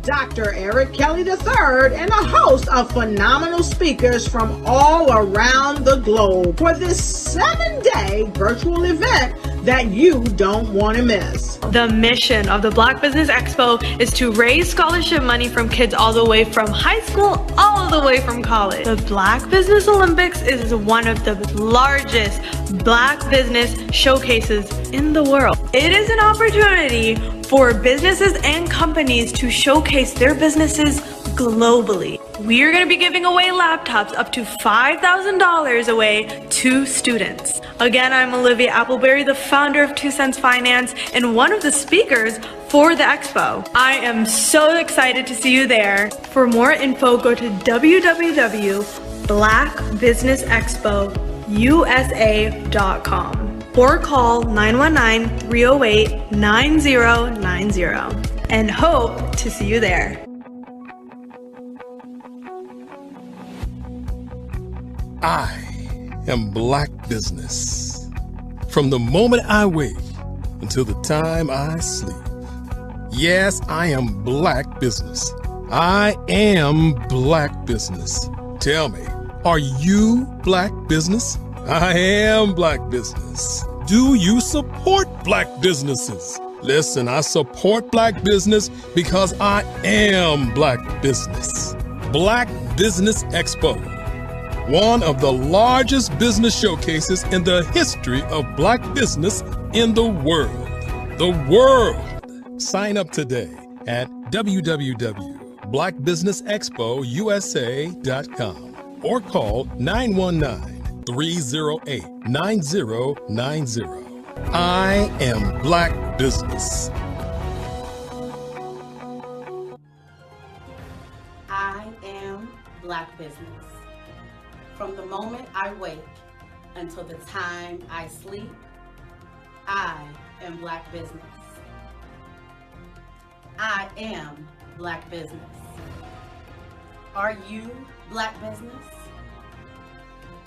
Dr. Eric Kelly III and a host of phenomenal speakers from all around the globe for this 7-day virtual event that you don't want to miss. The mission of the Black Business Expo is to raise scholarship money from kids all the way from high school all the way from college. The Black Business Olympics is one of the largest Black business showcases in the world. It is an opportunity for businesses and companies to showcase their businesses globally. We are going to be giving away laptops up to $5,000 away to students. Again, I'm Olivia Appleberry, the founder of 2 Cents Finance and one of the speakers for the expo. I am so excited to see you there. For more info, go to www.blackbusinessexpousa.com or call 919-308-9090 and hope to see you there. I am Black Business. From the moment I wake until the time I sleep. Yes, I am Black Business. I am Black Business. Tell me, are you Black Business? I am Black Business. Do you support Black businesses? Listen, I support Black business because I am Black Business. Black Business Expo, one of the largest business showcases in the history of Black business in the world. The world! Sign up today at www.blackbusinessexpousa.com or call 919-308-9090. I am Black Business. I am Black Business. From the moment I wake until the time I sleep, I am Black Business. I am Black Business. Are you Black Business?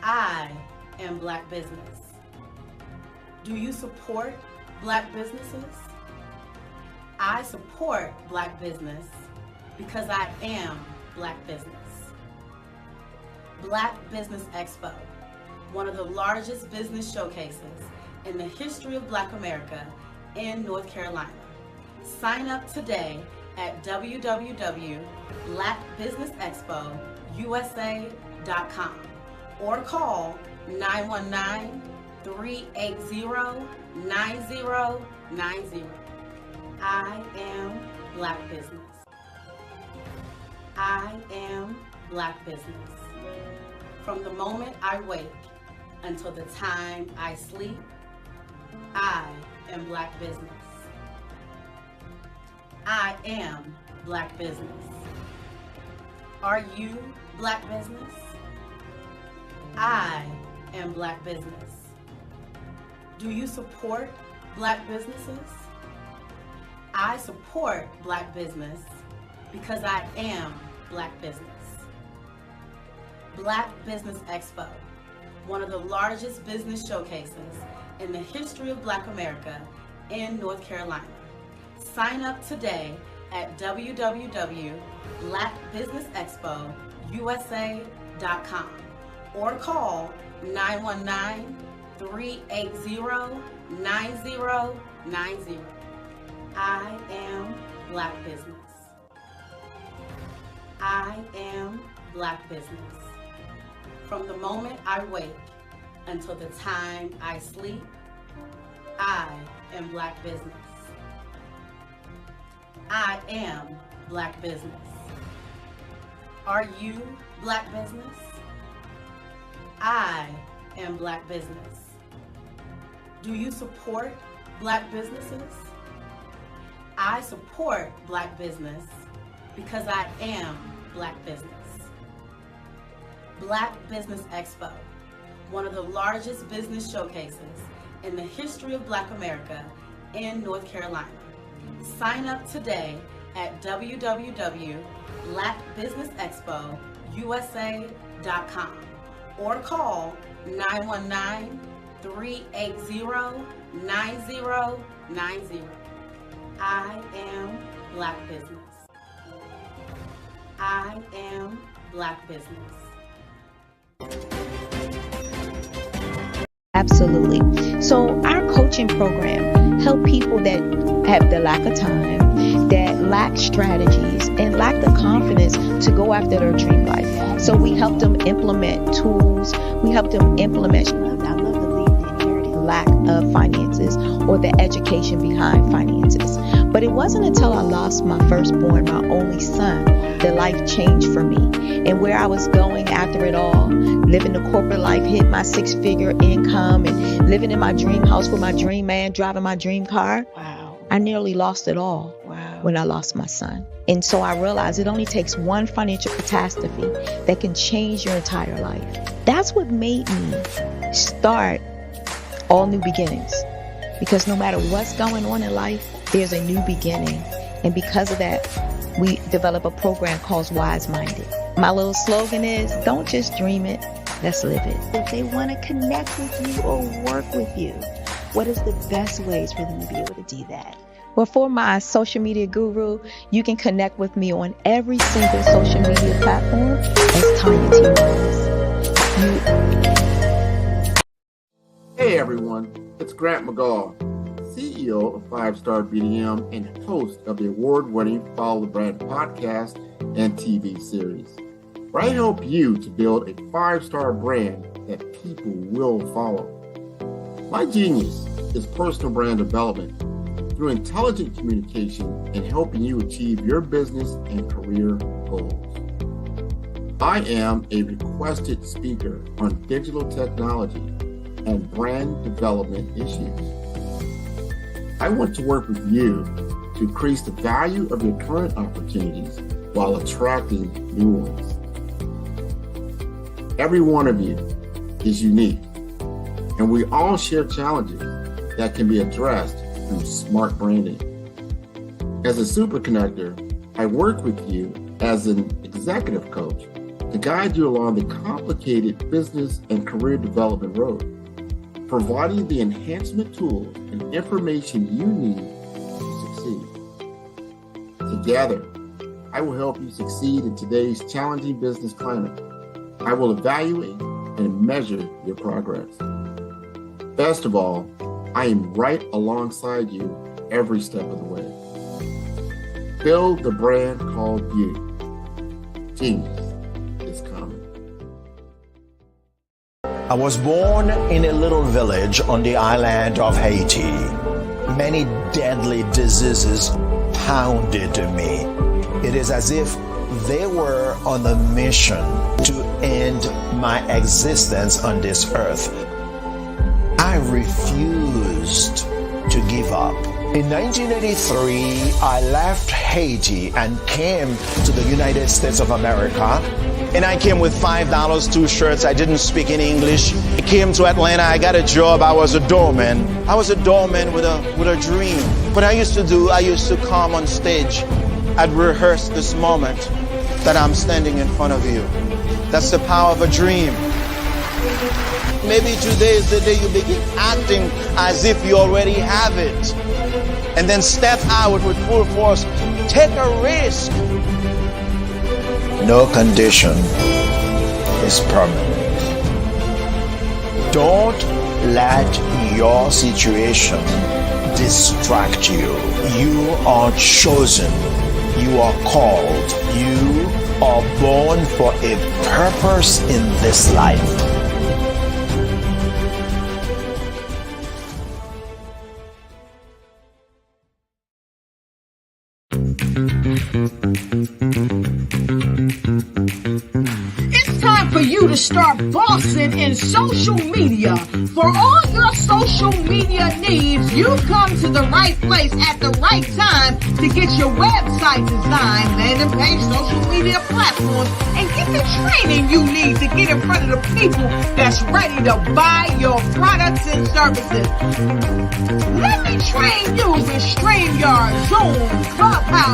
I am Black Business. Do you support Black businesses? I support Black business because I am Black Business. Black Business Expo, one of the largest business showcases in the history of Black America in North Carolina. Sign up today at www.blackbusinessexpousa.com or call 919-380-9090. I am Black Business. I am Black Business. From the moment I wake until the time I sleep, I am Black Business. I am Black Business. Are you Black Business? I am Black Business. Do you support Black businesses? I support Black business because I am Black Business. Black Business Expo, one of the largest business showcases in the history of Black America in North Carolina. Sign up today at www.blackbusinessexpousa.com or call 919-380-9090. I am Black Business. I am Black Business. From the moment I wake until the time I sleep, I am Black business. I am Black business. Are you Black business? I am Black business. Do you support Black businesses? I support Black business because I am Black business. Black Business Expo, one of the largest business showcases in the history of Black America in North Carolina. Sign up today at www.blackbusinessexpousa.com or call 919-380-9090. I am Black business. I am Black business. Absolutely. So our coaching program help people that have the lack of time, that lack strategies, and lack the confidence to go after their dream life. So we help them implement tools. We help them implement, I love to leave the inherited lack of finances or the education behind finances. But it wasn't until I lost my firstborn, my only son, that life changed for me. And where I was going after it all, living the corporate life, hit my 6-figure income, and living in my dream house with my dream man, driving my dream car. Wow. I nearly lost it all. Wow. When I lost my son. And so I realized it only takes one financial catastrophe that can change your entire life. That's what made me start All New Beginnings. Because no matter what's going on in life, there's a new beginning. And because of that, we develop a program called Wise Minded. My little slogan is, don't just dream it, let's live it. If they want to connect with you or work with you, what is the best ways for them to be able to do that? Well, for my social media guru, you can connect with me on every single social media platform as Tanya T. Morris. Hey everyone, it's Grant McGaw, CEO of 5-Star BDM and host of the award-winning Follow the Brand podcast and TV series, where I help you to build a 5-star brand that people will follow. My genius is personal brand development through intelligent communication and helping you achieve your business and career goals. I am a requested speaker on digital technology and brand development issues. I want to work with you to increase the value of your current opportunities while attracting new ones. Every one of you is unique, and we all share challenges that can be addressed through smart branding. As a super connector, I work with you as an executive coach to guide you along the complicated business and career development road, providing the enhancement tools and information you need to succeed. Together, I will help you succeed in today's challenging business climate. I will evaluate and measure your progress. Best of all, I am right alongside you every step of the way. Build the brand called you. Genius is coming. I was born in a little village on the island of Haiti. Many deadly diseases pounded me. It is as if they were on a mission to end my existence on this earth. I refused to give up. In 1983, I left Haiti and came to the United States of America. And I came with $5, 2 shirts. I didn't speak in English. I came to Atlanta. I got a job. I was a doorman. I was a doorman with a dream. What I used to do, I used to come on stage. I'd rehearse this moment that I'm standing in front of you. That's the power of a dream. Maybe today is the day you begin acting as if you already have it. And then step out with full force. Take a risk. No condition is permanent. Don't let your situation distract you. You are chosen. You are called. You are born for a purpose in this life. It's time for you to start bossing in social media. For all your social media needs, you've come to the right place at the right time to get your website designed, landing page, social media platforms, and get the training you need to get in front of the people that's ready to buy your products and services. Let me train you with StreamYard, Zoom, Clubhouse,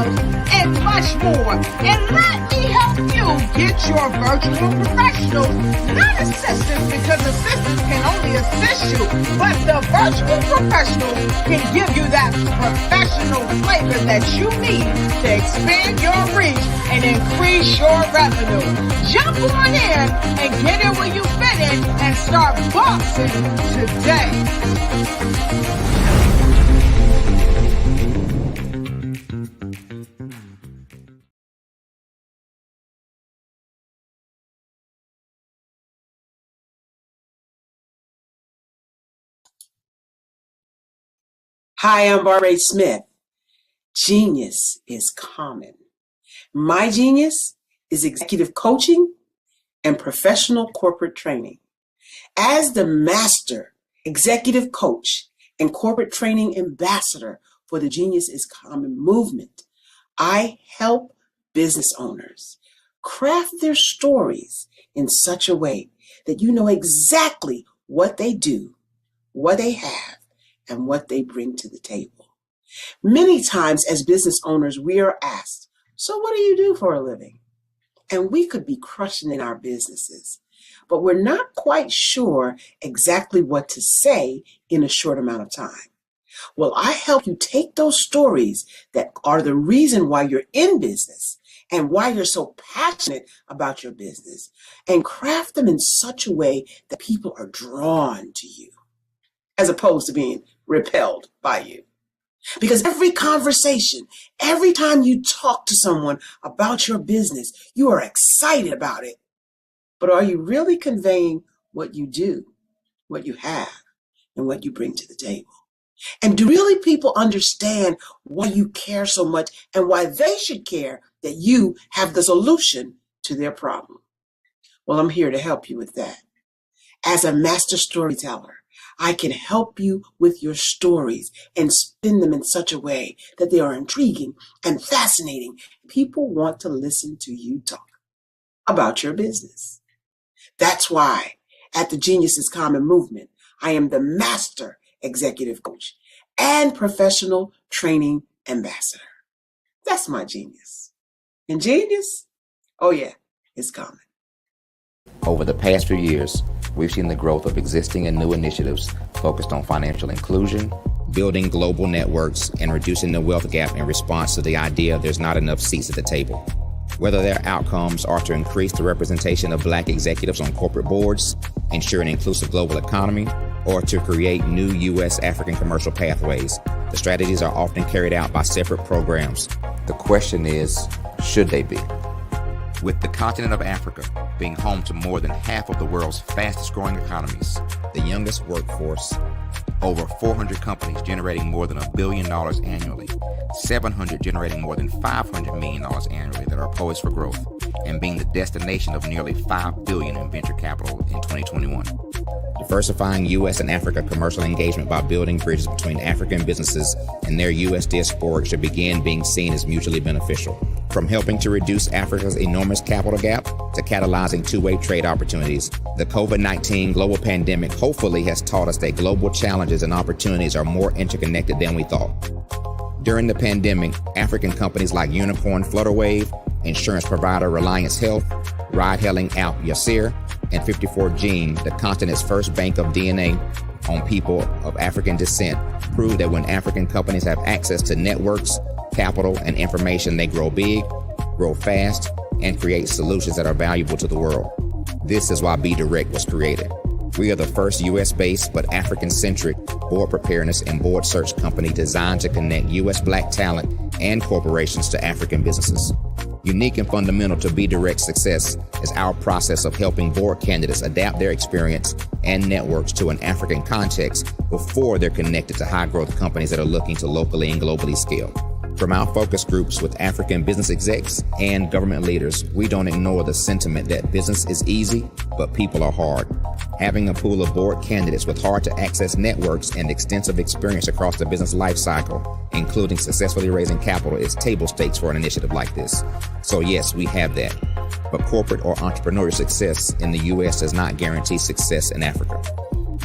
and much more. And let me help you get your virtual professionals, not assistants, because assistants can only assist you, but the virtual professionals can give you that professional flavor that you need to expand your reach and increase your revenue. Jump on in and get in where you fit in and start boxing today. Hi, I'm Barbara Smith. Genius is common. My genius is executive coaching and professional corporate training. As the master executive coach and corporate training ambassador for the Genius is Common movement, I help business owners craft their stories in such a way that you know exactly what they do, what they have, and what they bring to the table. Many times as business owners, we are asked, so what do you do for a living? And we could be crushing in our businesses, but we're not quite sure exactly what to say in a short amount of time. Well, I help you take those stories that are the reason why you're in business and why you're so passionate about your business and craft them in such a way that people are drawn to you, as opposed to being repelled by you. Because every conversation, every time you talk to someone about your business, you are excited about it. But are you really conveying what you do, what you have, and what you bring to the table? And do really people understand why you care so much and why they should care that you have the solution to their problem? Well, I'm here to help you with that. As a master storyteller, I can help you with your stories and spin them in such a way that they are intriguing and fascinating. People want to listen to you talk about your business. That's why at the Genius is Common movement, I am the master executive coach and professional training ambassador. That's my genius. And genius? Oh yeah, it's common. Over the past few years, we've seen the growth of existing and new initiatives focused on financial inclusion, building global networks, and reducing the wealth gap in response to the idea there's not enough seats at the table. Whether their outcomes are to increase the representation of Black executives on corporate boards, ensure an inclusive global economy, or to create new U.S. African commercial pathways, the strategies are often carried out by separate programs. The question is, should they be? With the continent of Africa being home to more than half of the world's fastest growing economies, the youngest workforce, over 400 companies generating more than $1 billion annually, 700 generating more than $500 million annually that are poised for growth, and being the destination of nearly $5 billion in venture capital in 2021. Diversifying U.S. and Africa commercial engagement by building bridges between African businesses and their U.S. diaspora should begin being seen as mutually beneficial. From helping to reduce Africa's enormous capital gap to catalyzing two-way trade opportunities, the COVID-19 global pandemic hopefully has taught us that global challenges and opportunities are more interconnected than we thought. During the pandemic, African companies like Unicorn Flutterwave, insurance provider Reliance Health, ride-hailing app Yasir, and 54Gene, the continent's first bank of DNA on people of African descent, proved that when African companies have access to networks, capital, and information, they grow big, grow fast, and create solutions that are valuable to the world. This is why Be Direct was created. We are the first U.S.-based but African-centric board preparedness and board search company designed to connect U.S. Black talent and corporations to African businesses. Unique and fundamental to Be Direct's success is our process of helping board candidates adapt their experience and networks to an African context before they're connected to high-growth companies that are looking to locally and globally scale. From our focus groups with African business execs and government leaders, we don't ignore the sentiment that business is easy, but people are hard. Having a pool of board candidates with hard-to-access networks and extensive experience across the business life cycle, including successfully raising capital, is table stakes for an initiative like this. So yes, we have that. But corporate or entrepreneurial success in the U.S. does not guarantee success in Africa.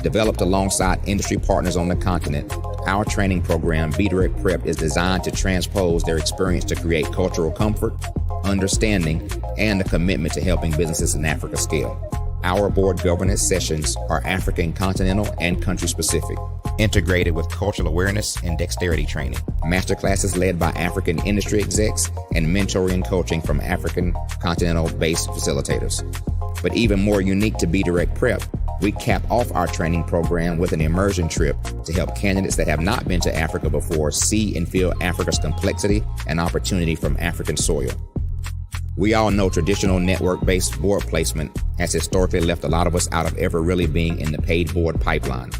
Developed alongside industry partners on the continent, our training program, Be Direct Prep, is designed to transpose their experience to create cultural comfort, understanding, and a commitment to helping businesses in Africa scale. Our board governance sessions are African continental and country specific, integrated with cultural awareness and dexterity training, masterclasses led by African industry execs, and mentoring and coaching from African continental-based facilitators. But even more unique to Be Direct Prep, we cap off our training program with an immersion trip to help candidates that have not been to Africa before see and feel Africa's complexity and opportunity from African soil. We all know traditional network-based board placement has historically left a lot of us out of ever really being in the paid board pipeline.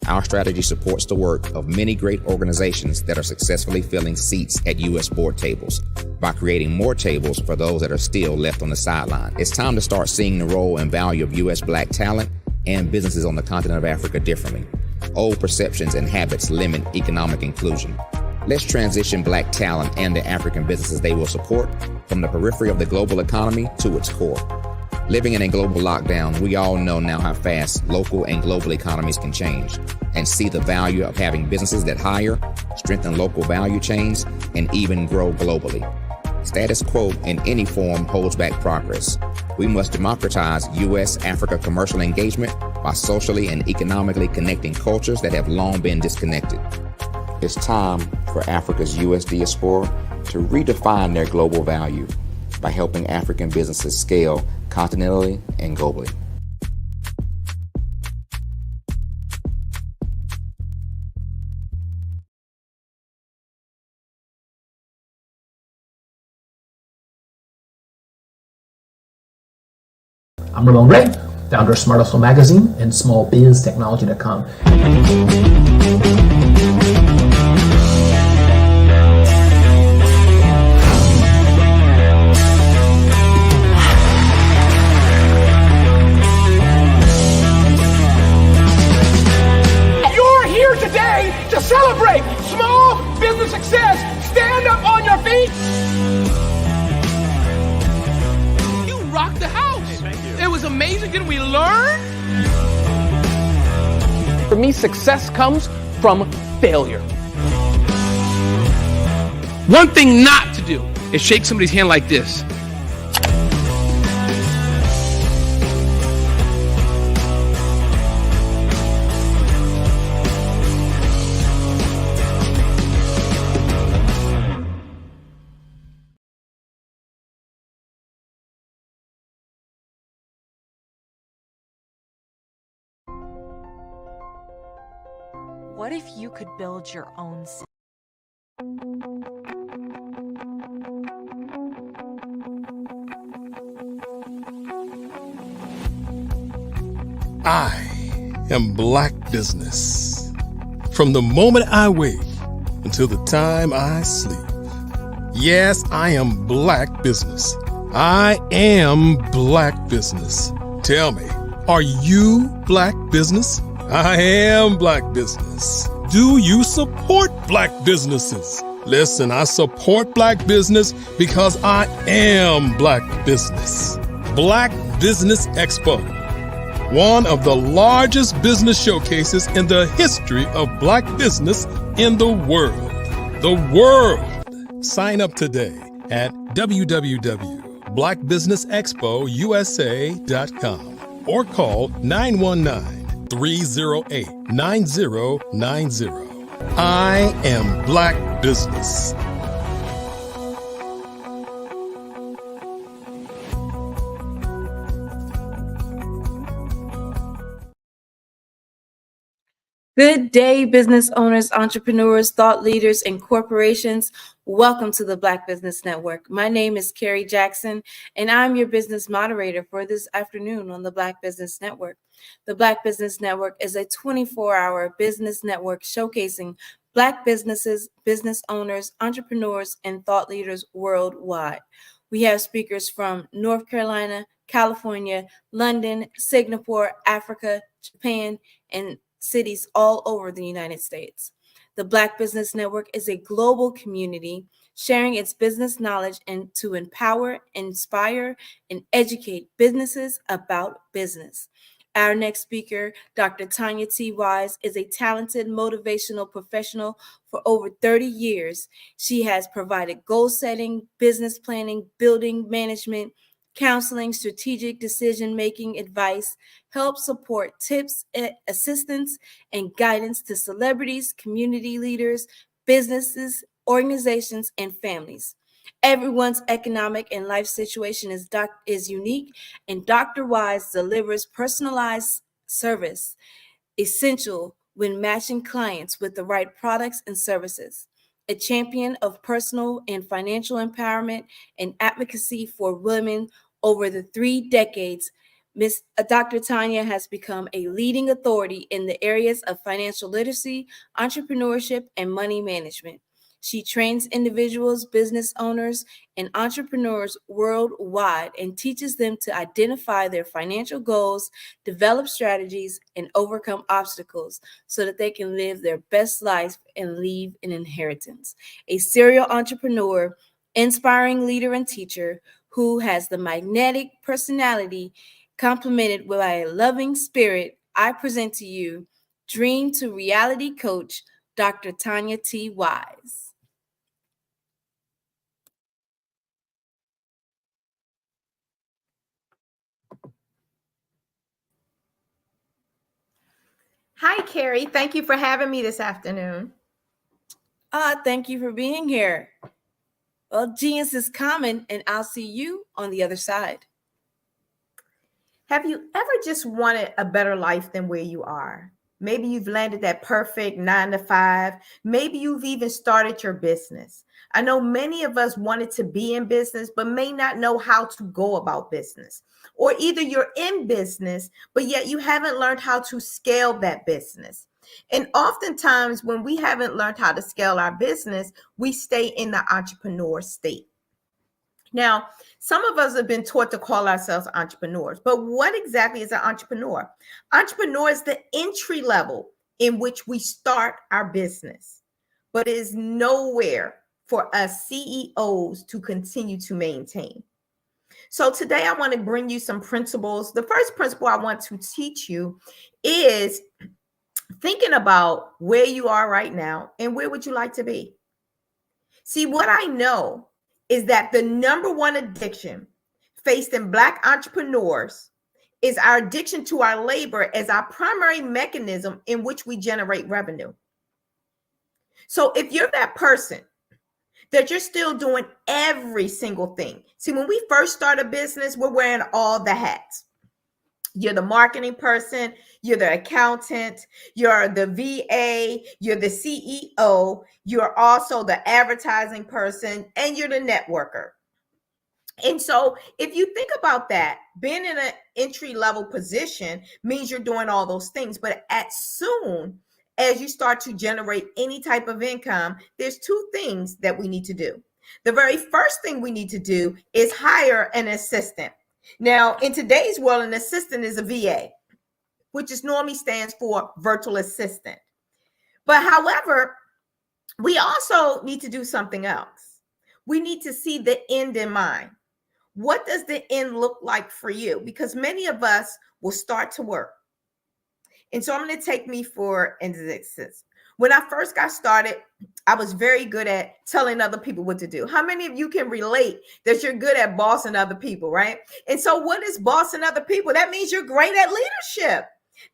Our strategy supports the work of many great organizations that are successfully filling seats at U.S. board tables by creating more tables for those that are still left on the sideline. It's time to start seeing the role and value of U.S. Black talent and businesses on the continent of Africa differently. Old perceptions and habits limit economic inclusion. Let's transition Black talent and the African businesses they will support from the periphery of the global economy to its core. Living in a global lockdown, we all know now how fast local and global economies can change, and see the value of having businesses that hire, strengthen local value chains, and even grow globally. Status quo in any form holds back progress. We must democratize U.S.-Africa commercial engagement by socially and economically connecting cultures that have long been disconnected. It's time for Africa's U.S. diaspora to redefine their global value by helping African businesses scale continentally and globally. I'm Ramon Ray, founder of Smart Hustle Magazine and smallbiztechnology.com. You're here today to celebrate small business success. Stand up on your feet. You rocked the house. It was amazing. Didn't we learn? For me, success comes from failure. One thing not to do is shake somebody's hand like this. What if you could build your own city? I am Black Business. From the moment I wake until the time I sleep. Yes, I am Black Business. I am Black Business. Tell me, are you Black Business? I am Black Business. Do you support Black businesses? Listen, I support Black business because I am Black Business. Black Business Expo, one of the largest business showcases in the history of Black business in the world. The world. Sign up today at www.blackbusinessexpousa.com or call 919-308-9090. I am Black Business. Good day, business owners, entrepreneurs, thought leaders, and corporations. Welcome to the Black Business Network. My name is Carrie Jackson, and I'm your business moderator for this afternoon on the Black Business Network. The Black Business Network is a 24-hour business network showcasing Black businesses, business owners, entrepreneurs, and thought leaders worldwide. We have speakers from North Carolina, California, London, Singapore, Africa, Japan, and cities all over the United States. The Black Business Network is a global community sharing its business knowledge and to empower, inspire, and educate businesses about business. Our next speaker, Dr. Tanya T. Wise, is a talented motivational professional for over 30 years. She has provided goal setting, business planning, building management, counseling, strategic decision-making advice, help support tips, assistance, and guidance to celebrities, community leaders, businesses, organizations, and families. Everyone's economic and life situation is unique, and Dr. Wise delivers personalized service essential when matching clients with the right products and services. A champion of personal and financial empowerment and advocacy for women over the 3 decades, Dr. Tanya has become a leading authority in the areas of financial literacy, entrepreneurship, and money management. She trains individuals, business owners, and entrepreneurs worldwide and teaches them to identify their financial goals, develop strategies, and overcome obstacles so that they can live their best life and leave an inheritance. A serial entrepreneur, inspiring leader, and teacher who has the magnetic personality complemented by a loving spirit, I present to you Dream to Reality Coach, Dr. Tanya T. Wise. Hi, Carrie. Thank you for having me this afternoon. Thank you for being here. Well, genius is common, and I'll see you on the other side. Have you ever just wanted a better life than where you are? Maybe you've landed that perfect 9 to 5. Maybe you've even started your business. I know many of us wanted to be in business, but may not know how to go about business. Or either you're in business, but yet you haven't learned how to scale that business. And oftentimes, when we haven't learned how to scale our business, we stay in the entrepreneur state. Now, some of us have been taught to call ourselves entrepreneurs, but what exactly is an entrepreneur? Entrepreneur is the entry level in which we start our business, but it is nowhere for us CEOs to continue to maintain. So today I want to bring you some principles. The first principle I want to teach you is thinking about where you are right now and where would you like to be. See, what I know is that the number one addiction faced in Black entrepreneurs is our addiction to our labor as our primary mechanism in which we generate revenue. So if you're that person that you're still doing every single thing. See, when we first start a business, we're wearing all the hats. You're the marketing person, you're the accountant, you're the VA, you're the CEO, you're also the advertising person, and you're the networker. And so if you think about that, being in an entry level position means you're doing all those things. But as soon as you start to generate any type of income, there's 2 things that we need to do. The very first thing we need to do is hire an assistant. Now, in today's world, an assistant is a VA, which is normally stands for virtual assistant. But however, we also need to do something else. We need to see the end in mind. What does the end look like for you? Because many of us will start to work. And so I'm going to take me for instance. When I first got started, I was very good at telling other people what to do. How many of you can relate that you're good at bossing other people, right? And so what is bossing other people? That means you're great at leadership.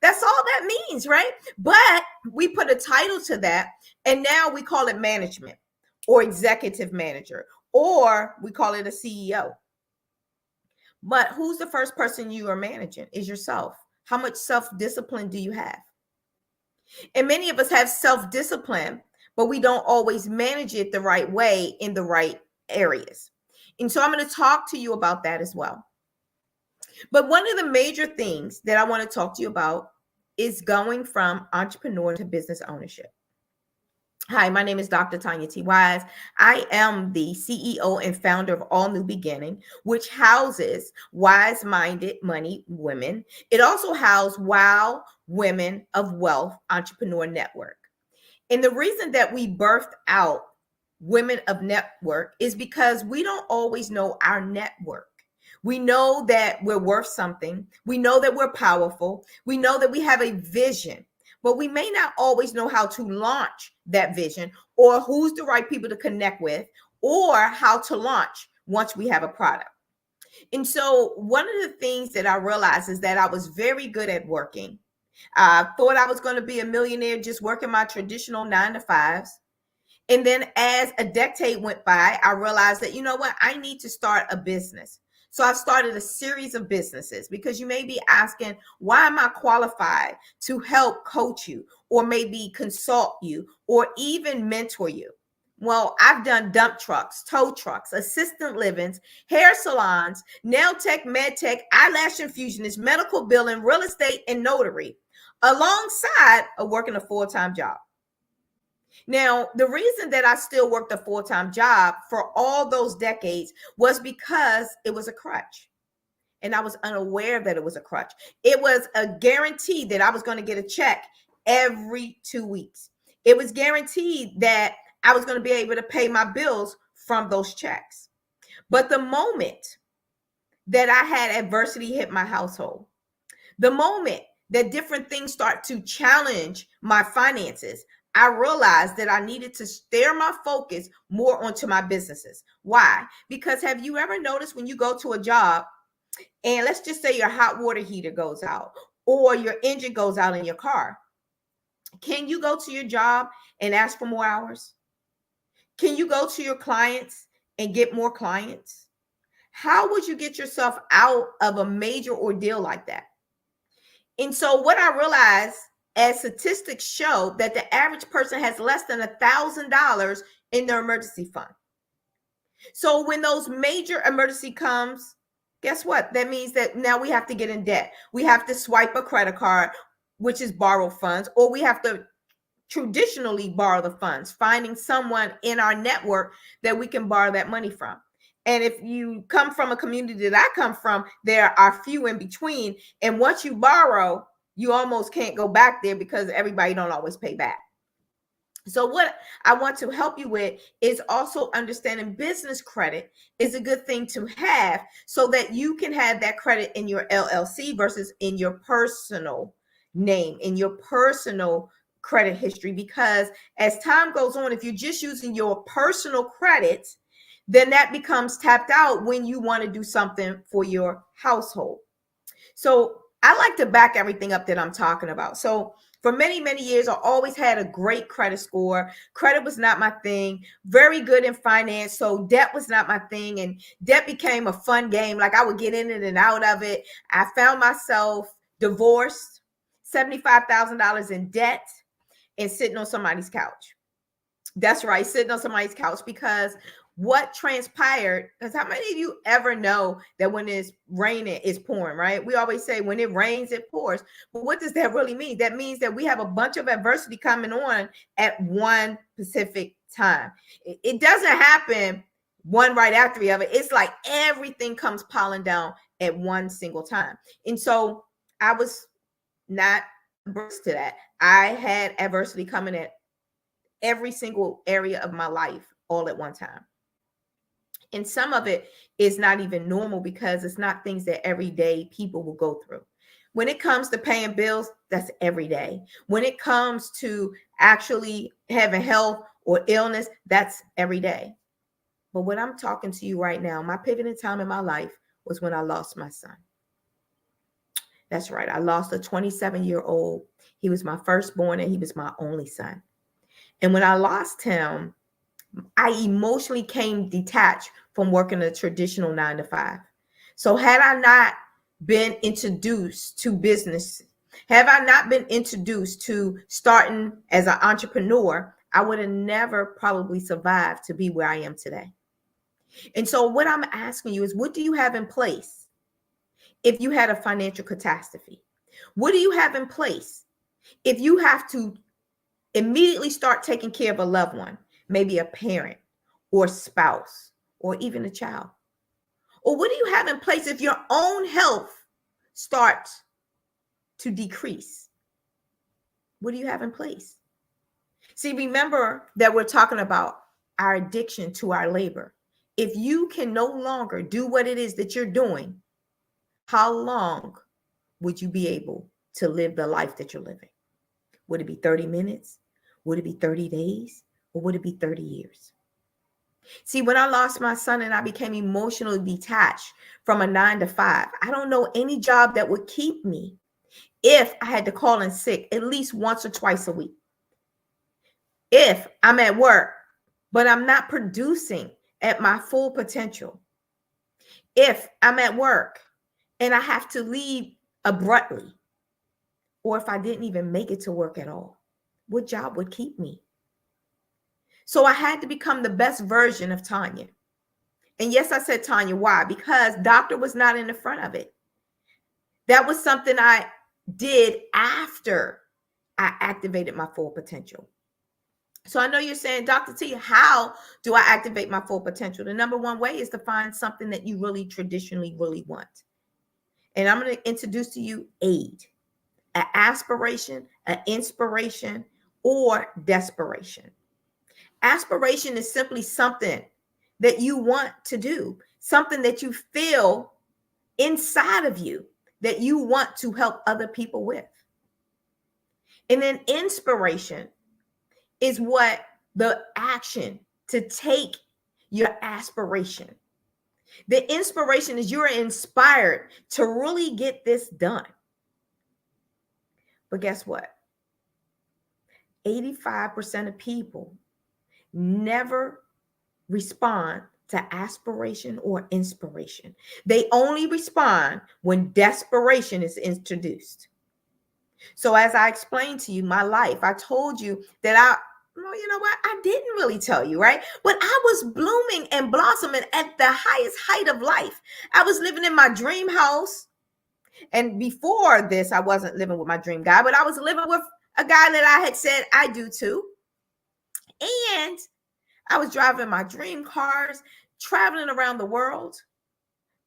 That's all that means, right? But we put a title to that, and now we call it management or executive manager, or we call it a CEO. But who's the first person you are managing? Is yourself. How much self-discipline do you have? And many of us have self-discipline, but we don't always manage it the right way in the right areas. And so I'm going to talk to you about that as well. But one of the major things that I want to talk to you about is going from entrepreneur to business ownership. Hi, my name is Dr. Tanya T. Wise. I am the CEO and founder of All New Beginning, which houses wise-minded money women. It also houses Wow Women of Wealth Entrepreneur Network. And the reason that we birthed out Women of Network is because we don't always know our network. We know that we're worth something. We know that we're powerful. We know that we have a vision, but we may not always know how to launch that vision or who's the right people to connect with or how to launch once we have a product. And so one of the things that I realized is that I was very good at working. I thought I was going to be a millionaire just working my traditional 9 to 5s. And then as a decade went by, I realized that, you know what, I need to start a business. So I started a series of businesses because you may be asking, why am I qualified to help coach you or maybe consult you or even mentor you? Well, I've done dump trucks, tow trucks, assistant livings, hair salons, nail tech, med tech, eyelash infusionist, medical billing, real estate, and notary, alongside of working a full-time job. Now, the reason that I still worked a full-time job for all those decades was because it was a crutch. And I was unaware that it was a crutch. It was a guarantee that I was going to get a check every 2 weeks. It was guaranteed that I was going to be able to pay my bills from those checks. But the moment that I had adversity hit my household, the moment that different things start to challenge my finances, I realized that I needed to steer my focus more onto my businesses. Why? Because have you ever noticed when you go to a job and let's just say your hot water heater goes out or your engine goes out in your car? Can you go to your job and ask for more hours? Can you go to your clients and get more clients? How would you get yourself out of a major ordeal like that? And so what I realized, as statistics show, that the average person has less than $1,000 in their emergency fund. So when those major emergency comes, guess what? That means that now we have to get in debt. We have to swipe a credit card, which is borrow funds, or we have to traditionally borrow the funds, finding someone in our network that we can borrow that money from. And if you come from a community that I come from, there are few in between. And once you borrow, you almost can't go back there because everybody don't always pay back. So what I want to help you with is also understanding business credit is a good thing to have so that you can have that credit in your LLC versus in your personal name, in your personal credit history. Because as time goes on, if you're just using your personal credit, then that becomes tapped out when you want to do something for your household. So I like to back everything up that I'm talking about. So for many, many years, I always had a great credit score. Credit was not my thing. Very good in finance. So debt was not my thing. And debt became a fun game. Like I would get in it and out of it. I found myself divorced, $75,000 in debt, and sitting on somebody's couch. That's right, sitting on somebody's couch, because what transpired, because how many of you ever know that when it's raining, it's pouring, right? We always say when it rains, it pours. But what does that really mean? That means that we have a bunch of adversity coming on at one specific time. It doesn't happen one right after the other. It's like everything comes piling down at one single time. And so I was not averse to that. I had adversity coming at every single area of my life all at one time. And some of it is not even normal because it's not things that everyday people will go through. When it comes to paying bills, that's every day. When it comes to actually having health or illness, that's every day. But what I'm talking to you right now, my pivoting time in my life was when I lost my son. That's right. I lost a 27-year-old. He was my firstborn and he was my only son. And when I lost him, I emotionally came detached from working a traditional 9 to 5. So had I not been introduced to business, have I not been introduced to starting as an entrepreneur, I would have never probably survived to be where I am today. And so what I'm asking you is, what do you have in place if you had a financial catastrophe? What do you have in place if you have to Immediately start taking care of a loved one, maybe a parent or spouse or even a child. Or what do you have in place if your own health starts to decrease? What do you have in place? See, remember that we're talking about our addiction to our labor. If you can no longer do what it is that you're doing, how long would you be able to live the life that you're living? Would it be 30 minutes? Would it be 30 days? Or would it be 30 years? See, when I lost my son and I became emotionally detached from a 9 to 5, I don't know any job that would keep me if I had to call in sick at least once or twice a week. If I'm at work, but I'm not producing at my full potential. If I'm at work and I have to leave abruptly, or if I didn't even make it to work at all, what job would keep me? So I had to become the best version of Tanya. And yes, I said Tanya. Why? Because doctor was not in the front of it. That was something I did after I activated my full potential. So I know you're saying, Dr. T, how do I activate my full potential? The number one way is to find something that you really traditionally really want. And I'm going to introduce to you aid, an aspiration, an inspiration, or desperation. Aspiration is simply something that you want to do, something that you feel inside of you that you want to help other people with. And then inspiration is what the action to take your aspiration. The inspiration is you're inspired to really get this done. But guess what? 85% of people never respond to aspiration or inspiration. They only respond when desperation is introduced. So as I explained to you my life, I told you that well, you know what? I didn't really tell you, right? But I was blooming and blossoming at the highest height of life. I was living in my dream house. And before this, I wasn't living with my dream guy, but I was living with a guy that I had said I do too. And I was driving my dream cars, traveling around the world.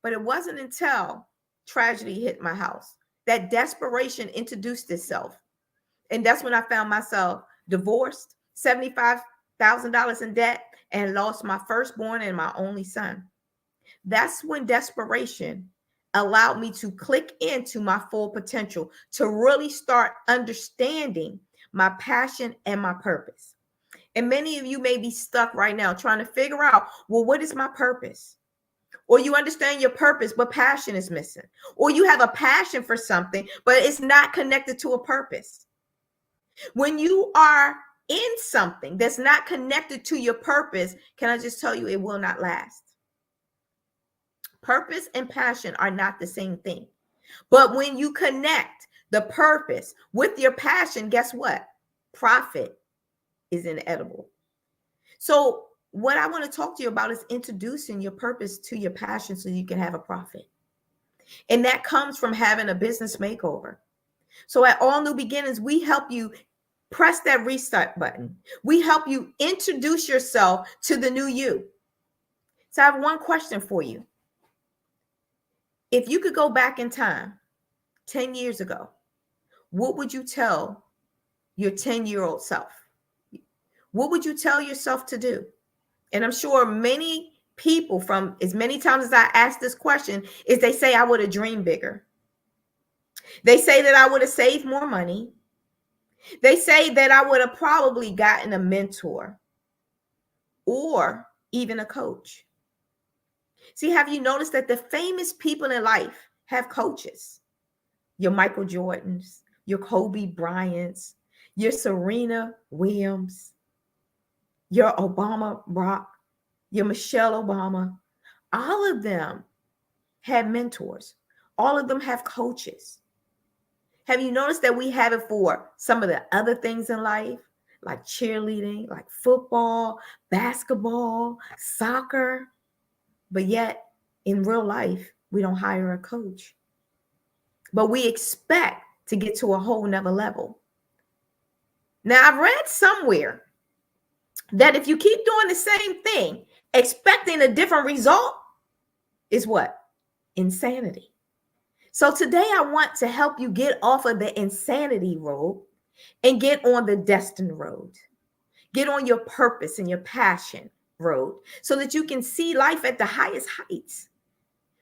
But it wasn't until tragedy hit my house that desperation introduced itself. And that's when I found myself divorced, $75,000 in debt, and lost my firstborn and my only son. That's when desperation allowed me to click into my full potential, to really start understanding my passion and my purpose. And many of you may be stuck right now trying to figure out, well, what is my purpose? Or you understand your purpose, but passion is missing. Or you have a passion for something, but it's not connected to a purpose. When you are in something that's not connected to your purpose, can I just tell you, it will not last. Purpose and passion are not the same thing. But when you connect the purpose with your passion, guess what? Profit is inevitable. So what I want to talk to you about is introducing your purpose to your passion so you can have a profit. And that comes from having a business makeover. So at All New Beginnings, we help you press that restart button. We help you introduce yourself to the new you. So I have one question for you. If you could go back in time 10 years ago, what would you tell your 10-year-old self? What would you tell yourself to do? And I'm sure many people, from as many times as I ask this question, is they say I would have dreamed bigger. They say that I would have saved more money. They say that I would have probably gotten a mentor or even a coach. See, have you noticed that the famous people in life have coaches? Your Michael Jordans, your Kobe Bryants, your Serena Williams, your Obama Barack, your Michelle Obama. All of them had mentors. All of them have coaches. Have you noticed that we have it for some of the other things in life, like cheerleading, like football, basketball, soccer? But yet, in real life, we don't hire a coach. But we expect to get to a whole nother level. Now, I've read somewhere that if you keep doing the same thing, expecting a different result is what? Insanity. So today I want to help you get off of the insanity road and get on the destined road. Get on your purpose and your passion road so that you can see life at the highest heights.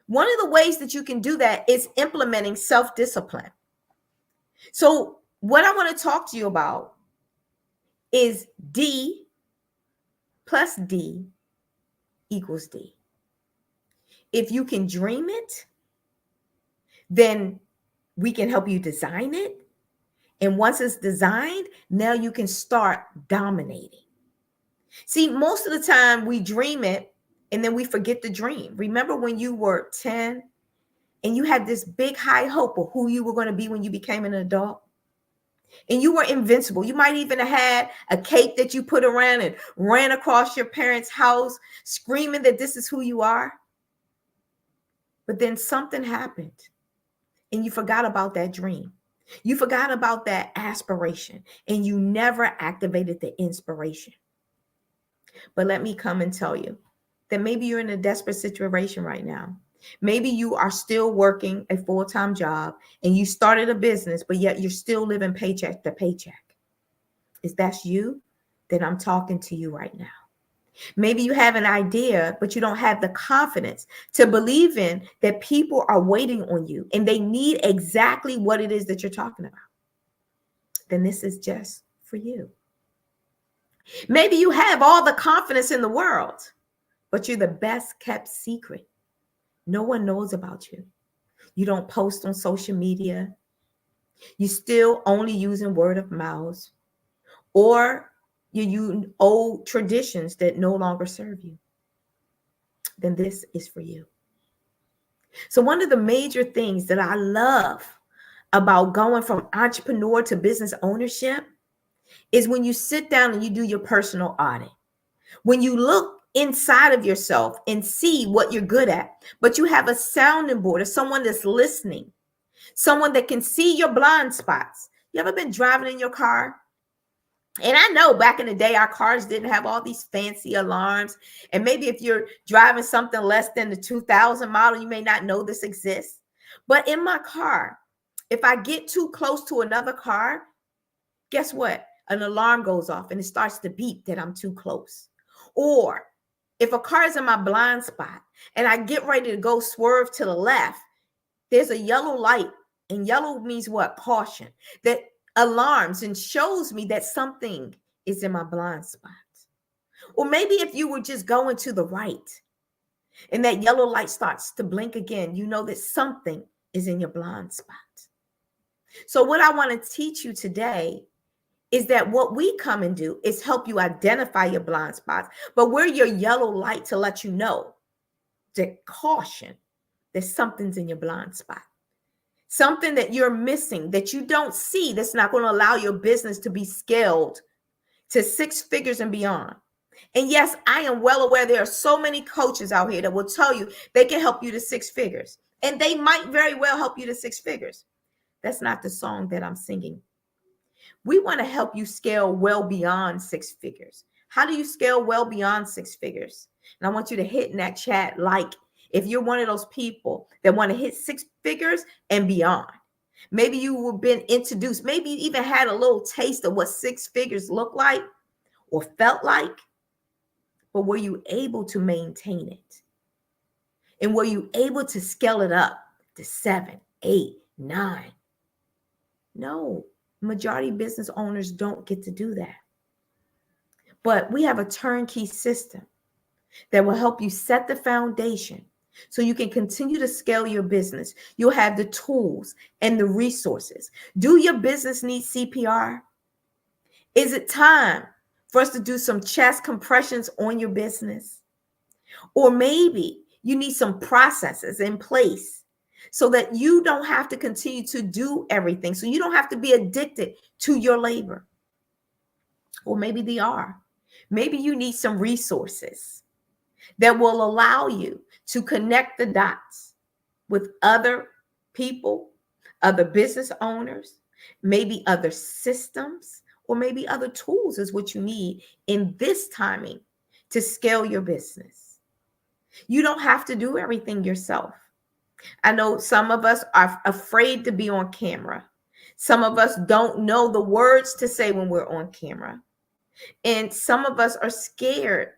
One of the ways that you can do that is implementing self-discipline. So what I want to talk to you about is D plus D equals D. If you can dream it, then we can help you design it. And once it's designed, now you can start dominating. See, most of the time we dream it and then we forget the dream. Remember when you were 10 and you had this big high hope of who you were going to be when you became an adult? And you were invincible. You might even have had a cape that you put around and ran across your parents' house screaming that this is who you are. But then something happened and you forgot about that dream. You forgot about that aspiration and you never activated the inspiration. But let me come and tell you that maybe you're in a desperate situation right now. Maybe you are still working a full-time job and you started a business, but yet you're still living paycheck to paycheck. If that's you, then I'm talking to you right now. Maybe you have an idea, but you don't have the confidence to believe in that people are waiting on you and they need exactly what it is that you're talking about. Then this is just for you. Maybe you have all the confidence in the world, but you're the best kept secret. No one knows about you. You don't post on social media. You're still only using word of mouth, or you use old traditions that no longer serve you. Then this is for you. So one of the major things that I love about going from entrepreneur to business ownership is when you sit down and you do your personal audit. When you look inside of yourself and see what you're good at, but you have a sounding board or someone that's listening, someone that can see your blind spots. You ever been driving in your car? And I know back in the day, our cars didn't have all these fancy alarms. And maybe if you're driving something less than the 2000 model, you may not know this exists. But in my car, if I get too close to another car, guess what? An alarm goes off and it starts to beep that I'm too close. Or if a car is in my blind spot and I get ready to go swerve to the left, there's a yellow light, and yellow means what? Caution. That alarms and shows me that something is in my blind spot. Or maybe if you were just going to the right and that yellow light starts to blink again, you know that something is in your blind spot. So what I want to teach you today is that what we come and do is help you identify your blind spots, but we're your yellow light to let you know that caution, that something's in your blind spot. Something that you're missing, that you don't see, that's not going to allow your business to be scaled to 6 figures and beyond. And yes, I am well aware there are so many coaches out here that will tell you they can help you to 6 figures. And they might very well help you to 6 figures. That's not the song that I'm singing. We want to help you scale well beyond 6 figures. How do you scale well beyond 6 figures? And I want you to hit in that chat like if you're one of those people that want to hit 6 figures and beyond. Maybe you have been introduced, maybe you even had a little taste of what 6 figures look like or felt like, but were you able to maintain it? And were you able to scale it up to 7, 8, 9? No, majority of business owners don't get to do that. But we have a turnkey system that will help you set the foundation so you can continue to scale your business. You'll have the tools and the resources. Do your business need CPR? Is it time for us to do some chest compressions on your business? Or maybe you need some processes in place so that you don't have to continue to do everything. So you don't have to be addicted to your labor. Or maybe they are. Maybe you need some resources that will allow you to connect the dots with other people, other business owners, maybe other systems Or maybe other tools is what you need in this timing to scale your business. You don't have to do everything yourself. I know some of us are afraid to be on camera. Some of us don't know the words to say when we're on camera. And some of us are scared.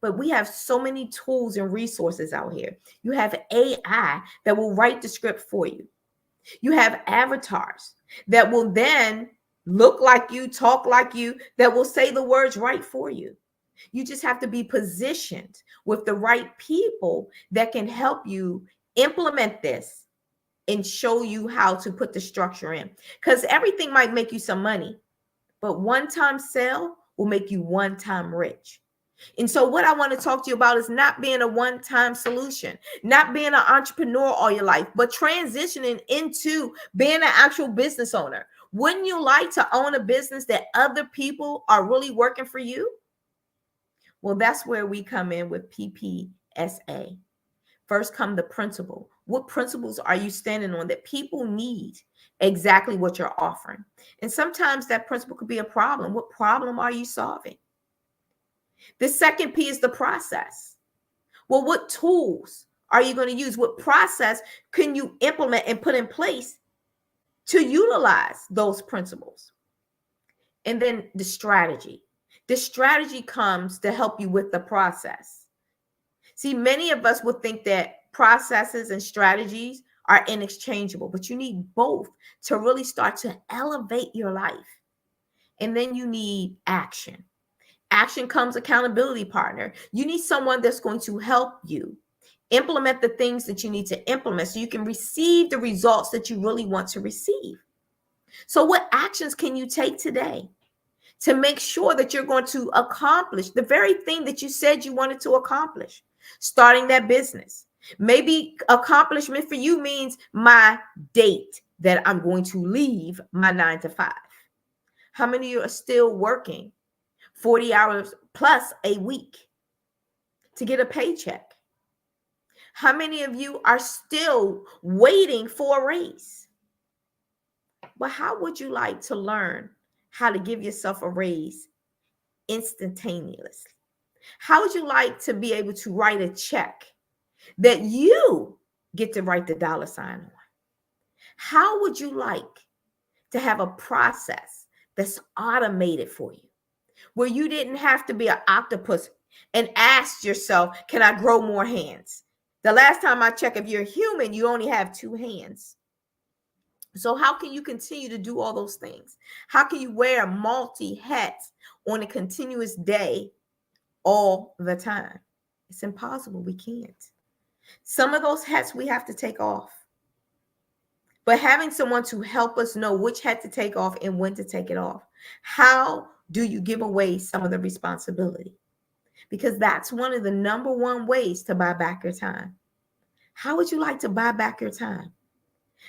But we have so many tools and resources out here. You have AI that will write the script for you. You have avatars that will then look like you, talk like you, that will say the words right for you. You just have to be positioned with the right people that can help you implement this and show you how to put the structure in. Because everything might make you some money, but one-time sale will make you one-time rich. And so what I want to talk to you about is not being a one-time solution, not being an entrepreneur all your life, but transitioning into being an actual business owner. Wouldn't you like to own a business that other people are really working for you? Well, that's where we come in with PPSA. First come the principle. What principles are you standing on that people need exactly what you're offering? And sometimes that principle could be a problem. What problem are you solving? The second P is the process. Well, what tools are you going to use? What process can you implement and put in place to utilize those principles? And then the strategy. The strategy comes to help you with the process. See, many of us would think that processes and strategies are interchangeable, but you need both to really start to elevate your life. And then you need action. Action comes accountability partner. You need someone that's going to help you implement the things that you need to implement so you can receive the results that you really want to receive. So what actions can you take today to make sure that you're going to accomplish the very thing that you said you wanted to accomplish? Starting that business. Maybe accomplishment for you means my date that I'm going to leave my 9 to 5. How many of you are still working 40 hours plus a week to get a paycheck? How many of you are still waiting for a raise? But how would you like to learn how to give yourself a raise instantaneously? How would you like to be able to write a check that you get to write the dollar sign on? How would you like to have a process that's automated for you, where you didn't have to be an octopus and ask yourself, can I grow more hands? The last time I checked, if you're human, you only have 2 hands. So how can you continue to do all those things? How can you wear multi hats on a continuous day all the time? It's impossible. We can't. Some of those hats we have to take off. But having someone to help us know which hat to take off and when to take it off. How do you give away some of the responsibility? Because that's one of the number one ways to buy back your time. How would you like to buy back your time?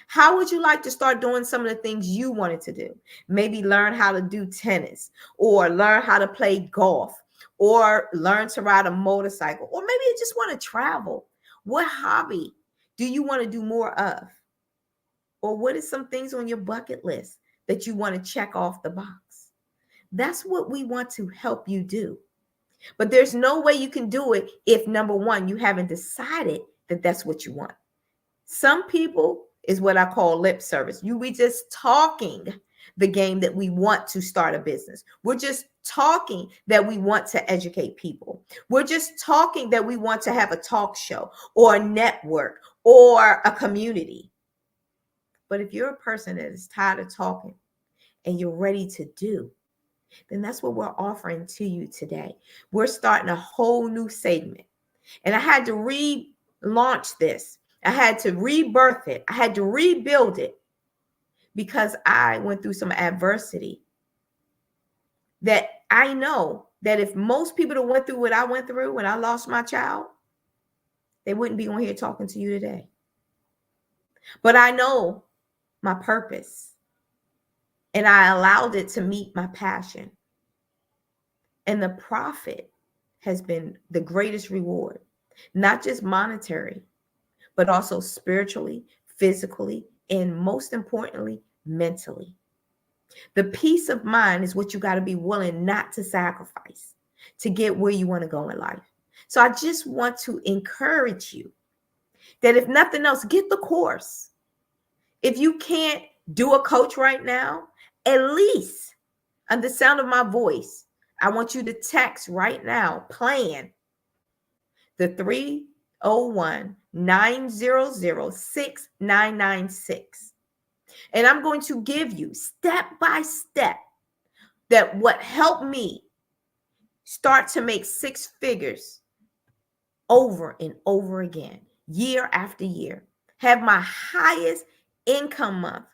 How would you like to start doing some of the things you wanted to do? Maybe learn how to do tennis, or learn how to play golf, or learn to ride a motorcycle, or maybe you just want to travel. What hobby do you want to do more of? Or what is some things on your bucket list that you want to check off the box? That's what we want to help you do. But there's no way you can do it if, number one, you haven't decided that that's what you want. Some people is what I call lip service. We just talking the game that we want to start a business. We're just talking that we want to educate people. We're just talking that we want to have a talk show or a network or a community. But if you're a person that is tired of talking and you're ready to do, then that's what we're offering to you today. We're starting a whole new segment. And I had to relaunch this. I had to rebirth it. I had to rebuild it because I went through some adversity that I know that if most people that went through what I went through when I lost my child, they wouldn't be on here talking to you today. But I know my purpose, and I allowed it to meet my passion. And the profit has been the greatest reward, not just monetary, but also spiritually, physically, and most importantly, mentally. The peace of mind is what you got to be willing not to sacrifice to get where you want to go in life. So I just want to encourage you that if nothing else, get the course. If you can't do a coach right now, at least on the sound of my voice, I want you to text right now, plan the 301-900-6996. And I'm going to give you step by step that what helped me start to make six figures over and over again, year after year, have my highest income month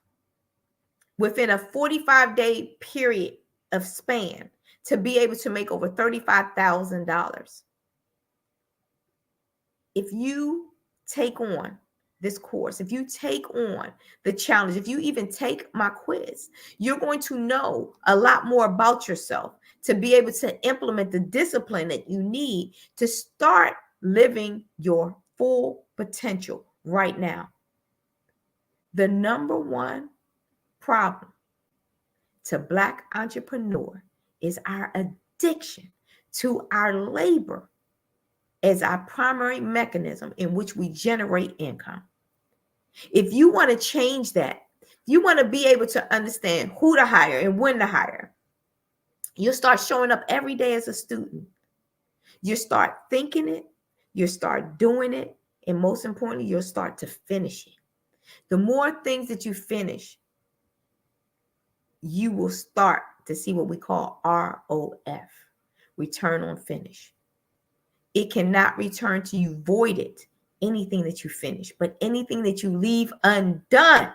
within a 45-day period of span to be able to make over $35,000. If you take on this course, if you take on the challenge, if you even take my quiz, you're going to know a lot more about yourself to be able to implement the discipline that you need to start living your full potential right now. The number one problem to Black entrepreneur is our addiction to our labor as our primary mechanism in which we generate income. If you want to change that, you want to be able to understand who to hire and when to hire, you'll start showing up every day as a student. You start thinking it, you start doing it, and most importantly, you'll start to finish it. The more things that you finish, you will start to see what we call ROF, return on finish. It cannot return to you voided, anything that you finish, but anything that you leave undone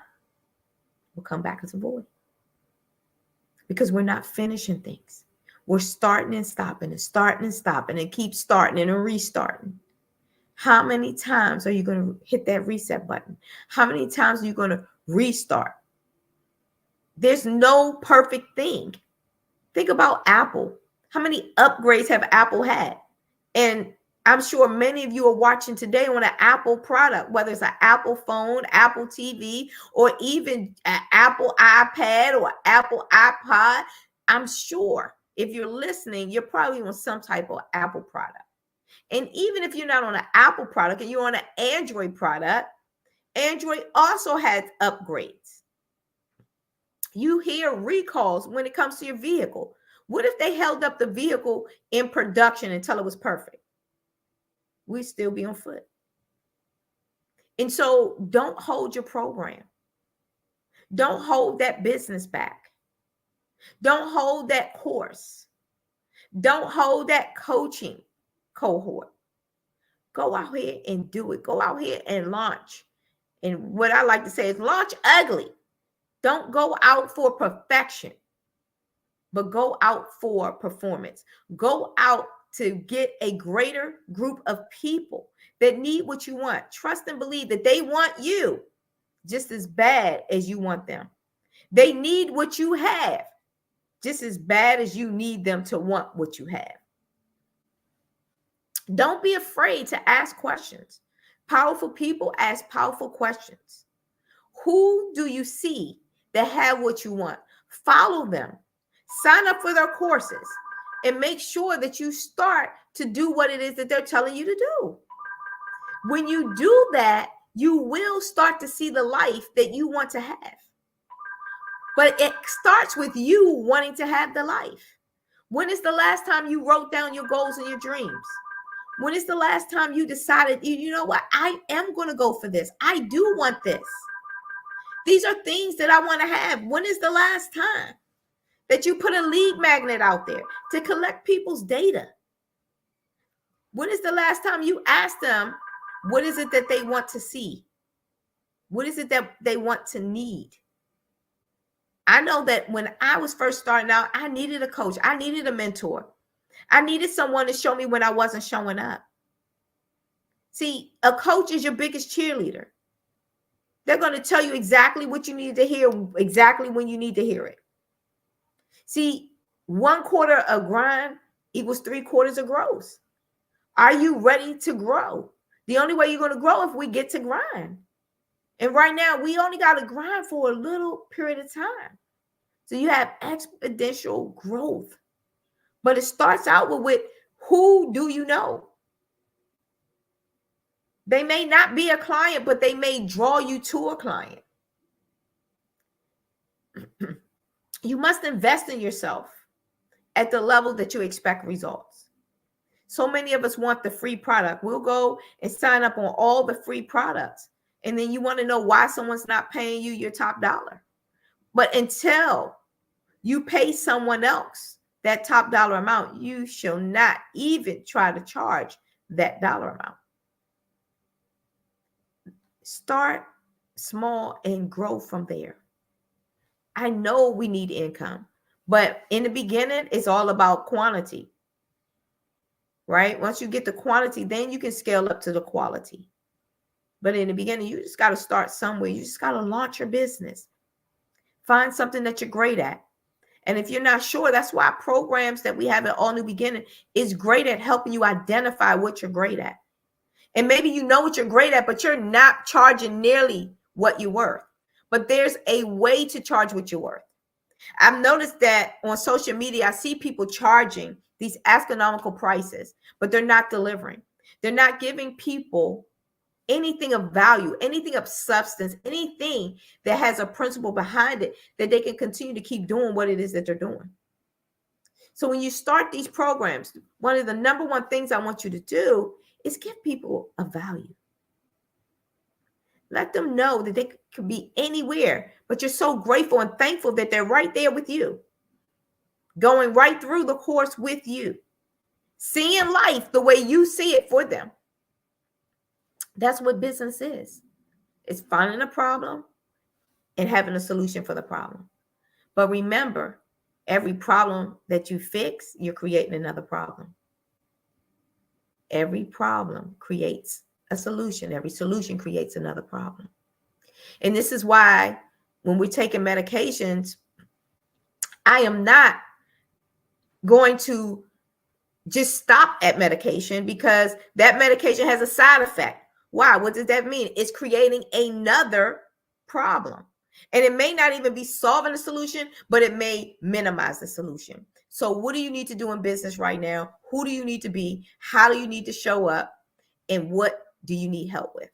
will come back as a void. Because we're not finishing things. We're starting and stopping and starting and stopping and keep starting and restarting. How many times are you going to hit that reset button? How many times are you going to restart? There's no perfect thing. Think about Apple. How many upgrades have Apple had? And I'm sure many of you are watching today on an Apple product, whether it's an Apple phone, Apple TV, or even an Apple iPad or Apple iPod. I'm sure if you're listening, you're probably on some type of Apple product. And even if you're not on an Apple product and you're on an Android product, Android also has upgrades. You hear recalls when it comes to your vehicle. What if they held up the vehicle in production until it was perfect? We'd still be on foot. And so don't hold your program. Don't hold that business back. Don't hold that course. Don't hold that coaching cohort. Go out here and do it. Go out here and launch. And what I like to say is launch ugly. Don't go out for perfection, but go out for performance. Go out to get a greater group of people that need what you want. Trust and believe that they want you just as bad as you want them. They need what you have just as bad as you need them to want what you have. Don't be afraid to ask questions. Powerful people ask powerful questions. Who do you see that have what you want? Follow them. Sign up for their courses and make sure that you start to do what it is that they're telling you to do. When you do that, you will start to see the life that you want to have. But it starts with you wanting to have the life. When is the last time you wrote down your goals and your dreams? When is the last time you decided, you know what, I am going to go for this. I do want this. These are things that I want to have. When is the last time that you put a lead magnet out there to collect people's data? When is the last time you asked them, what is it that they want to see? What is it that they want to need? I know that when I was first starting out, I needed a coach. I needed a mentor. I needed someone to show me when I wasn't showing up. See, a coach is your biggest cheerleader. They're going to tell you exactly what you need to hear, exactly when you need to hear it. See, 1/4 of grind equals 3/4 of growth. Are you ready to grow? The only way you're going to grow if we get to grind. And right now, we only got to grind for a little period of time. So you have exponential growth. But it starts out with who do you know? They may not be a client, but they may draw you to a client. You must invest in yourself at the level that you expect results. So many of us want the free product. We'll go and sign up on all the free products. And then you want to know why someone's not paying you your top dollar. But until you pay someone else that top dollar amount, you shall not even try to charge that dollar amount. Start small and grow from there. I know we need income, but in the beginning, it's all about quantity, right? Once you get the quantity, then you can scale up to the quality. But in the beginning, you just got to start somewhere. You just got to launch your business. Find something that you're great at. And if you're not sure, that's why programs that we have at All New Beginning is great at helping you identify what you're great at. And maybe you know what you're great at, but you're not charging nearly what you're worth. But there's a way to charge what you're worth. I've noticed that on social media, I see people charging these astronomical prices, but they're not delivering. They're not giving people anything of value, anything of substance, anything that has a principle behind it that they can continue to keep doing what it is that they're doing. So when you start these programs, one of the number one things I want you to do is give people a value. Let them know that they could be anywhere, but you're so grateful and thankful that they're right there with you, going right through the course with you, seeing life the way you see it for them. That's what business is. It's finding a problem and having a solution for the problem. But remember, every problem that you fix, you're creating another problem. Every problem creates a solution. Every solution creates another problem. And this is why when we're taking medications, I am not going to just stop at medication because that medication has a side effect. Why? What does that mean? It's creating another problem. And it may not even be solving the solution, but it may minimize the solution. So what do you need to do in business right now? Who do you need to be? How do you need to show up? And what do you need help with?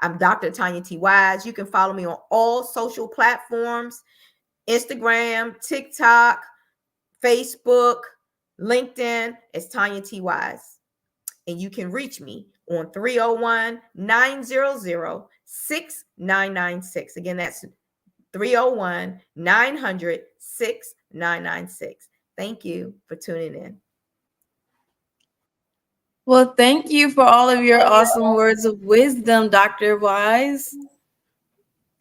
I'm Dr. Tanya T. Wise. You can follow me on all social platforms, Instagram, TikTok, Facebook, LinkedIn. It's Tanya T. Wise. And you can reach me on 301-900-6996. Again, that's 301-900-6996. Thank you for tuning in. Well, thank you for all of your awesome words of wisdom, Dr. Wise.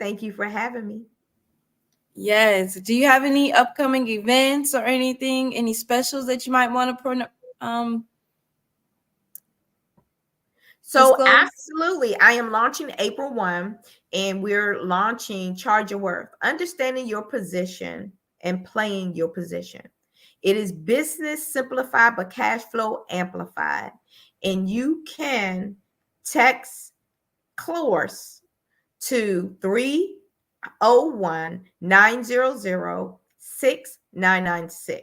Thank you for having me. Yes. Do you have any upcoming events or anything, any specials that you might want to So disclose? absolutely. I am launching April 1, and we're launching Charge Your Worth, understanding your position and playing your position. It is business simplified, but cash flow amplified. And you can text course to 301-900-6996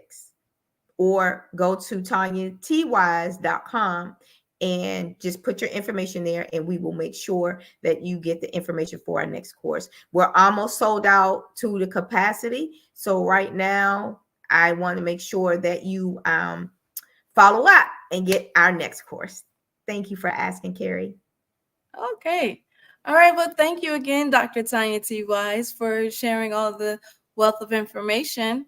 or go to TanyaTWise.com and just put your information there, and we will make sure that you get the information for our next course. We're almost sold out to the capacity. So right now, I want to make sure that you follow up and get our next course. Thank you for asking, Carrie. Okay. All right. Well, thank you again, Dr. Tanya T. Wise, for sharing all the wealth of information.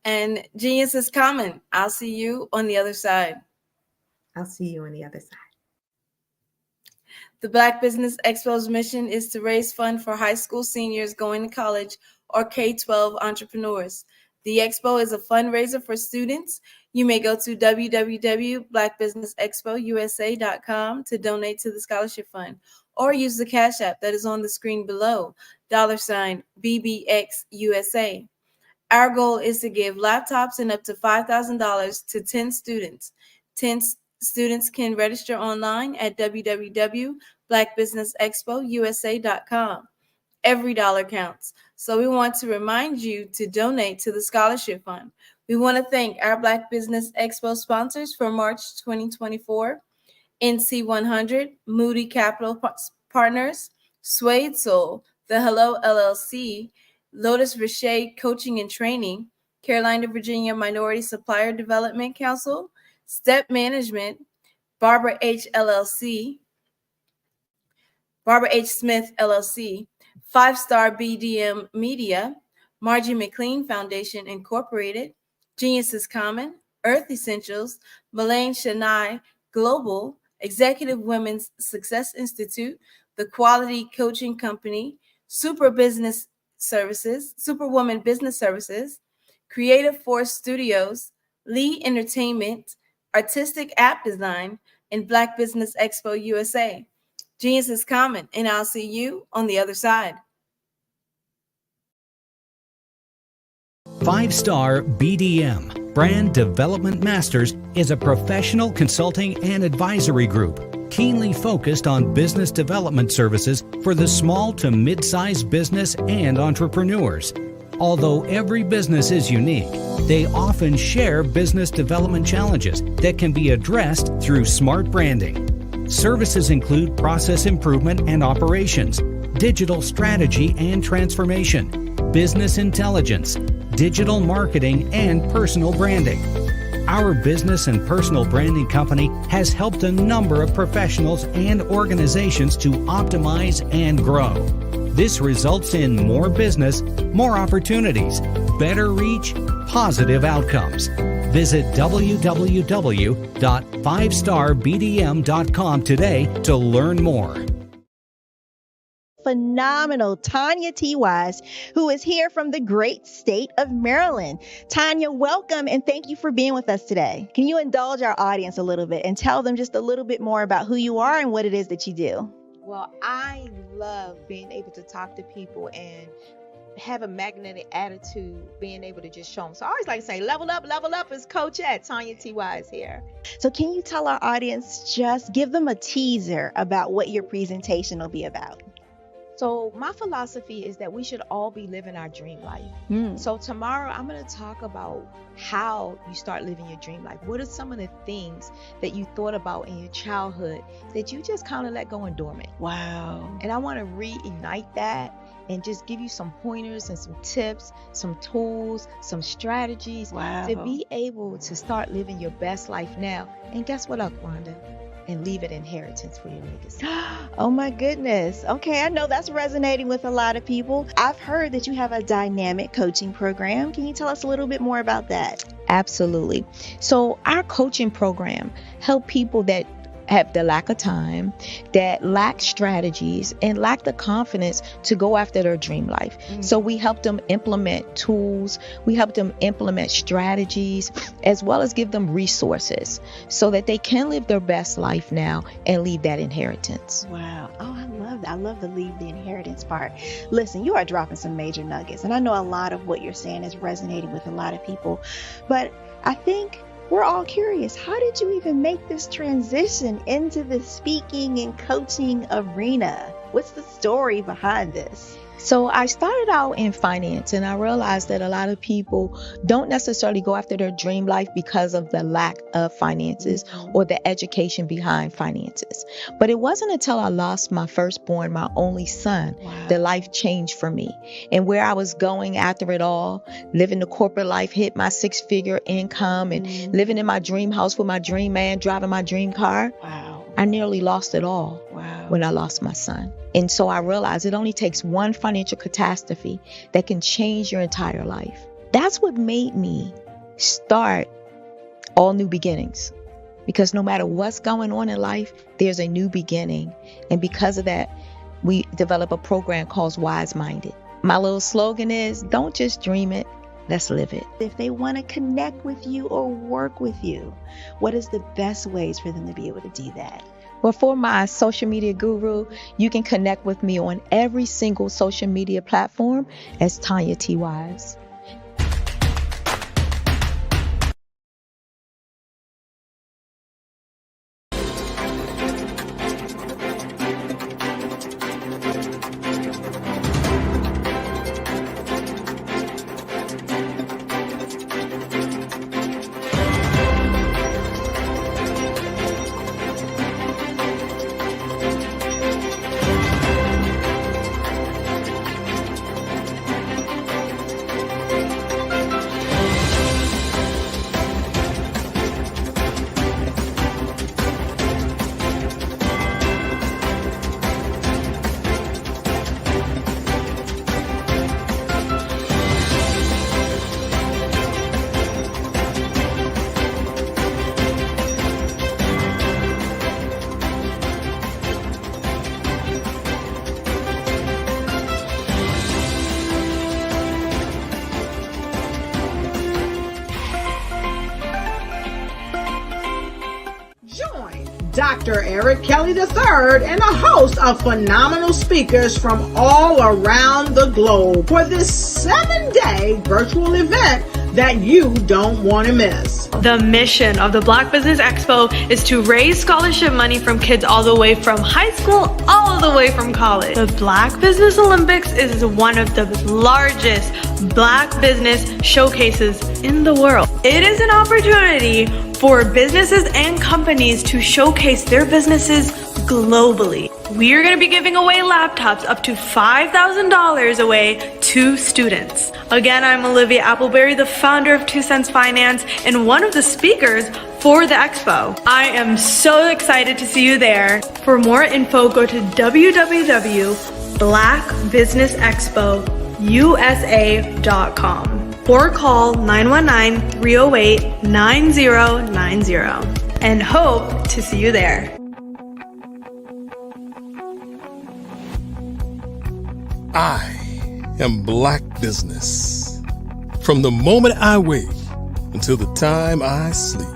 And genius is coming. I'll see you on the other side. I'll see you on the other side. The Black Business Expo's mission is to raise funds for high school seniors going to college or K-12 entrepreneurs. The expo is a fundraiser for students. You may go to www.blackbusinessexpousa.com to donate to the scholarship fund, or use the Cash App that is on the screen below, $BBXUSA. Our goal is to give laptops and up to $5,000 to 10 students. 10 students can register online at www.blackbusinessexpousa.com. Every dollar counts. So we want to remind you to donate to the scholarship fund. We want to thank our Black Business Expo sponsors for March 2024, NC100, Moody Capital Partners, Suede Soul, The Hello LLC, Lotus Richey Coaching and Training, Carolina, Virginia Minority Supplier Development Council, Step Management, Barbara H. LLC, Barbara H. Smith LLC, 5-Star BDM Media, Margie McLean Foundation Incorporated, Genius is Common, Earth Essentials, Melaine Shania Global, Executive Women's Success Institute, The Quality Coaching Company, Superwoman Business Services, Creative Force Studios, Lee Entertainment, Artistic App Design, and Black Business Expo USA. Genius is Common, and I'll see you on the other side. 5-Star BDM, Brand Development Masters, is a professional consulting and advisory group keenly focused on business development services for the small to mid-sized business and entrepreneurs. Although every business is unique, they often share business development challenges that can be addressed through smart branding. Services include process improvement and operations, digital strategy and transformation, business intelligence, digital marketing, and personal branding. Our business and personal branding company has helped a number of professionals and organizations to optimize and grow. This results in more business, more opportunities, better reach, positive outcomes. Visit www.5starbdm.com today to learn more. Phenomenal Tanya T. Wise, who is here from the great state of Maryland. Tanya, welcome and thank you for being with us today. Can you indulge our audience a little bit and tell them just a little bit more about who you are and what it is that you do? Well, I love being able to talk to people and have a magnetic attitude, being able to just show them. So I always like to say, level up is Coach at Tanya T. Wise here. So can you tell our audience, just give them a teaser about what your presentation will be about? So my philosophy is that we should all be living our dream life. So tomorrow I'm going to talk about how you start living your dream life. What are some of the things that you thought about in your childhood that you just kind of let go and dormant? Wow. And I want to reignite that and just give you some pointers and some tips, some tools, some strategies to be able to start living your best life now. And guess what, Wanda? And leave an inheritance for your legacy. Oh my goodness. Okay, I know that's resonating with a lot of people. I've heard that you have a dynamic coaching program. Can you tell us a little bit more about that? Absolutely. So our coaching program help people that have the lack of time, that lack strategies, and lack the confidence to go after their dream life. So we help them implement tools, we help them implement strategies, as well as give them resources so that they can live their best life now and leave that inheritance. Wow. Oh, I love that. I love the leave the inheritance part. Listen, you are dropping some major nuggets, and I know a lot of what you're saying is resonating with a lot of people, but I think we're all curious. How did you even make this transition into the speaking and coaching arena? What's the story behind this? So I started out in finance, and I realized that a lot of people don't necessarily go after their dream life because of the lack of finances or the education behind finances. But it wasn't until I lost my firstborn, my only son, that life changed for me. And where I was going after it all, living the corporate life, hit my 6-figure income and living in my dream house with my dream man, driving my dream car. I nearly lost it all when I lost my son. And so I realized it only takes one financial catastrophe that can change your entire life. That's what made me start All New Beginnings. Because no matter what's going on in life, there's a new beginning. And because of that, we develop a program called Wise Minded. My little slogan is, don't just dream it, let's live it. If they want to connect with you or work with you, what is the best ways for them to be able to do that? Well, for my social media guru, you can connect with me on every single social media platform as Tanya T. Wise. Dr. Eric Kelly III and a host of phenomenal speakers from all around the globe for this 7-day virtual event that you don't want to miss. The mission of the Black Business Expo is to raise scholarship money from kids all the way from high school, all the way from college. The Black Business Olympics is one of the largest Black business showcases in the world. It is an opportunity for businesses and companies to showcase their businesses globally. We are going to be giving away laptops up to $5,000 away to students. Again, I'm Olivia Appleberry, the founder of 2 Cents Finance and one of the speakers for the expo. I am so excited to see you there. For more info, go to www.blackbusinessexpousa.com or call 919-308-9090 and hope to see you there. I am Black Business. From the moment I wake until the time I sleep.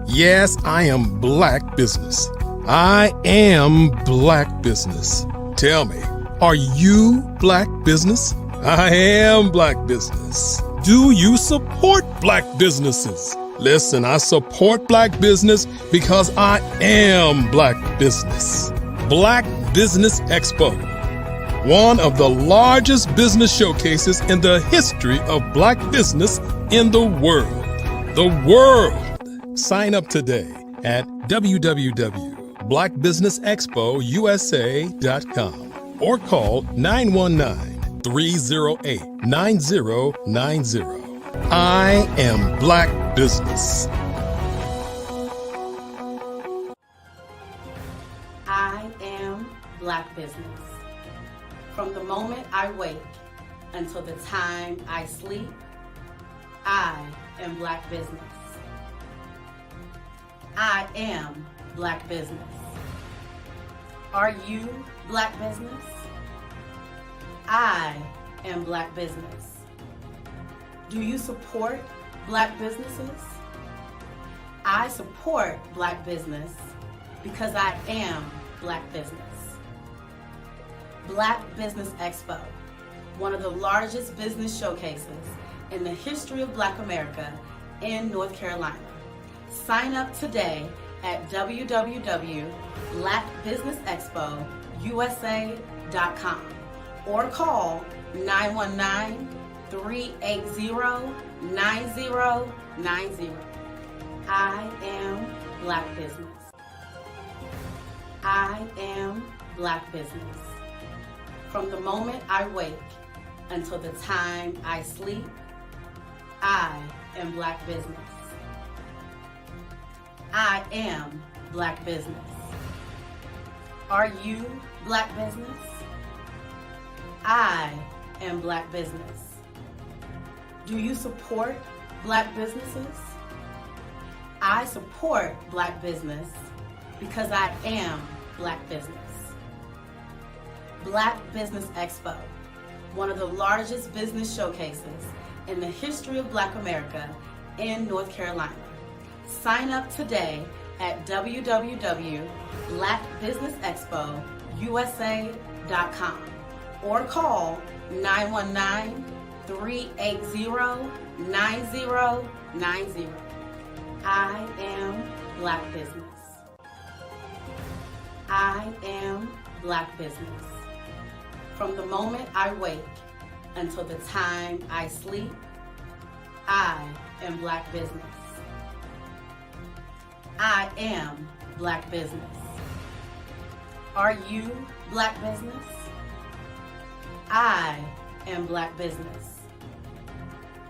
Yes, I am Black Business. I am Black Business. Tell me, are you Black Business? I am Black Business. Do you support Black businesses? Listen, I support Black business because I am Black Business. Black Business Expo, one of the largest business showcases in the history of Black business in the world. The world! Sign up today at www.blackbusinessexpousa.com or call 919-308-9090. I am Black Business. I am Black Business. From the moment I wake until the time I sleep, I am Black Business. I am Black Business. Are you Black Business? I am Black Business. Do you support Black businesses? I support Black business because I am Black Business. Black Business Expo, one of the largest business showcases in the history of Black America in North Carolina. Sign up today at www.blackbusinessexpousa.com or call 919-380-9090. I am Black Business. I am Black Business. From the moment I wake until the time I sleep, I am Black Business. I am Black Business. Are you Black Business? I am Black Business. Do you support Black businesses? I support Black business because I am Black Business. Black Business Expo, one of the largest business showcases in the history of Black America in North Carolina. Sign up today at www.blackbusinessexpousa.com or call 919-380-9090. I am Black Business. I am Black Business. From the moment I wake until the time I sleep, I am Black Business. I am Black Business. Are you Black Business? I am Black Business.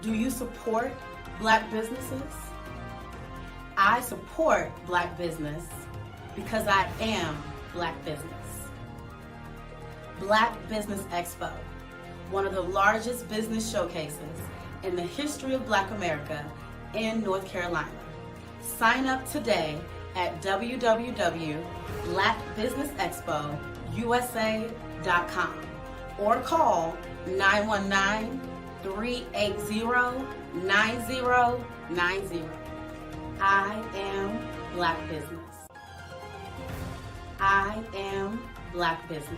Do you support Black businesses? I support Black business because I am Black Business. Black Business Expo, one of the largest business showcases in the history of Black America in North Carolina. Sign up today at www.blackbusinessexpousa.com or call 919-380-9090. I am Black Business. I am Black Business.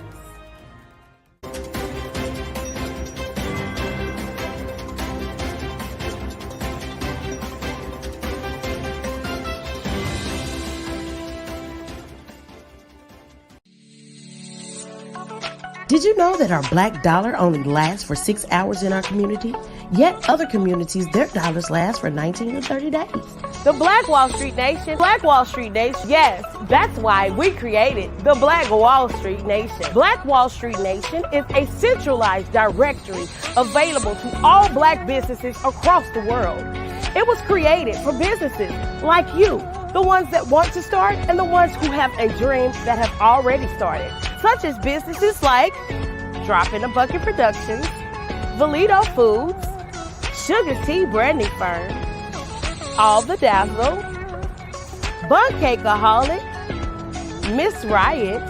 Did you know that our black dollar only lasts for 6 hours in our community? Yet other communities, their dollars last for 19 to 30 days. The Black Wall Street Nation. Black Wall Street Nation. Yes, that's why we created the Black Wall Street Nation. Black Wall Street Nation is a centralized directory available to all black businesses across the world. It was created for businesses like you, the ones that want to start and the ones who have a dream that have already started, such as businesses like Drop in a Bucket Productions, Valito Foods, Sugar Tea Branding Firm, All the Dazzle, Bun Cakeaholic, Miss Riot,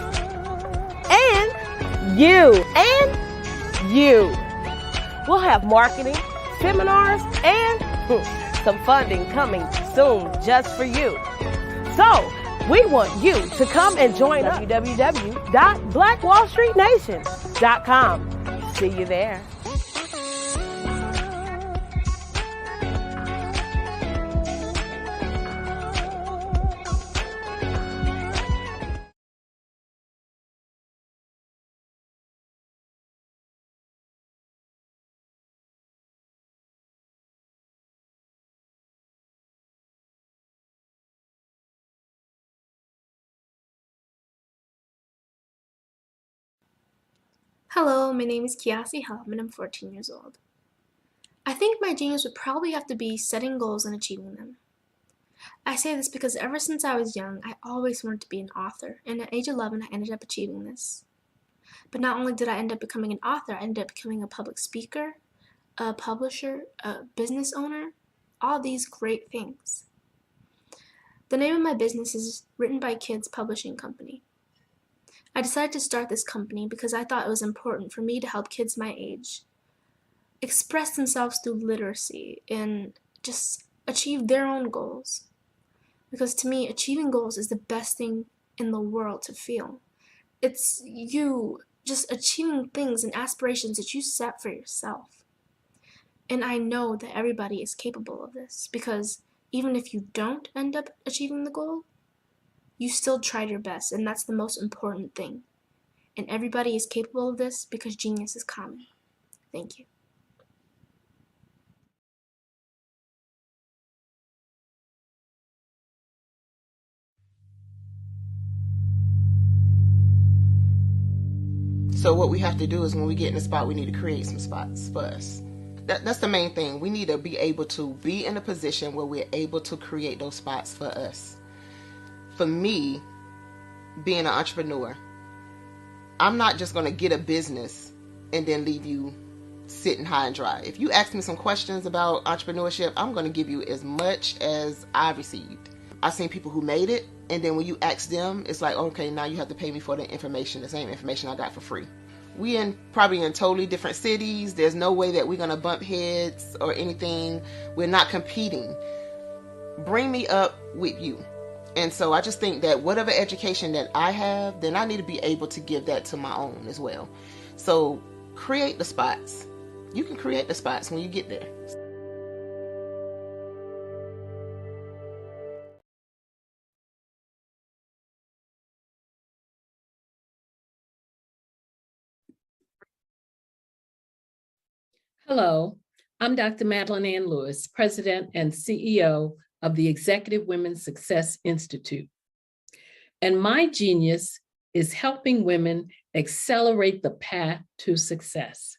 and you. We'll have marketing, seminars, and some funding coming soon just for you. So, we want you to come and join us. www.blackwallstreetnation.com. See you there. Hello, my name is Kiasi Helm and I'm 14 years old. I think my genius would probably have to be setting goals and achieving them. I say this because ever since I was young, I always wanted to be an author, and at age 11 I ended up achieving this. But not only did I end up becoming an author, I ended up becoming a public speaker, a publisher, a business owner, all these great things. The name of my business is Written by Kids Publishing Company. I decided to start this company because I thought it was important for me to help kids my age express themselves through literacy and just achieve their own goals. Because to me, achieving goals is the best thing in the world to feel. It's you just achieving things and aspirations that you set for yourself. And I know that everybody is capable of this because even if you don't end up achieving the goal, you still tried your best, and that's the most important thing. And everybody is capable of this because genius is common. Thank you. So what we have to do is when we get in a spot, we need to create some spots for us. That's the main thing. We need to be able to be in a position where we're able to create those spots for us. For me, being an entrepreneur, I'm not just going to get a business and then leave you sitting high and dry. If you ask me some questions about entrepreneurship, I'm going to give you as much as I received. I've seen people who made it, and then when you ask them, it's like, okay, now you have to pay me for the information, the same information I got for free. We probably in totally different cities. There's no way that we're going to bump heads or anything. We're not competing. Bring me up with you. And so I just think that whatever education that I have, then I need to be able to give that to my own as well. So create the spots. You can create the spots when you get there. Hello, I'm Dr. Madeline Ann Lewis, President and CEO of the Executive Women's Success Institute. And my genius is helping women accelerate the path to success.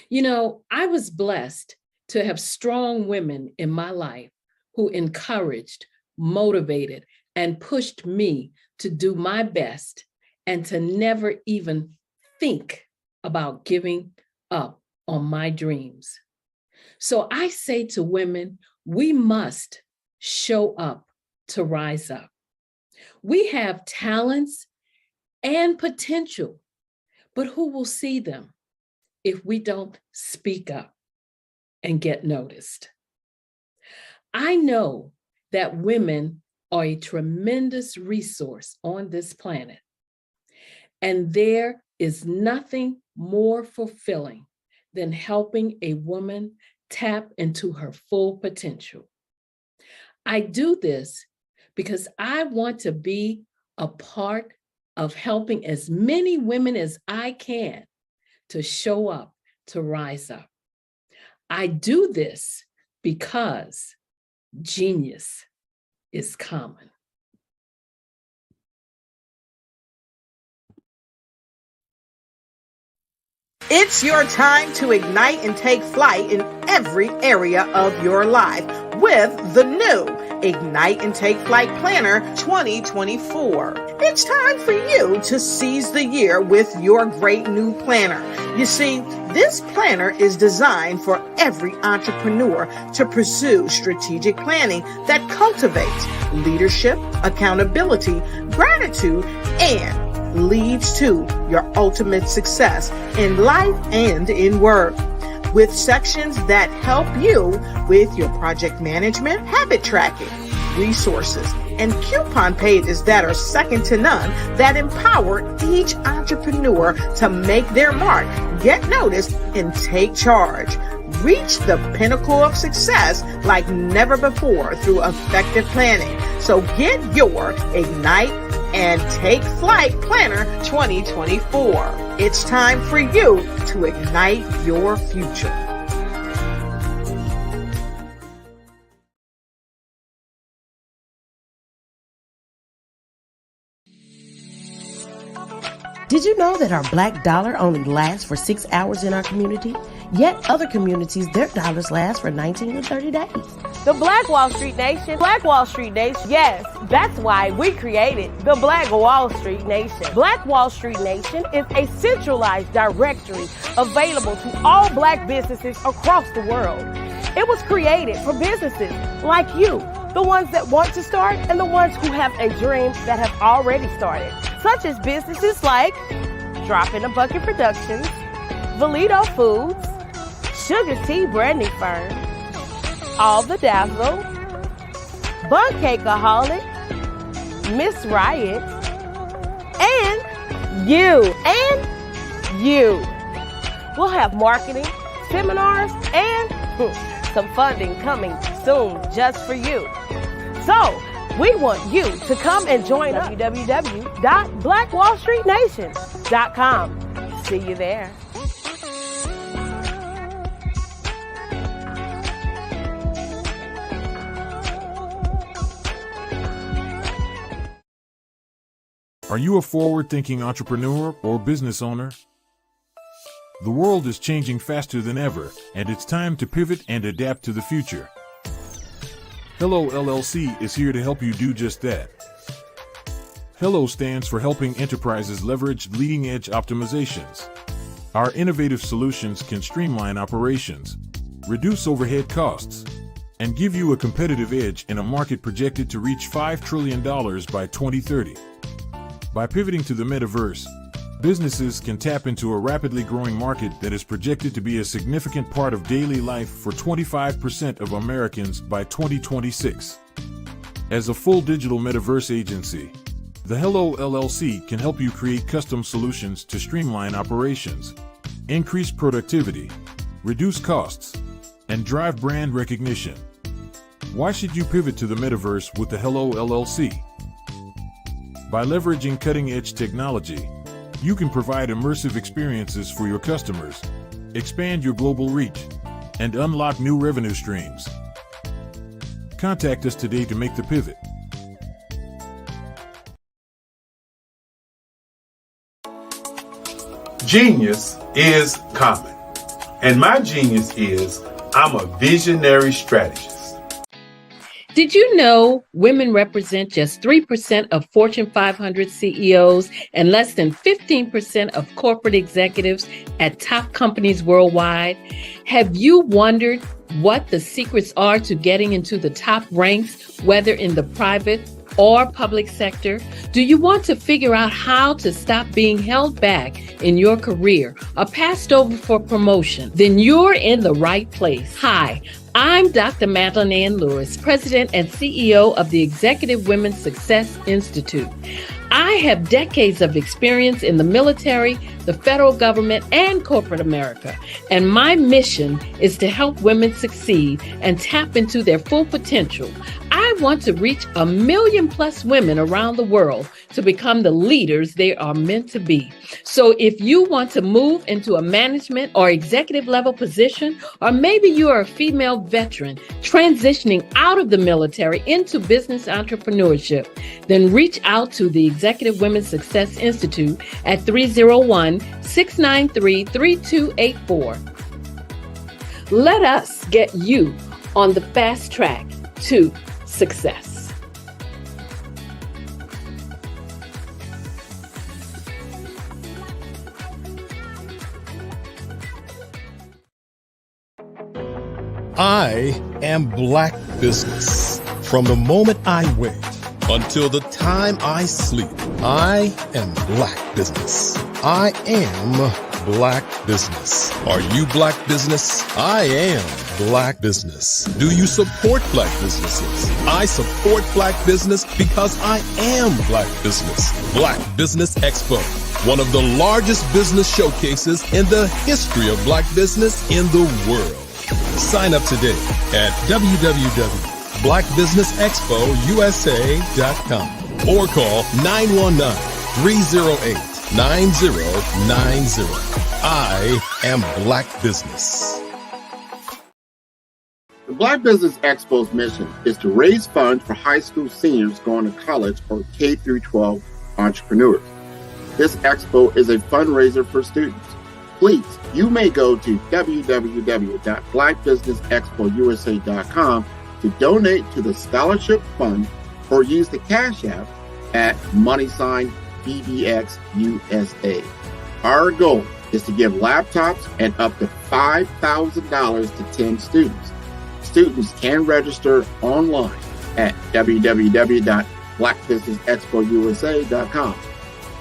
You know, I was blessed to have strong women in my life who encouraged, motivated, and pushed me to do my best and to never even think about giving up on my dreams. So I say to women, we must show up to rise up. We have talents and potential, but who will see them if we don't speak up and get noticed? I know that women are a tremendous resource on this planet. And there is nothing more fulfilling than helping a woman tap into her full potential. I do this because I want to be a part of helping as many women as I can to show up, to rise up. I do this because genius is common. It's your time to ignite and take flight in every area of your life with the new Ignite and Take Flight Planner 2024. It's time for you to seize the year with your great new planner. You see, this planner is designed for every entrepreneur to pursue strategic planning that cultivates leadership, accountability, gratitude, and leads to your ultimate success in life and in work. With sections that help you with your project management, habit tracking, resources, and coupon pages that are second to none that empower each entrepreneur to make their mark, get noticed, and take charge. Reach the pinnacle of success like never before through effective planning. So get your Ignite and Take Flight Planner 2024. It's time for you to ignite your future. Did you know that our black dollar only lasts for 6 hours in our community? Yet other communities, their dollars last for 19 to 30 days. The Black Wall Street Nation. Black Wall Street Nation. Yes, that's why we created the Black Wall Street Nation. Black Wall Street Nation is a centralized directory available to all black businesses across the world. It was created for businesses like you, the ones that want to start and the ones who have a dream that have already started, such as businesses like Drop in a Bucket Productions, Valito Foods, Sugar Tea Brandy Firm, All the Dazzle, Bun Cakeaholic, Miss Riot, and you. We'll have marketing, seminars, and some funding coming soon just for you. So, we want you to come and join us. www.blackwallstreetnation.com. See you there. Are you a forward-thinking entrepreneur or business owner? The world is changing faster than ever, and it's time to pivot and adapt to the future. Hello LLC is here to help you do just that. Hello stands for helping enterprises leverage leading-edge optimizations. Our innovative solutions can streamline operations, reduce overhead costs, and give you a competitive edge in a market projected to reach $5 trillion by 2030. By pivoting to the metaverse, businesses can tap into a rapidly growing market that is projected to be a significant part of daily life for 25% of Americans by 2026. As a full digital metaverse agency, the Hello LLC can help you create custom solutions to streamline operations, increase productivity, reduce costs, and drive brand recognition. Why should you pivot to the metaverse with the Hello LLC? By leveraging cutting-edge technology, you can provide immersive experiences for your customers, expand your global reach, and unlock new revenue streams. Contact us today to make the pivot. Genius is common, and my genius is I'm a visionary strategist. Did you know women represent just 3% of Fortune 500 CEOs and less than 15% of corporate executives at top companies worldwide? Have you wondered what the secrets are to getting into the top ranks, whether in the private or public sector? Do you want to figure out how to stop being held back in your career or passed over for promotion? Then you're in the right place. Hi, I'm Dr. Madeline Ann Lewis, President and CEO of the Executive Women's Success Institute. I have decades of experience in the military, the federal government, and corporate America, and my mission is to help women succeed and tap into their full potential. I want to reach 1 million plus women around the world to become the leaders they are meant to be. So if you want to move into a management or executive level position, or maybe you are a female veteran transitioning out of the military into business entrepreneurship, then reach out to the Executive Women's Success Institute at 301-693-3284. Let us get you on the fast track to success. I am Black Business. From the moment I wake until the time I sleep, I am Black Business. I am Black Business. Are you Black Business? I am Black Business. Do you support Black businesses? I support Black business because I am Black Business. Black Business Expo, one of the largest business showcases in the history of Black business in the world. Sign up today at www.blackbusinessexpousa.com or call 919-308-9090. I am Black Business. The Black Business Expo's mission is to raise funds for high school seniors going to college or K-12 entrepreneurs. This expo is a fundraiser for students. Please, you may go to www.blackbusinessexpousa.com to donate to the scholarship fund or use the Cash App at $BBXUSA. Our goal is to give laptops and up to $5,000 to 10 students. Students can register online at www.blackbusinessexpousa.com.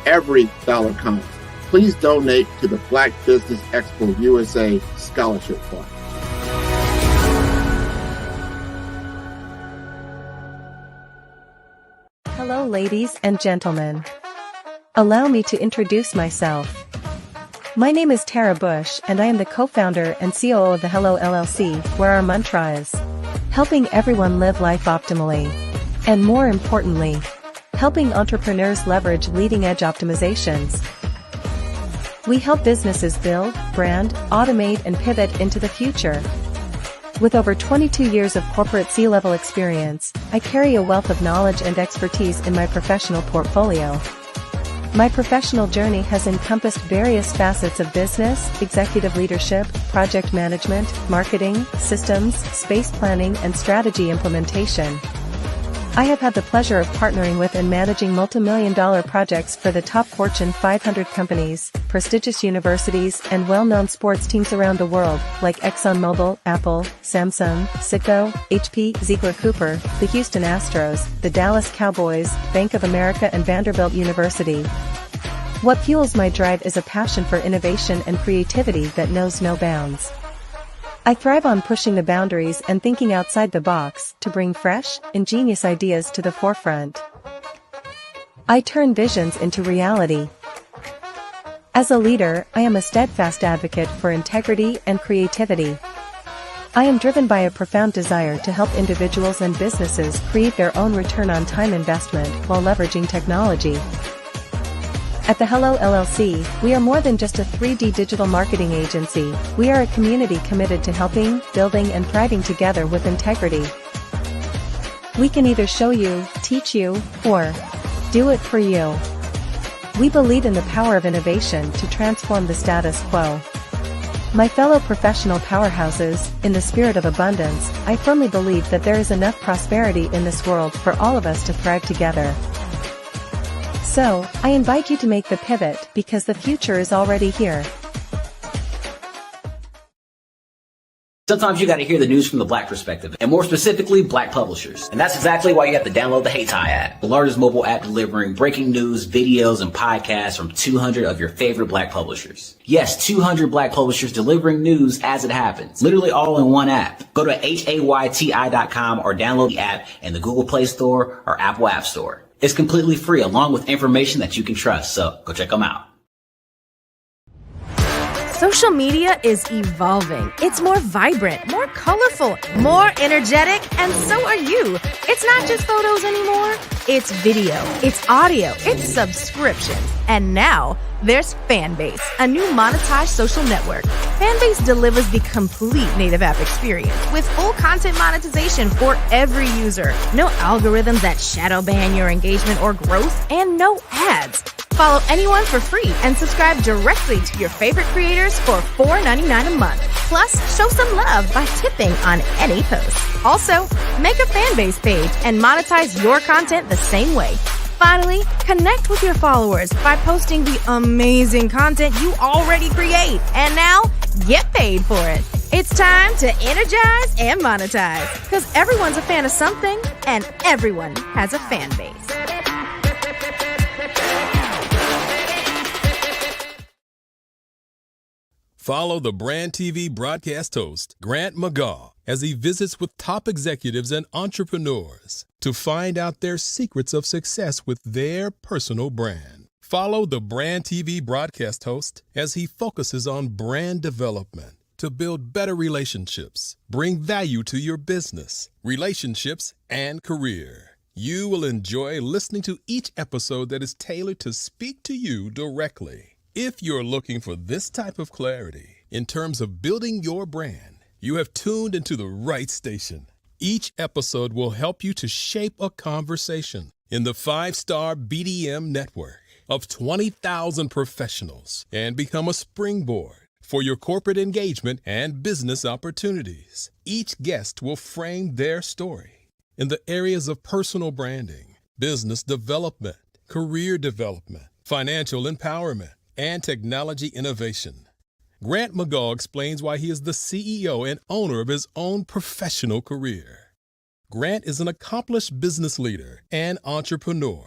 Every dollar counts. Please donate to the Black Business Expo USA Scholarship Fund. Hello, ladies and gentlemen. Allow me to introduce myself. My name is Tara Bush, and I am the co-founder and COO of the Hello LLC, where our mantra is helping everyone live life optimally. And more importantly, helping entrepreneurs leverage leading-edge optimizations. We help businesses build, brand, automate, and pivot into the future. With over 22 years of corporate C-level experience, I carry a wealth of knowledge and expertise in my professional portfolio. My professional journey has encompassed various facets of business, executive leadership, project management, marketing, systems, space planning, and strategy implementation. I have had the pleasure of partnering with and managing multi-million-dollar projects for the top Fortune 500 companies, prestigious universities, and well-known sports teams around the world, like ExxonMobil, Apple, Samsung, Citgo, HP, Ziegler-Cooper, the Houston Astros, the Dallas Cowboys, Bank of America, and Vanderbilt University. What fuels my drive is a passion for innovation and creativity that knows no bounds. I thrive on pushing the boundaries and thinking outside the box to bring fresh, ingenious ideas to the forefront. I turn visions into reality. As a leader, I am a steadfast advocate for integrity and creativity. I am driven by a profound desire to help individuals and businesses create their own return on time investment while leveraging technology. At the Hello LLC, we are more than just a 3D digital marketing agency. We are a community committed to helping, building, and thriving together with integrity. We can either show you, teach you, or do it for you. We believe in the power of innovation to transform the status quo. My fellow professional powerhouses, in the spirit of abundance, I firmly believe that there is enough prosperity in this world for all of us to thrive together. So, I invite you to make the pivot because the future is already here. Sometimes you got to hear the news from the Black perspective, and more specifically, Black publishers. And that's exactly why you have to download the HeyTie app, the largest mobile app delivering breaking news, videos, and podcasts from 200 of your favorite Black publishers. Yes, 200 Black publishers delivering news as it happens, literally all in one app. Go to HAYTI.com or download the app in the Google Play Store or Apple App Store. It's completely free, along with information that you can trust, so go check them out. Social media is evolving. It's more vibrant, more colorful, more energetic, and so are you. It's not just photos anymore. It's video, it's audio, it's subscriptions. And now there's Fanbase, a new monetized social network. Fanbase delivers the complete native app experience with full content monetization for every user. No algorithms that shadow ban your engagement or growth, and no ads. Follow anyone for free and subscribe directly to your favorite creators for $4.99 a month. Plus, show some love by tipping on any post. Also, make a Fanbase page and monetize your content the same way. Finally, connect with your followers by posting the amazing content you already create. And now, get paid for it. It's time to energize and monetize, because everyone's a fan of something and everyone has a fan base. Follow the Brand TV broadcast host, Grant McGaugh, as he visits with top executives and entrepreneurs to find out their secrets of success with their personal brand. Follow the Brand TV broadcast host as he focuses on brand development to build better relationships, bring value to your business, relationships, and career. You will enjoy listening to each episode that is tailored to speak to you directly. If you're looking for this type of clarity in terms of building your brand, you have tuned into the right station. Each episode will help you to shape a conversation in the 5-star BDM network of 20,000 professionals and become a springboard for your corporate engagement and business opportunities. Each guest will frame their story in the areas of personal branding, business development, career development, financial empowerment, and technology innovation. Grant McGaugh explains why he is the CEO and owner of his own professional career. Grant is an accomplished business leader and entrepreneur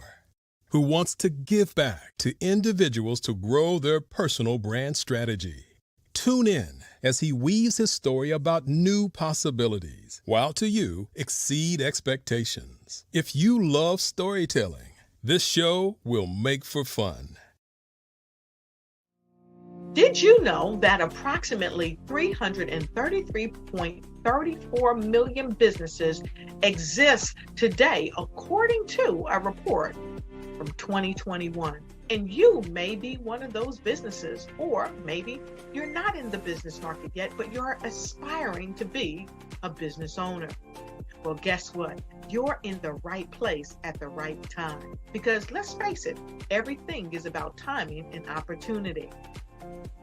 who wants to give back to individuals to grow their personal brand strategy. Tune in as he weaves his story about new possibilities, while to you exceed expectations. If you love storytelling, this show will make for fun. Did you know that approximately 333.34 million businesses exist today, according to a report from 2021? And you may be one of those businesses, or maybe you're not in the business market yet, but you're aspiring to be a business owner. Well, guess what? You're in the right place at the right time. Because let's face it, everything is about timing and opportunity.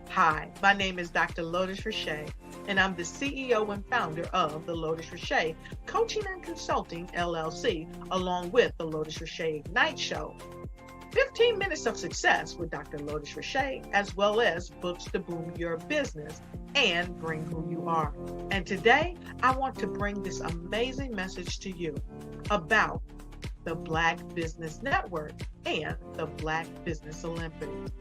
Hi, my name is Dr. Lotus Richey, and I'm the CEO and founder of the Lotus Richey Coaching and Consulting LLC, along with the Lotus Richey Ignite Show. 15 minutes of success with Dr. Lotus Richey, as well as books to boom your business and bring who you are. And today, I want to bring this amazing message to you about the Black Business Network and the Black Business Olympics.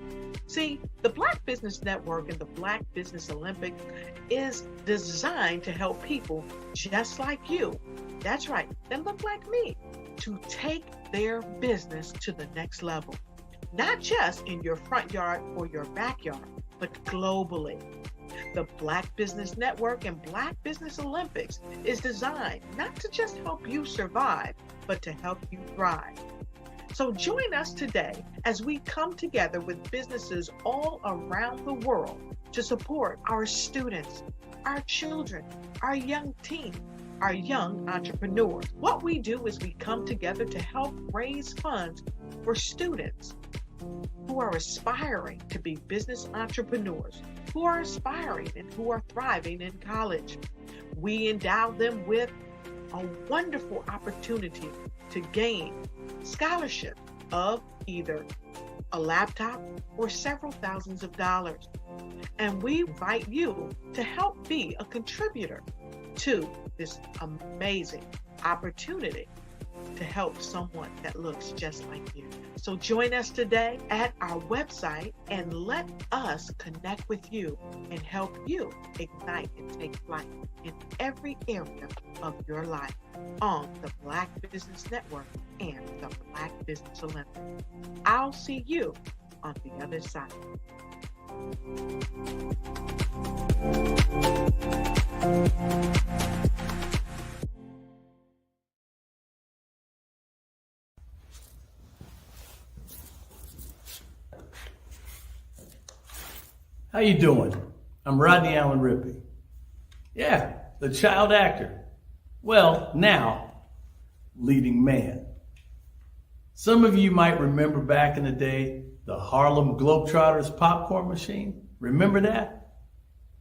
See, the Black Business Network and the Black Business Olympics is designed to help people just like you, that's right, that look like me, to take their business to the next level. Not just in your front yard or your backyard, but globally. The Black Business Network and Black Business Olympics is designed not to just help you survive, but to help you thrive. So join us today as we come together with businesses all around the world to support our students, our children, our young teens, our young entrepreneurs. What we do is we come together to help raise funds for students who are aspiring to be business entrepreneurs, who are aspiring and who are thriving in college. We endow them with a wonderful opportunity to gain scholarship of either a laptop, or several thousands of dollars. And we invite you to help be a contributor to this amazing opportunity to help someone that looks just like you. So join us today at our website and let us connect with you and help you ignite and take flight in every area of your life on the Black Business Network and the Black Business Olympics. I'll see you on the other side. How you doing? I'm Rodney Allen Rippey. Yeah, the child actor. Well, now, leading man. Some of you might remember back in the day, the Harlem Globetrotters popcorn machine. Remember that?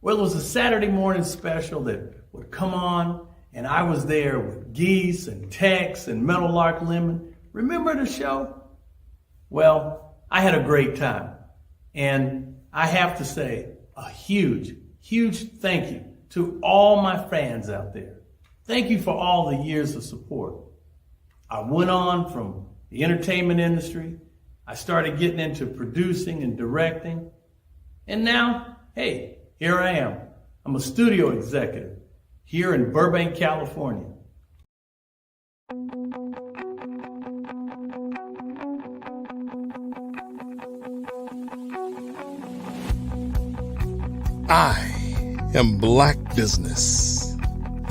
Well, it was a Saturday morning special that would come on, and I was there with Geese and Tex and Meadowlark Lemon. Remember the show? Well, I had a great time. And I have to say a huge, huge thank you to all my fans out there. Thank you for all the years of support. I went on from the entertainment industry. I started getting into producing and directing. And now, hey, here I am. I'm a studio executive here in Burbank, California. I am Black Business.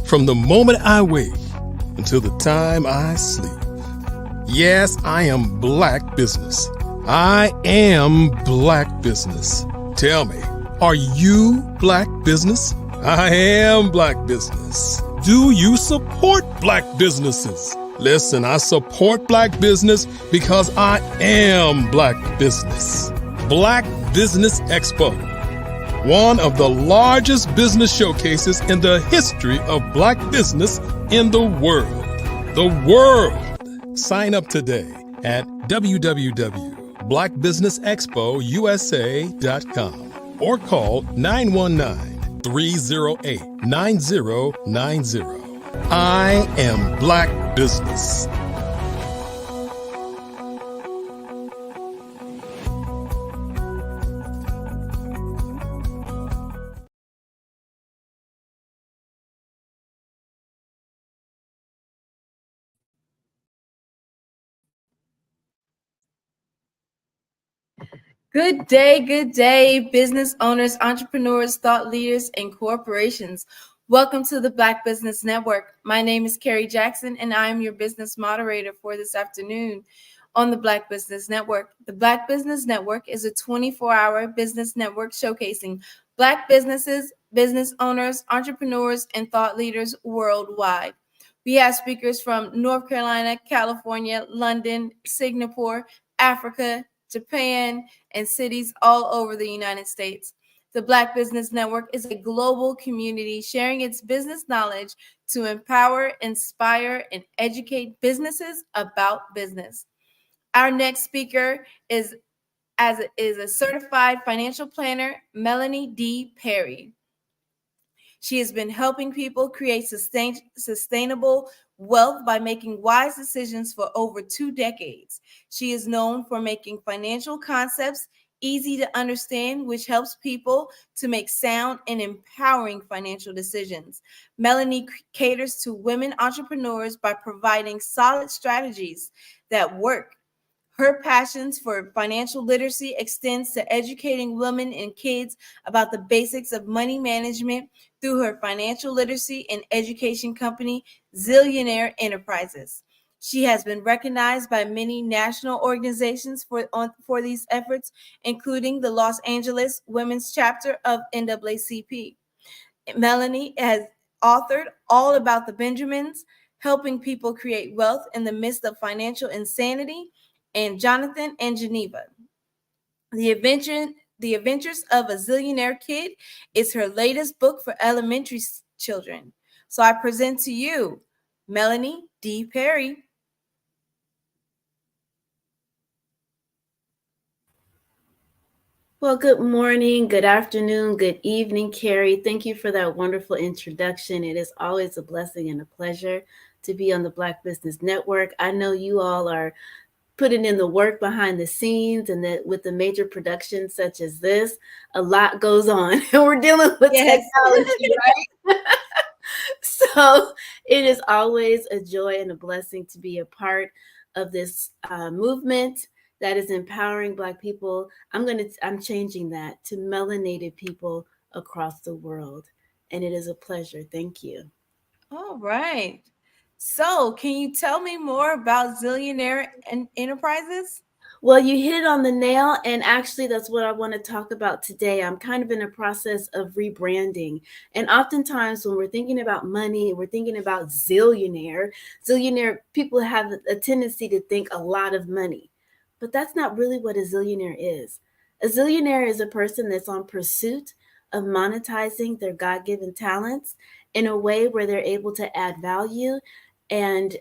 From the moment I wake until the time I sleep. Yes, I am Black Business. I am Black Business. Tell me, are you Black Business? I am Black Business. Do you support Black businesses? Listen, I support Black business because I am Black Business. Black Business Expo, one of the largest business showcases in the history of Black business in the world. The world! Sign up today at www.blackbusinessexpousa.com or call 919-308-9090. I am Black Business. Good day, business owners, entrepreneurs, thought leaders, and corporations. Welcome to the Black Business Network. My name is Carrie Jackson, and I am your business moderator for this afternoon on the Black Business Network. The Black Business Network is a 24-hour business network showcasing Black businesses, business owners, entrepreneurs, and thought leaders worldwide. We have speakers from North Carolina, California, London, Singapore, Africa, Japan, and cities all over the United States. The Black Business Network is a global community sharing its business knowledge to empower, inspire, and educate businesses about business. Our next speaker is a certified financial planner, Melanie D. Perry. She has been helping people create sustainable wealth by making wise decisions for over 2 decades. She is known for making financial concepts easy to understand, which helps people to make sound and empowering financial decisions. Melanie caters to women entrepreneurs by providing solid strategies that work. Her passions for financial literacy extends to educating women and kids about the basics of money management through her financial literacy and education company, Zillionaire Enterprises. She has been recognized by many national organizations for these efforts, including the Los Angeles Women's Chapter of NAACP. Melanie has authored All About the Benjamins, Helping People Create Wealth in the Midst of Financial Insanity, and Jonathan and Geneva. The Adventures of a Zillionaire Kid is her latest book for elementary children. So I present to you Melanie D. Perry. Well, good morning, good afternoon, good evening, Carrie. Thank you for that wonderful introduction. It is always a blessing and a pleasure to be on the Black Business Network. I know you all are putting in the work behind the scenes, and that with the major productions such as this, a lot goes on. And we're dealing with Yes. technology, right? So it is always a joy and a blessing to be a part of this movement that is empowering Black people. I'm changing that to melanated people across the world, and it is a pleasure. Thank you. All right. So, can you tell me more about Zillionaire Enterprises? Well, you hit it on the nail, and actually, that's what I want to talk about today. I'm kind of in a process of rebranding, and oftentimes, when we're thinking about money, we're thinking about zillionaire. Zillionaire people have a tendency to think a lot of money, but that's not really what a zillionaire is. A zillionaire is a person that's on pursuit of monetizing their God-given talents in a way where they're able to add value and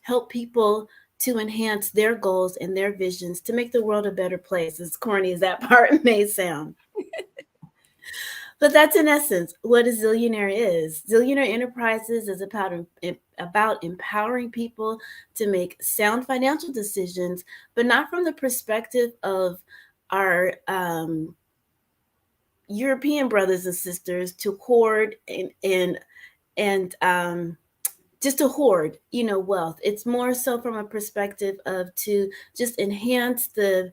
help people to enhance their goals and their visions to make the world a better place, as corny as that part may sound. But that's in essence what a zillionaire is. Zillionaire Enterprises is about empowering people to make sound financial decisions, but not from the perspective of our European brothers and sisters to hoard and just to hoard, wealth. It's more so from a perspective of to just enhance the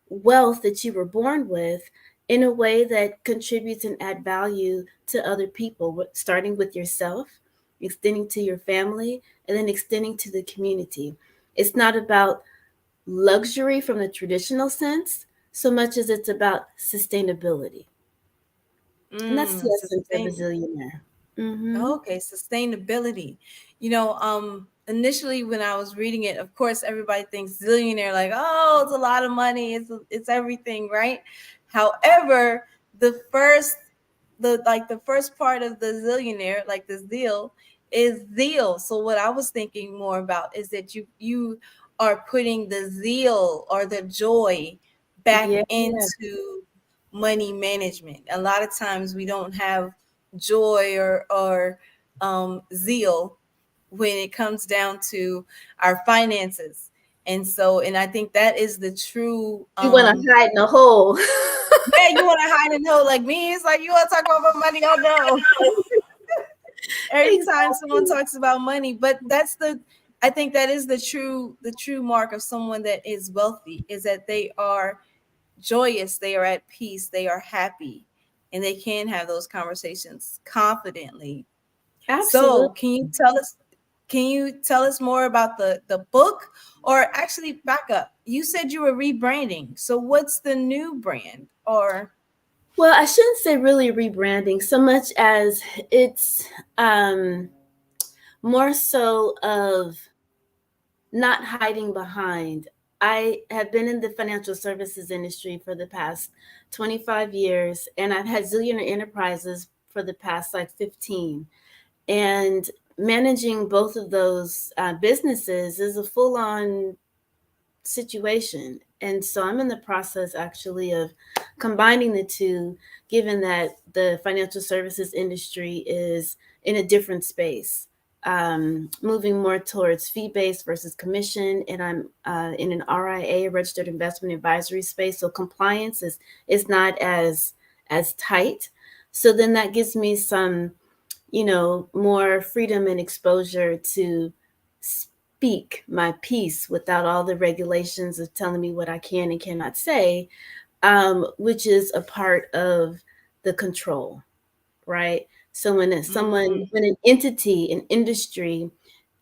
wealth that you were born with in a way that contributes and add value to other people, starting with yourself, extending to your family, and then extending to the community. It's not about luxury from the traditional sense so much as it's about sustainability. And that's the essence of a zillionaire. Okay, sustainability. Initially when I was reading it, of course, everybody thinks zillionaire, like, oh, it's a lot of money, it's everything, right? However, the first part of the zillionaire, like the zeal, is zeal. So what I was thinking more about is that you are putting the zeal or the joy back Yeah. into money management. A lot of times we don't have joy or zeal when it comes down to our finances. And I think that is the true You want to hide in a hole. yeah, you want to hide and know, like me. It's like, you want to talk about money all day. Every time someone talks about money, but I think that is the true mark of someone that is wealthy, is that they are joyous, they are at peace, they are happy, and they can have those conversations confidently. Absolutely. So can you tell us more about the book? Or actually, back up, you said you were rebranding, so what's the new brand? Or Well, I shouldn't say really rebranding so much as it's more so of not hiding behind. I have been in the financial services industry for the past 25 years, and I've had Zillionaire Enterprises for the past like 15. And managing both of those businesses is a full on situation. And so I'm in the process actually of combining the two, given that the financial services industry is in a different space, moving more towards fee based versus commission. And I'm in an RIA, registered investment advisory space. So compliance is not as tight. So then that gives me some, more freedom and exposure to speak my piece without all the regulations of telling me what I can and cannot say, which is a part of the control, right? So when when an entity, an industry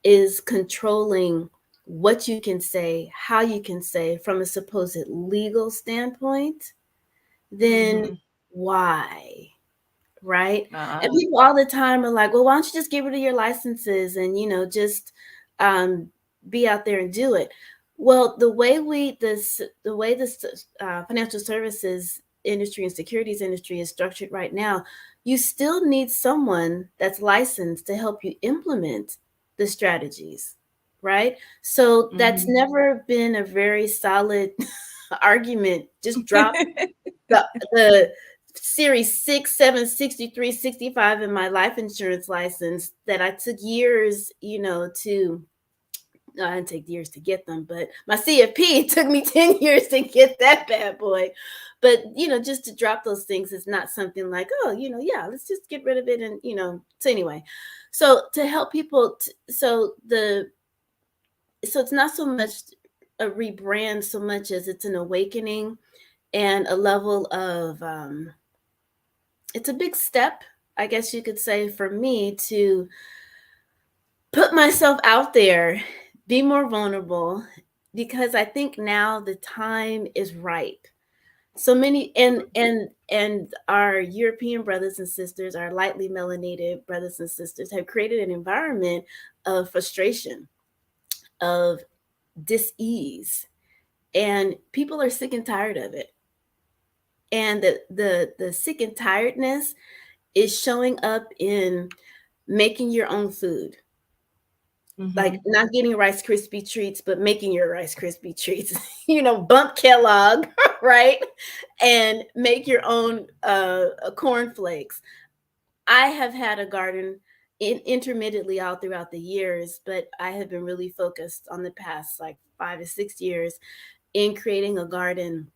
is controlling what you can say, how you can say from a supposed legal standpoint, then why? Right? And people all the time are like, well, why don't you just get rid of your licenses and, just be out there and do it. Well, the way this financial services industry and securities industry is structured right now, you still need someone that's licensed to help you implement the strategies, right? So that's never been a very solid argument, just dropped the series 6, 7, 63, 65 in my life insurance license that I took years, to no, I didn't take years to get them, but my CFP took me 10 years to get that bad boy. But, just to drop those things is not something like, oh, yeah, let's just get rid of it. And, so anyway, so to help people, so it's not so much a rebrand so much as it's an awakening and a level of, it's a big step, I guess you could say, for me to put myself out there, be more vulnerable, because I think now the time is ripe. So many and our European brothers and sisters, our lightly melanated brothers and sisters have created an environment of frustration, of dis-ease, and people are sick and tired of it. And the sick and tiredness is showing up in making your own food. Like not getting Rice Krispie treats, but making your Rice Krispie treats, bump Kellogg, right? And make your own cornflakes. I have had a garden intermittently all throughout the years, but I have been really focused on the past like 5 to 6 years in creating a garden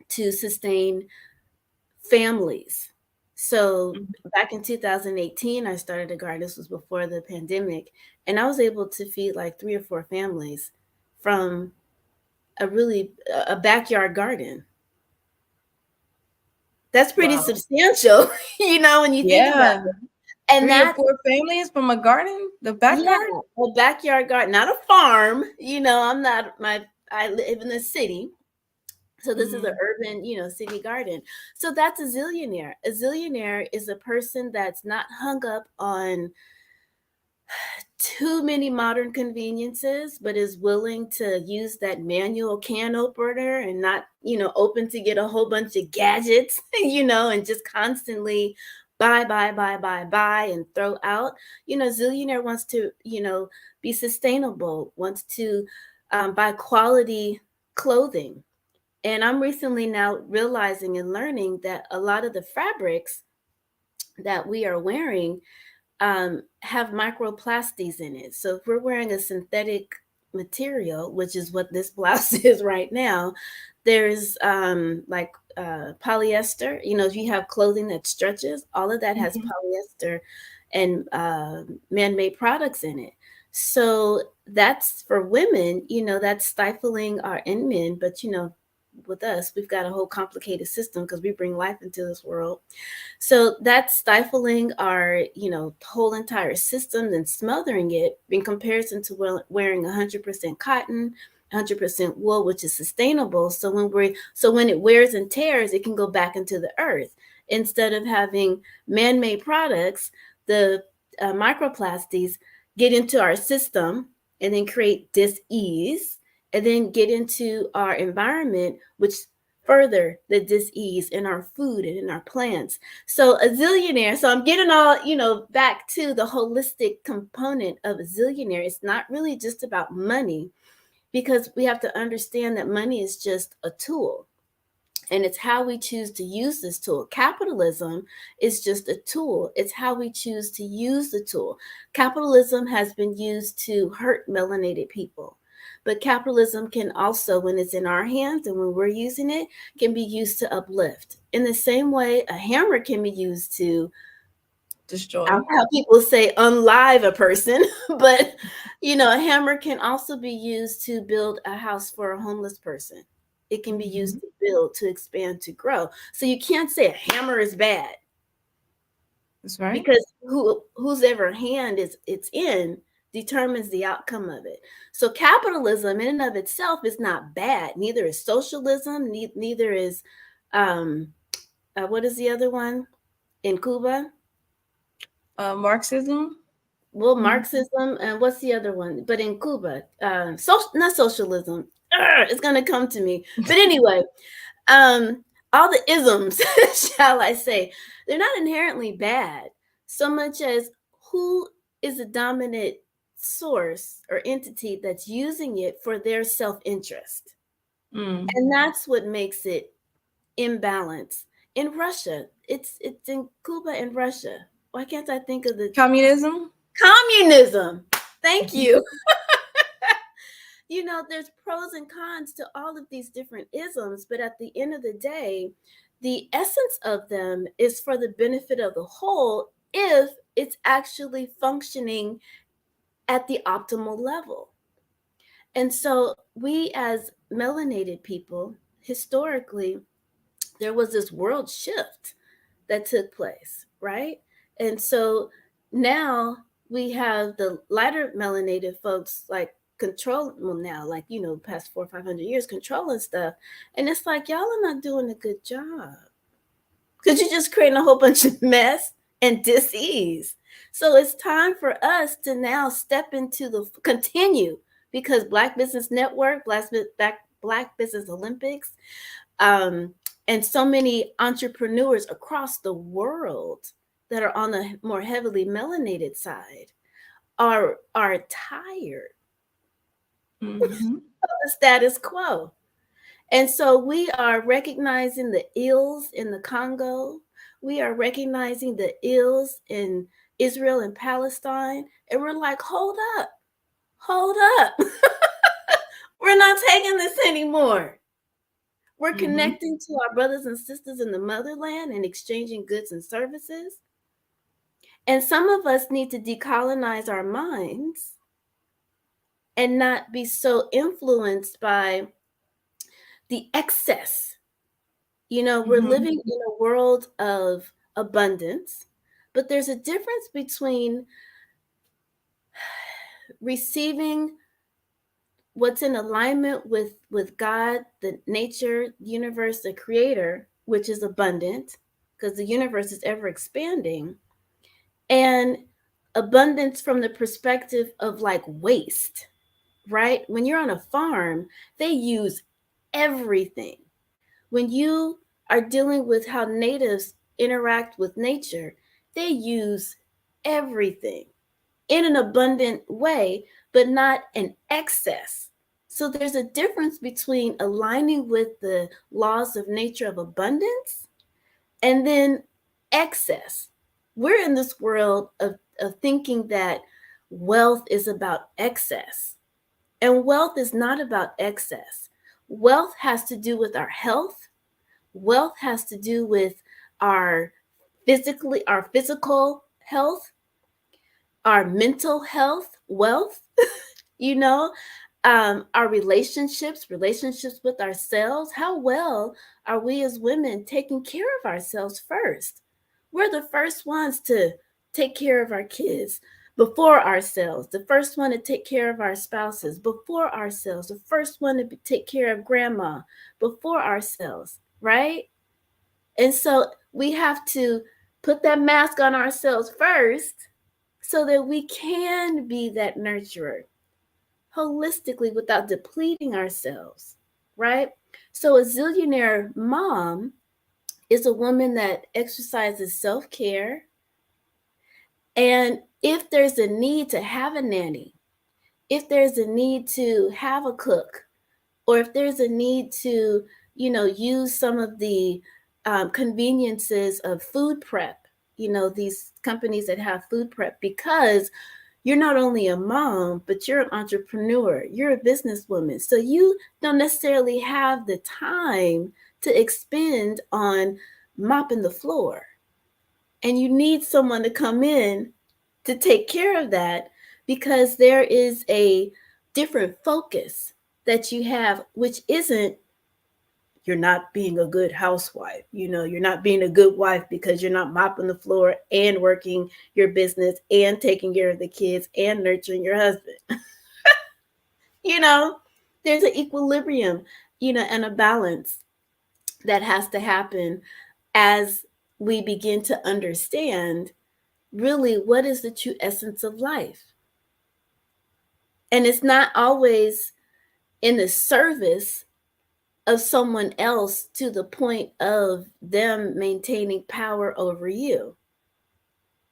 to sustain families. So back in 2018, I started a garden. This was before the pandemic. And I was able to feed like 3 or 4 families from a backyard garden. That's pretty substantial, when you think about it. And 3 or 4 families from a garden, the backyard? Yeah, a backyard garden, not a farm. I live in the city. So this is an urban, city garden. So that's a zillionaire. A zillionaire is a person that's not hung up on too many modern conveniences, but is willing to use that manual can opener and not, open to get a whole bunch of gadgets, and just constantly buy and throw out. Zillionaire wants to, be sustainable, wants to buy quality clothing. And I'm recently now realizing and learning that a lot of the fabrics that we are wearing have microplastics in it. So if we're wearing a synthetic material, which is what this blouse is right now, there's polyester. If you have clothing that stretches, all of that has polyester and man-made products in it. So that's for women, that's stifling our in men, but with us, we've got a whole complicated system because we bring life into this world. So that's stifling our, whole entire system and smothering it in comparison to wearing 100% cotton, 100% wool, which is sustainable. So when it wears and tears, it can go back into the earth. Instead of having man-made products, the microplastics get into our system and then create dis-ease, and then get into our environment, which further the dis-ease in our food and in our plants. So a zillionaire, so I'm getting all, back to the holistic component of a zillionaire. It's not really just about money, because we have to understand that money is just a tool. And it's how we choose to use this tool. Capitalism is just a tool. It's how we choose to use the tool. Capitalism has been used to hurt melanated people. But capitalism can also, when it's in our hands and when we're using it, can be used to uplift. In the same way, a hammer can be used to destroy. How people say unlive a person, but a hammer can also be used to build a house for a homeless person. It can be used to build, to expand, to grow. So you can't say a hammer is bad. That's right. Because whose ever hand it's in determines the outcome of it. So capitalism in and of itself is not bad. Neither is socialism. Neither is, what is the other one in Cuba? Marxism. Well, Marxism, and what's the other one? But in Cuba, not socialism. It's going to come to me. But anyway, all the isms, shall I say, they're not inherently bad, so much as who is the dominant source or entity that's using it for their self-interest. And that's what makes it imbalance. In Russia, it's in Cuba and Russia. Why can't I think of the Communism? Communism. Thank you. You know, there's pros and cons to all of these different isms, but at the end of the day, the essence of them is for the benefit of the whole if it's actually functioning at the optimal level. And so we as melanated people, historically, there was this world shift that took place, right? And so now we have the lighter melanated folks like now, like, you know, past 400 or 500 years controlling stuff. And it's like, y'all are not doing a good job because you're just creating a whole bunch of mess and dis-ease. So it's time for us to now step into the continue, because Black Business Network, Black Business Olympics, and so many entrepreneurs across the world that are on the more heavily melanated side are tired of the status quo. And so we are recognizing the ills in the Congo. We are recognizing the ills in Israel and Palestine. And we're like, hold up. We're not taking this anymore. We're connecting to our brothers and sisters in the motherland and exchanging goods and services. And some of us need to decolonize our minds and not be so influenced by the excess. You know, we're living in a world of abundance, but there's a difference between receiving what's in alignment with God, the nature, universe, the creator, which is abundant, because the universe is ever expanding, and abundance from the perspective of like waste, right? When you're on a farm, they use everything. When you are dealing with how natives interact with nature, they use everything in an abundant way, but not an excess. So there's a difference between aligning with the laws of nature of abundance and then excess. We're in this world of thinking that wealth is about excess. And wealth is not about excess. Wealth has to do with our health. Wealth has to do with our physical health, our mental health, wealth, you know, our relationships with ourselves. How well are we as women taking care of ourselves first? We're the first ones to take care of our kids before ourselves, the first one to take care of our spouses before ourselves, the first one to take care of grandma before ourselves, right? And so we have to put that mask on ourselves first so that we can be that nurturer holistically without depleting ourselves, right? So a zillionaire mom is a woman that exercises self-care. And if there's a need to have a nanny, if there's a need to have a cook, or if there's a need to, you know, use some of the conveniences of food prep, you know, these companies that have food prep, because you're not only a mom, but you're an entrepreneur, you're a businesswoman. So you don't necessarily have the time to expend on mopping the floor. And you need someone to come in to take care of that, because there is a different focus that you have, which isn't you're not being a good housewife. You know, you're not being a good wife because you're not mopping the floor and working your business and taking care of the kids and nurturing your husband. You know, there's an equilibrium, you know, and a balance that has to happen as we begin to understand really what is the true essence of life. And it's not always in the service of someone else to the point of them maintaining power over you.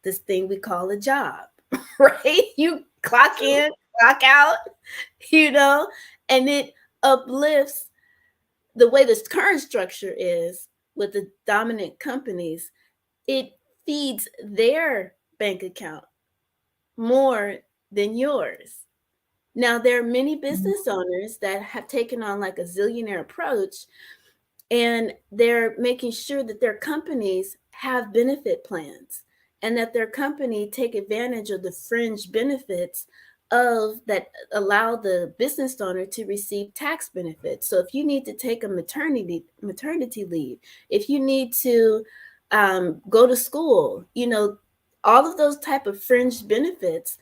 This thing we call a job, right? You clock in, clock out, you know, and it uplifts the way this current structure is with the dominant companies, it feeds their bank account more than yours. Now, there are many business owners that have taken on like a zillionaire approach, and they're making sure that their companies have benefit plans and that their company take advantage of the fringe benefits of that allow the business owner to receive tax benefits. So if you need to take a maternity leave, if you need to go to school, all of those type of fringe benefits,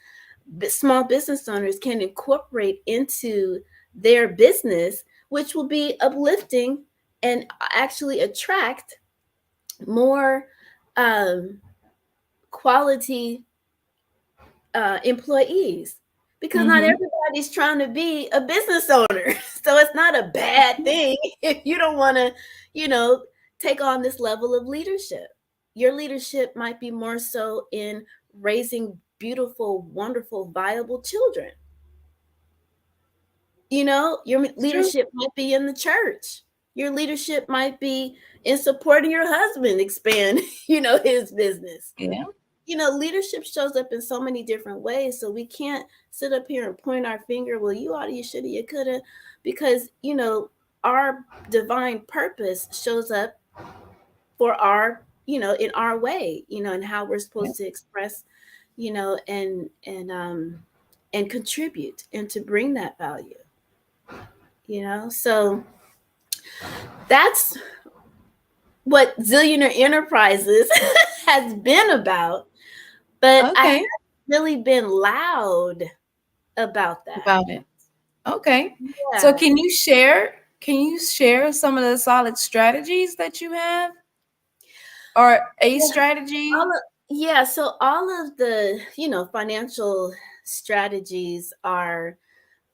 small business owners can incorporate into their business, which will be uplifting and actually attract more quality employees, because not everybody's trying to be a business owner. So it's not a bad thing if you don't want to, take on this level of leadership. Your leadership might be more so in raising beautiful, wonderful, viable children. Your leadership might be in the church. Your leadership might be in supporting your husband expand, his business. Yeah. Leadership shows up in so many different ways. So we can't sit up here and point our finger, well, you oughta, you shoulda, you coulda, because, our divine purpose shows up for our, in our way, and how we're supposed to express, and contribute and to bring that value. So that's what Zillionaire Enterprises has been about, but I haven't really been loud about that. About it. Okay. Yeah. So can you share some of the solid strategies that you have, or a strategy? So all of the, financial strategies are,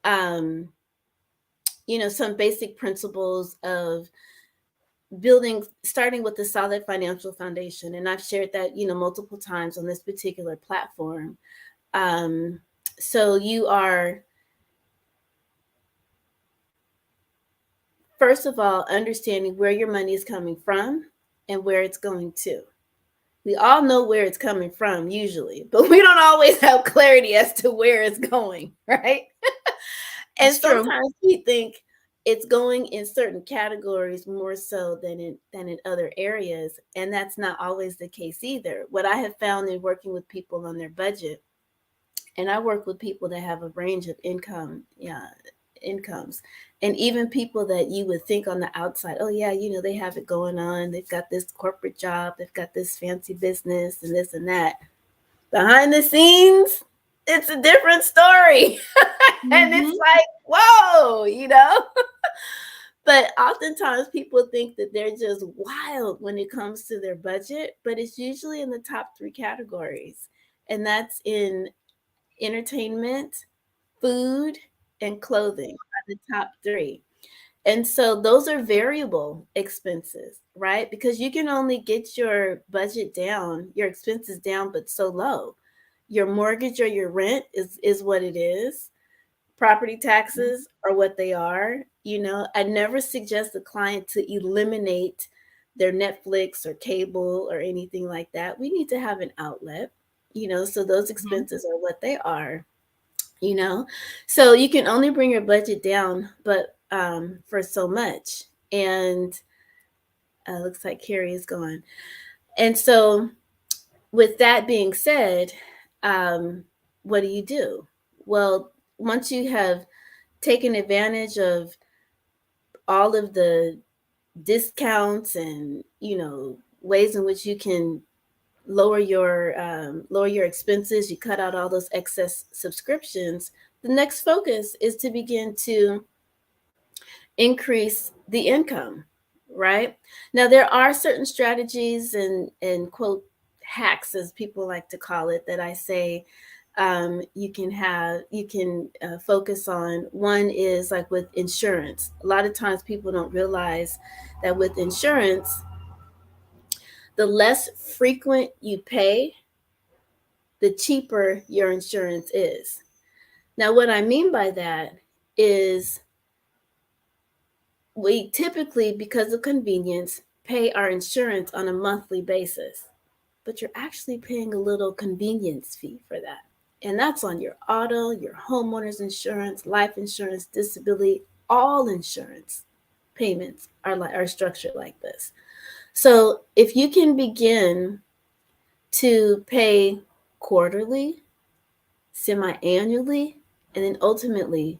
some basic principles of starting with a solid financial foundation. And I've shared that, multiple times on this particular platform. So you are, first of all, understanding where your money is coming from and where it's going to. We all know where it's coming from usually, but we don't always have clarity as to where it's going, right? And sometimes we think it's going in certain categories more so than in other areas, and that's not always the case either. What I have found in working with people on their budget, and I work with people that have a range of incomes, and even people that you would think on the outside, oh yeah, they have it going on, they've got this corporate job, they've got this fancy business and this and that. Behind the scenes, it's a different story. And it's like, whoa, But oftentimes people think that they're just wild when it comes to their budget, but it's usually in the top 3 categories. And that's in entertainment, food, and clothing are the top 3. And so those are variable expenses, right? Because you can only get your budget down, your expenses down, but so low. Your mortgage or your rent is what it is. Property taxes are what they are. I never suggest a client to eliminate their Netflix or cable or anything like that. We need to have an outlet, so those expenses are what they are, So you can only bring your budget down, but for so much. And looks like Carrie is gone. And so with that being said, what do? Well, once you have taken advantage of all of the discounts and, ways in which you can lower your expenses, you cut out all those excess subscriptions, the next focus is to begin to increase the income, right? Now, there are certain strategies and quote hacks, as people like to call it, that I say you can focus on. One is like with insurance. A lot of times people don't realize that with insurance, the less frequent you pay, the cheaper your insurance is. Now, what I mean by that is we typically, because of convenience, pay our insurance on a monthly basis, but you're actually paying a little convenience fee for that. And that's on your auto, your homeowner's insurance, life insurance, disability, all insurance payments are structured like this. So if you can begin to pay quarterly, semi-annually, and then ultimately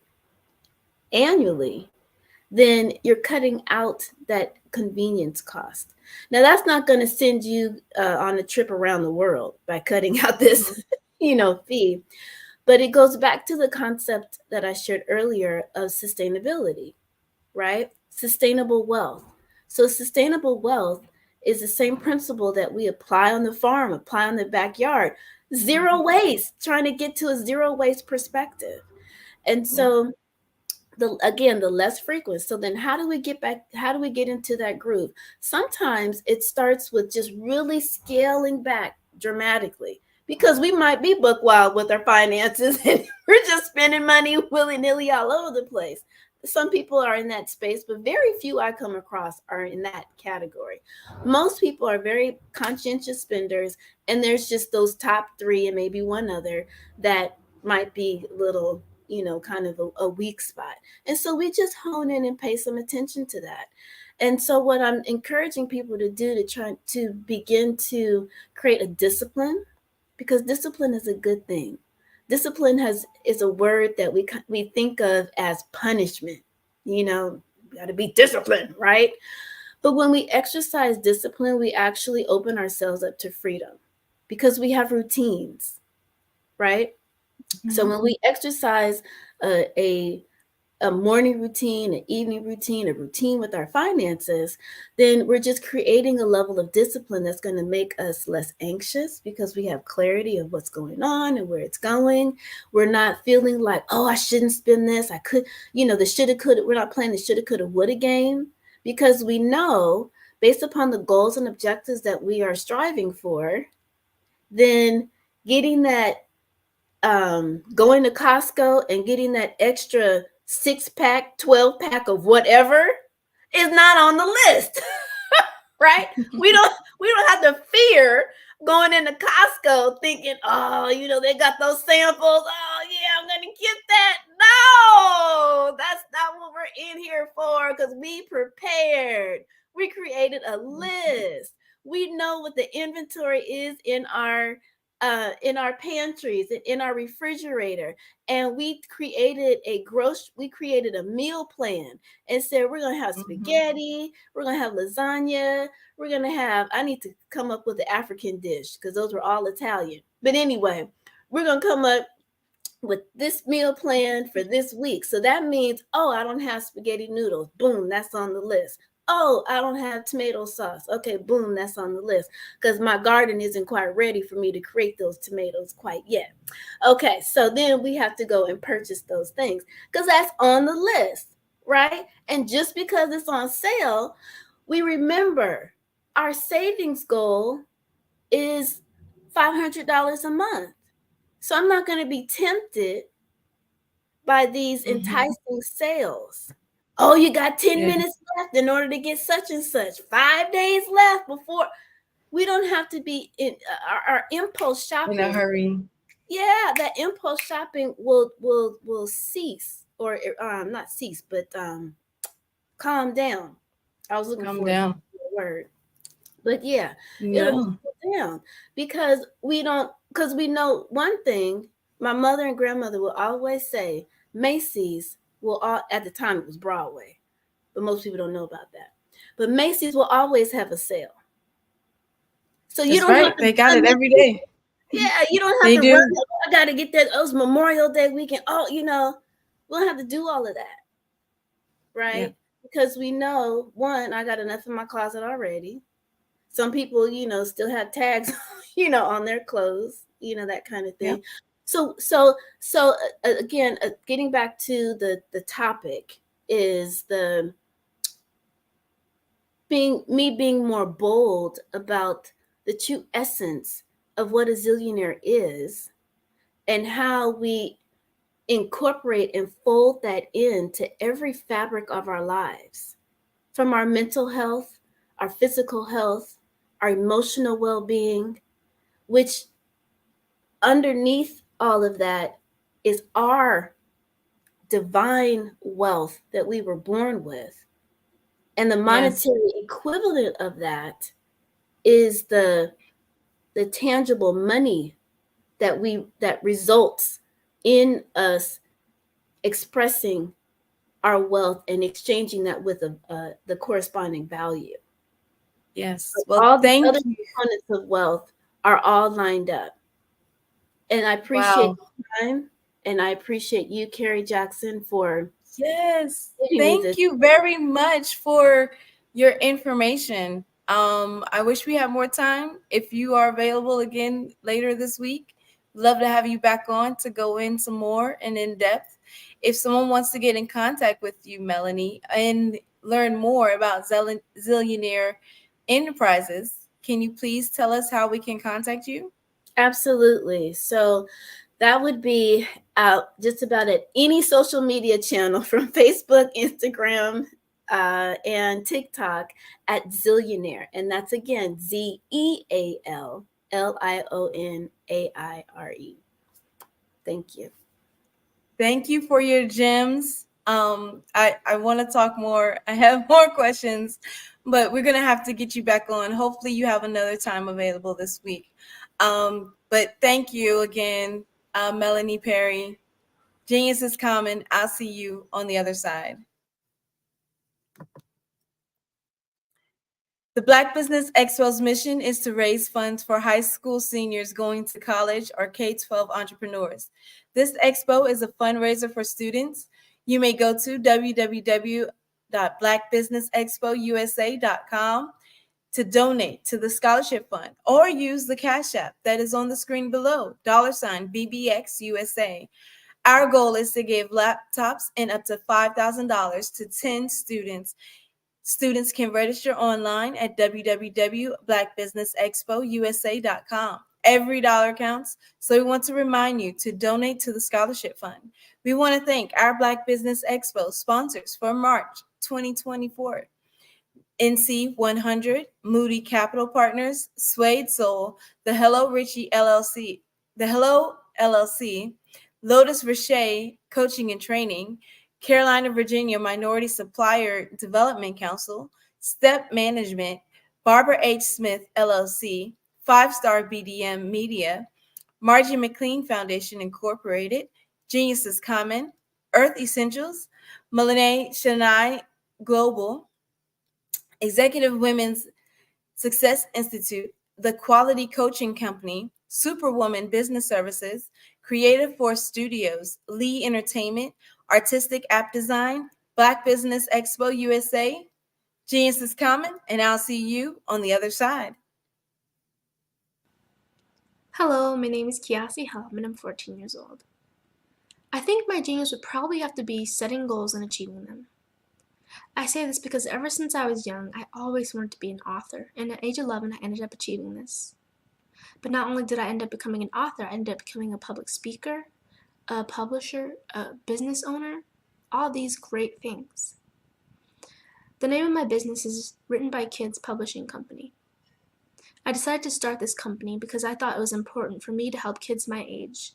annually, then you're cutting out that convenience cost. Now, that's not going to send you on a trip around the world by cutting out this, fee, but it goes back to the concept that I shared earlier of sustainability, right? Sustainable wealth. So sustainable wealth is the same principle that we apply on the farm, apply on the backyard. Zero waste, trying to get to a zero waste perspective. And so the less frequent. So then how do we get into that groove? Sometimes it starts with just really scaling back dramatically, because we might be book wild with our finances and we're just spending money willy-nilly all over the place. Some people are in that space, but very few I come across are in that category. Most people are very conscientious spenders, and there's just those top three and maybe one other that might be little, kind of a weak spot. And so we just hone in and pay some attention to that. And so what I'm encouraging people to do to try to begin to create a discipline, because discipline is a good thing. Discipline is a word that we think of as punishment. Got to be disciplined, right? But when we exercise discipline, we actually open ourselves up to freedom, because we have routines, right? Mm-hmm. So when we exercise a morning routine, an evening routine, a routine with our finances, then we're just creating a level of discipline that's going to make us less anxious, because we have clarity of what's going on and where it's going. We're not feeling like, oh, I shouldn't spend this. I could, the shoulda, coulda. We're not playing the shoulda, coulda, woulda game, because we know, based upon the goals and objectives that we are striving for, then getting that, going to Costco and getting that extra 6-pack, 12-pack of whatever is not on the list, right? We don't have to fear going into Costco thinking, oh, they got those samples. Oh yeah, I'm gonna get that. No, that's not what we're in here for, because we prepared. We created a list. We know what the inventory is in our pantries and in our refrigerator, and we created a meal plan and said we're gonna have spaghetti, we're gonna have lasagna, we're gonna have, I need to come up with the African dish because those were all Italian, but anyway, we're gonna come up with this meal plan for this week. So that means, oh, I don't have spaghetti noodles, boom, that's on the list. Oh, I don't have tomato sauce. Okay, boom, that's on the list, because my garden isn't quite ready for me to create those tomatoes quite yet. Okay, so then we have to go and purchase those things because that's on the list, right? And just because it's on sale, we remember our savings goal is $500 a month. So I'm not going to be tempted by these enticing sales. Oh, you got 10 minutes left in order to get such and such. 5 days left before. We don't have to be in our impulse shopping. In a hurry. Yeah, that impulse shopping will cease, or not cease, but calm down. I was looking for a word. But yeah, it'll calm down, because we know one thing. My mother and grandmother will always say, Macy's will at the time it was Broadway, but most people don't know about that. But Macy's will always have a sale. So you don't have to, they got it every day. Yeah, you don't have to run. I got to get that. Oh, it's Memorial Day weekend. Oh, we don't have to do all of that, right? Yeah. Because we know, one, I got enough in my closet already. Some people, still have tags, on their clothes, that kind of thing. Yeah. So again, getting back to the topic is being more bold about the true essence of what a zillionaire is and how we incorporate and fold that into every fabric of our lives. from our mental health, our physical health, our emotional well being, which underneath all of that is our divine wealth that we were born with. And the monetary equivalent of that is the tangible money that results in us expressing our wealth and exchanging that with the corresponding value. Yes. Well, all the other components of wealth are all lined up. And I appreciate the time, and I appreciate you, Carrie Jackson, for Thank you very much for your information. I wish we had more time. If you are available again later this week, love to have you back on to go in some more and in depth. If someone wants to get in contact with you, Melanie, and learn more about Zillionaire Enterprises, can you please tell us how we can contact you? Absolutely. So that would be just about at any social media channel from Facebook, Instagram, and TikTok at Zillionaire. And that's again ZEALLIONAIRE. Thank you. Thank you for your gems. I want to talk more. I have more questions, but we're going to have to get you back on. Hopefully you have another time available this week. But thank you again, Melanie Perry. Genius is common. I'll see you on the other side. The Black Business Expo's mission is to raise funds for high school seniors going to college or K-12 entrepreneurs. This expo is a fundraiser for students. You may go to www.blackbusinessexpousa.com to donate to the scholarship fund, or use the Cash App that is on the screen below, $BBXUSA. Our goal is to give laptops and up to $5,000 to 10 students. Students can register online at www.blackbusinessexpousa.com. Every dollar counts, so we want to remind you to donate to the scholarship fund. We want to thank our Black Business Expo sponsors for March 2024. NC 100, Moody Capital Partners, Suede Soul, the Hello Richie LLC, Lotus Richer Coaching and Training, Carolina, Virginia Minority Supplier Development Council, Step Management, Barbara H. Smith LLC, 5-Star BDM Media, Margie McLean Foundation Incorporated, Genius is Common, Earth Essentials, Melanie Shania Global, Executive Women's Success Institute, The Quality Coaching Company, Superwoman Business Services, Creative Force Studios, Lee Entertainment, Artistic App Design, Black Business Expo USA. Genius is common, and I'll see you on the other side. Hello, my name is Kiasi Hum, and I'm 14 years old. I think my genius would probably have to be setting goals and achieving them. I say this because ever since I was young, I always wanted to be an author, and at age 11, I ended up achieving this. But not only did I end up becoming an author, I ended up becoming a public speaker, a publisher, a business owner, all these great things. The name of my business is Written by Kids Publishing Company. I decided to start this company because I thought it was important for me to help kids my age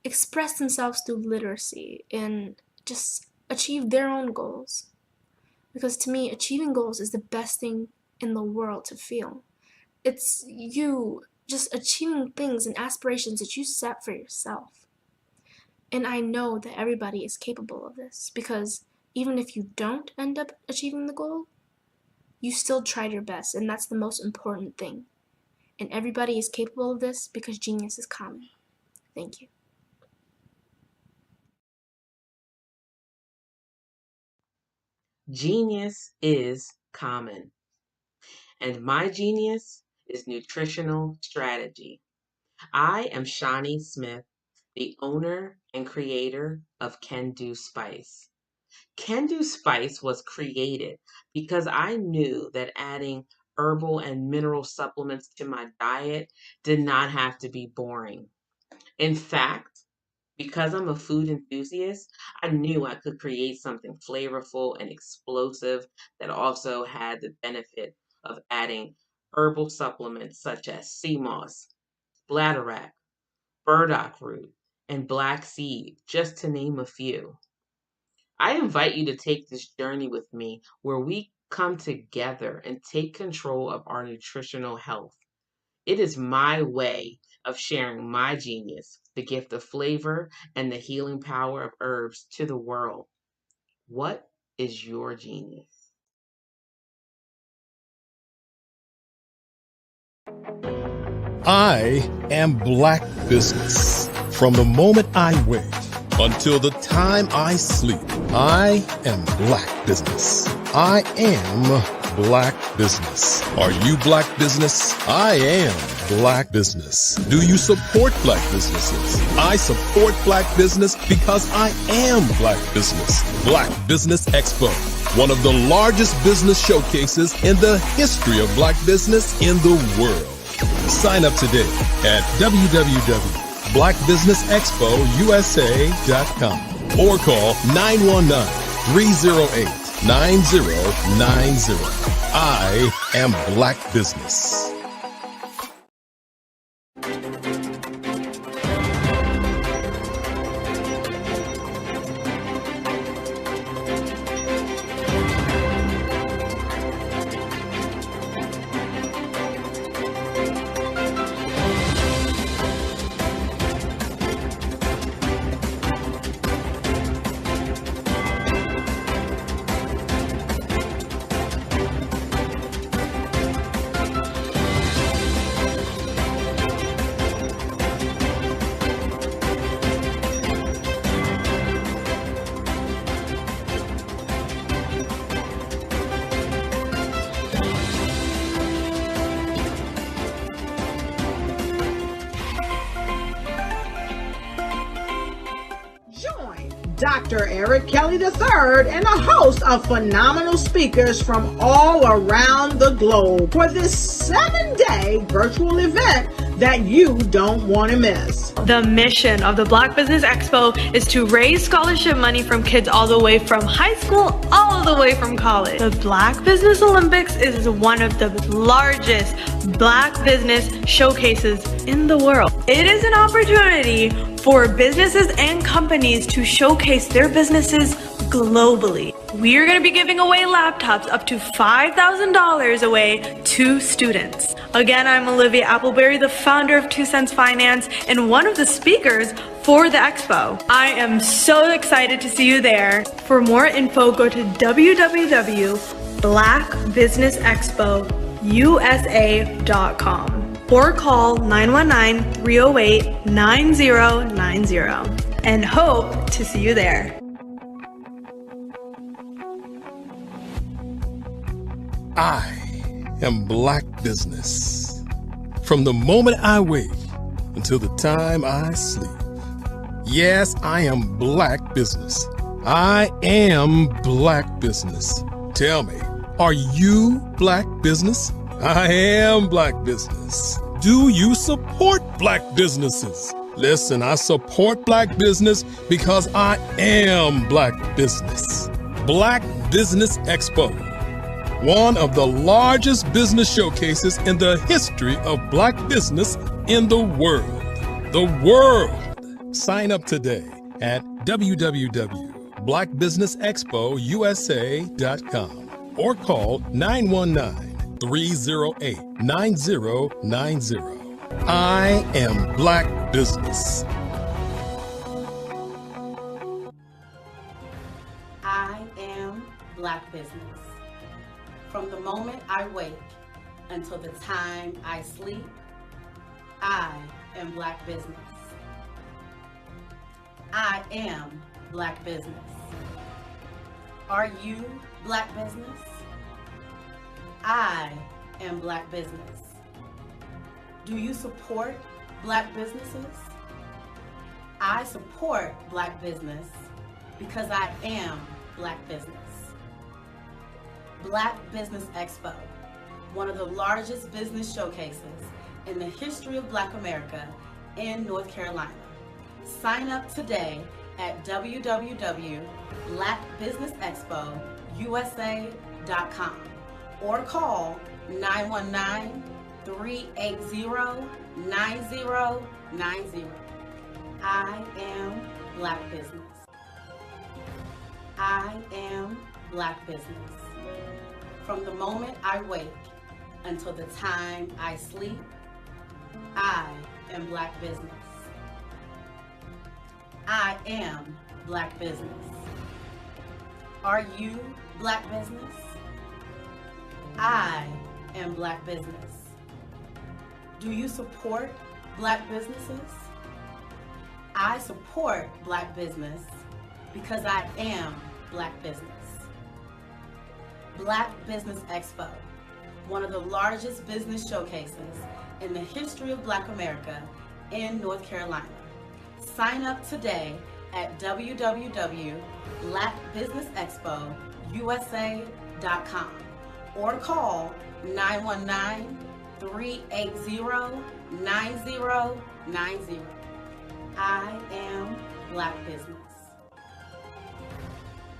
express themselves through literacy and just achieve their own goals. Because to me, achieving goals is the best thing in the world to feel. It's you just achieving things and aspirations that you set for yourself. And I know that everybody is capable of this, because even if you don't end up achieving the goal, you still tried your best, and that's the most important thing. And everybody is capable of this because genius is common. Thank you. Genius is common. And my genius is nutritional strategy. I am Shawnee Smith, the owner and creator of Can Do Spice. Can Do Spice was created because I knew that adding herbal and mineral supplements to my diet did not have to be boring. In fact, Because I'm a food enthusiast, I knew I could create something flavorful and explosive that also had the benefit of adding herbal supplements such as sea moss, bladderwrack, burdock root, and black seed, just to name a few. I invite you to take this journey with me where we come together and take control of our nutritional health. It is my way of sharing my genius, the gift of flavor and the healing power of herbs to the world. What is your genius? I am Black Business. From the moment I wake until the time I sleep, I am Black Business. I am Black Business. Are you Black Business? I am Black Business. Do you support Black businesses? I support Black business because I am Black Business. Black Business Expo, one of the largest business showcases in the history of Black business in the world. Sign up today at www.blackbusinessexpousa.com or call 919-308-9090. I am Black Business. Dr. Eric Kelly III and a host of phenomenal speakers from all around the globe for this 7-day virtual event that you don't want to miss. The mission of the Black Business Expo is to raise scholarship money from kids all the way from high school all the way from college. The Black Business Olympics is one of the largest Black business showcases in the world. It is an opportunity for businesses and companies to showcase their businesses globally. We are going to be giving away laptops up to $5,000 away to students. Again, I'm Olivia Appleberry, the founder of 2 Cents Finance and one of the speakers for the expo. I am so excited to see you there. For more info, go to www.blackbusinessexpousa.com or call 919-308-9090 and hope to see you there. I am Black Business. From the moment I wake until the time I sleep. Yes, I am Black Business. I am Black Business. Tell me, are you Black Business? I am Black Business. Do you support Black businesses? Listen, I support Black business because I am Black Business. Black Business Expo, one of the largest business showcases in the history of Black business in the world. The world. Sign up today at www.blackbusinessexpousa.com or call 919-308-9090. I am Black Business. I am Black Business. From the moment I wake until the time I sleep, I am Black Business. I am Black Business. Are you Black Business? I am Black Business. Do you support Black businesses? I support Black business because I am Black Business. Black Business Expo, one of the largest business showcases in the history of Black America in North Carolina. Sign up today at www.blackbusinessexpousa.com or call 919-380-9090. I am Black Business. I am Black Business. From the moment I wake until the time I sleep, I am Black Business. I am Black Business. Are you Black Business? I am Black Business. Do you support Black businesses? I support Black business because I am Black Business. Black Business Expo, one of the largest business showcases in the history of Black America in North Carolina. Sign up today at www.blackbusinessexpousa.com or call 919-380-9090. I am Black Business.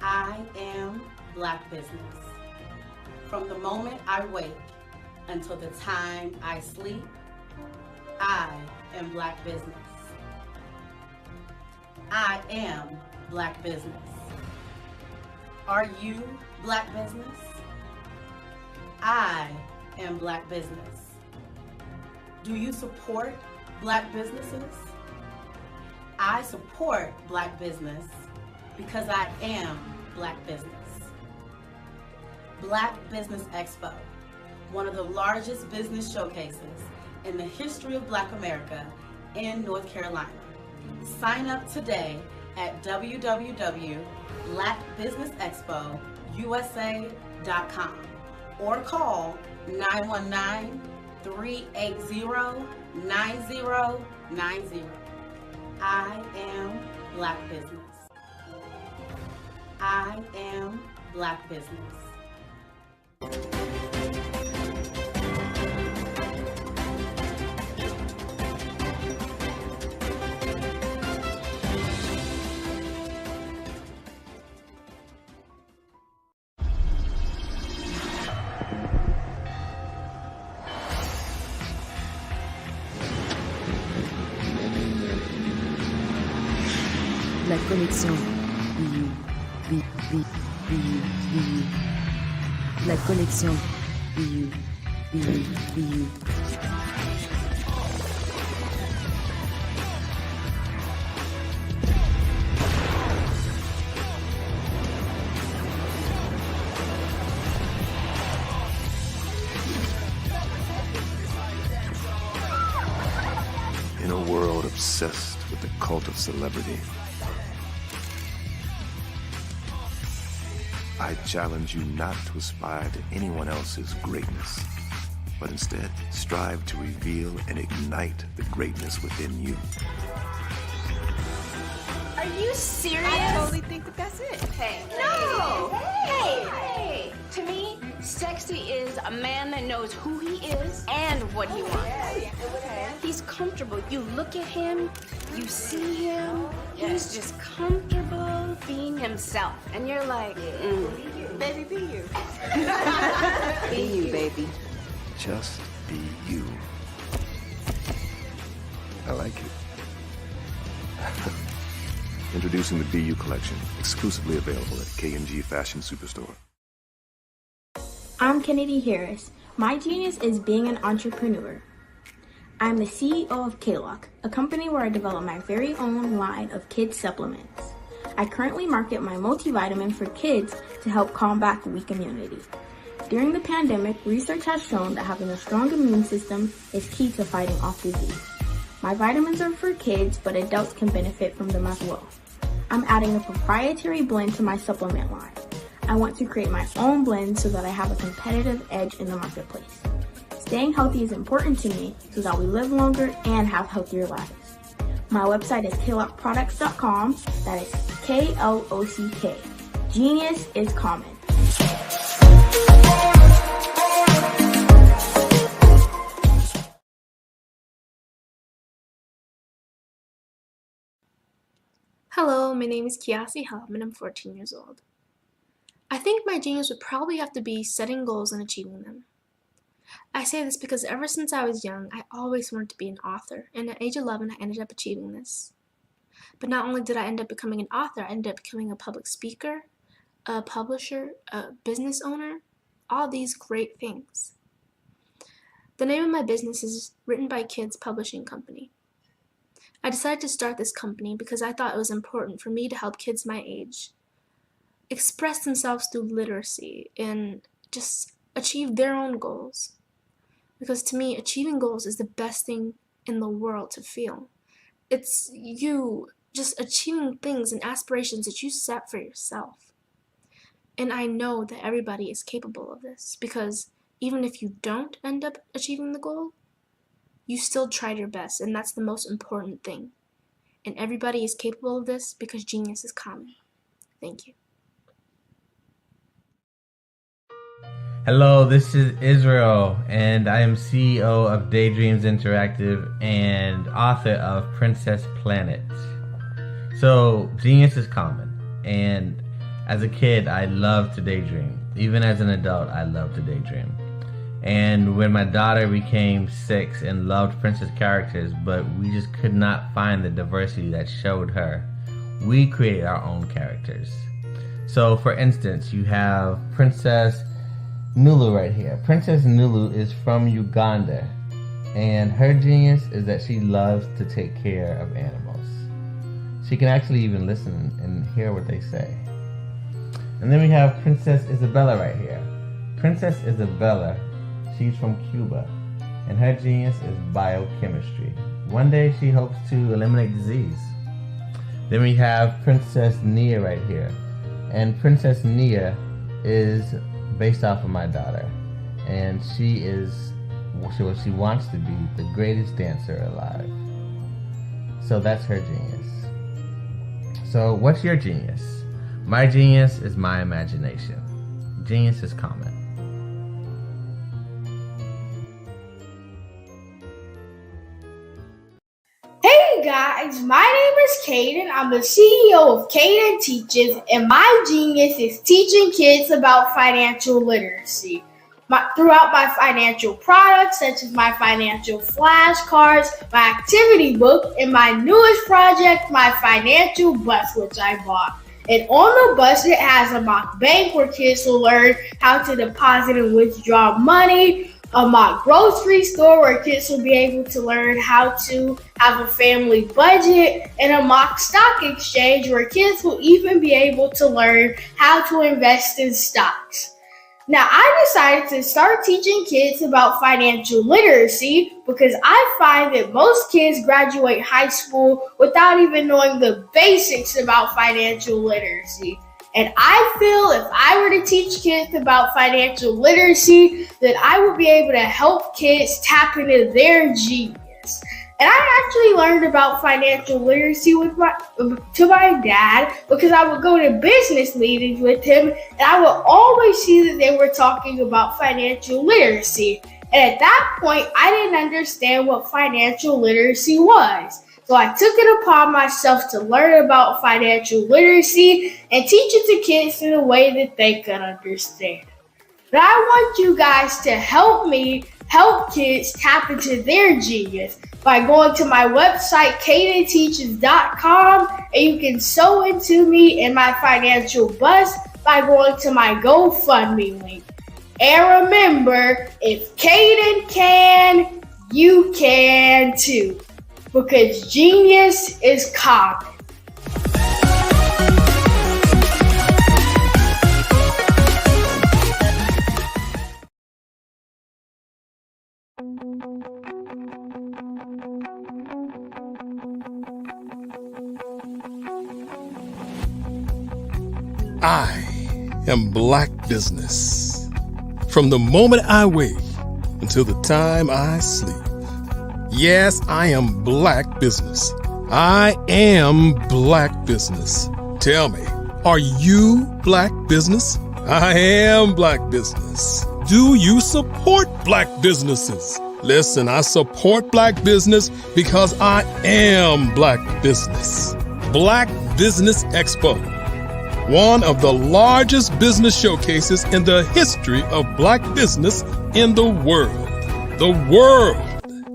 I am Black Business. From the moment I wake until the time I sleep, I am Black Business. I am Black Business. Are you Black Business? I am Black Business. Do you support Black businesses? I support Black business because I am Black Business. Black Business Expo, one of the largest business showcases in the history of Black America in North Carolina. Sign up today at www.blackbusinessexpousa.com or call 919-380-9090. I am Black Business. I am Black Business. La connexion. La connexion. In a world obsessed with the cult of celebrity, I challenge you not to aspire to anyone else's greatness, but instead strive to reveal and ignite the greatness within you. Are you serious? I totally think that that's it. Hey. No! Hey! To me, sexy is a man that knows who he is and what he wants. Okay. He's comfortable. You look at him, you see him, he's just comfortable being himself. And you're like, Baby, be you. Be you, baby. Just be you. I like it. Introducing the Be You collection, exclusively available at K&G Fashion Superstore. I'm Kennedy Harris. My genius is being an entrepreneur. I'm the CEO of K-Lock, a company where I develop my very own line of kids supplements. I currently market my multivitamin for kids to help combat weak immunity. During the pandemic, research has shown that having a strong immune system is key to fighting off disease. My vitamins are for kids, but adults can benefit from them as well. I'm adding a proprietary blend to my supplement line. I want to create my own blend so that I have a competitive edge in the marketplace. Staying healthy is important to me so that we live longer and have healthier lives. My website is klockproducts.com. That is K-L-O-C-K. Genius is common. Hello, my name is Kiasi Hub and I'm 14 years old. I think my genius would probably have to be setting goals and achieving them. I say this because ever since I was young, I always wanted to be an author, and at age 11, I ended up achieving this. But not only did I end up becoming an author, I ended up becoming a public speaker, a publisher, a business owner, all these great things. The name of my business is Written by Kids Publishing Company. I decided to start this company because I thought it was important for me to help kids my age express themselves through literacy and just achieve their own goals. Because to me, achieving goals is the best thing in the world to feel. It's you just achieving things and aspirations that you set for yourself. And I know that everybody is capable of this because even if you don't end up achieving the goal, you still tried your best, and that's the most important thing. And everybody is capable of this because genius is common. Thank you. Hello, this is Israel, and I am CEO of Daydreams Interactive and author of Princess Planet. So, genius is common, and as a kid, I loved to daydream. Even as an adult, I love to daydream. And when my daughter became 6 and loved princess characters, but we just could not find the diversity that showed her, we created our own characters. So, for instance, you have Princess Nulu right here. Princess Nulu is from Uganda, and her genius is that she loves to take care of animals. She can actually even listen and hear what they say. And then we have Princess Isabella right here. Princess Isabella, she's from Cuba, and her genius is biochemistry. One day she hopes to eliminate disease. Then we have Princess Nia right here, and Princess Nia is based off of my daughter, and she wants to be the greatest dancer alive. So that's her genius. So what's your genius? My genius is my imagination. Genius is common. Hey guys, my name is Caden. I'm the CEO of Caden Teaches, and my genius is teaching kids about financial literacy. Throughout my financial products, such as my financial flashcards, my activity book, and my newest project, my financial bus, which I bought. And on the bus, it has a mock bank where kids will learn how to deposit and withdraw money, a mock grocery store where kids will be able to learn how to have a family budget, and a mock stock exchange where kids will even be able to learn how to invest in stocks. Now, I decided to start teaching kids about financial literacy because I find that most kids graduate high school without even knowing the basics about financial literacy. And I feel if I were to teach kids about financial literacy, that I would be able to help kids tap into their genius. And I actually learned about financial literacy to my dad because I would go to business meetings with him, and I would always see that they were talking about financial literacy. And at that point, I didn't understand what financial literacy was. So I took it upon myself to learn about financial literacy and teach it to kids in a way that they could understand. But I want you guys to help me help kids tap into their genius by going to my website, cadenteaches.com, and you can sew into me in my financial bus by going to my GoFundMe link. And remember, if Caden can, you can too. Because genius is common. I am Black Business. From the moment I wake until the time I sleep. Yes, I am Black Business. I am Black Business. Tell me, are you Black Business? I am Black Business. Do you support Black businesses? Listen, I support Black business because I am Black Business. Black Business Expo, one of the largest business showcases in the history of Black business in the world. The world!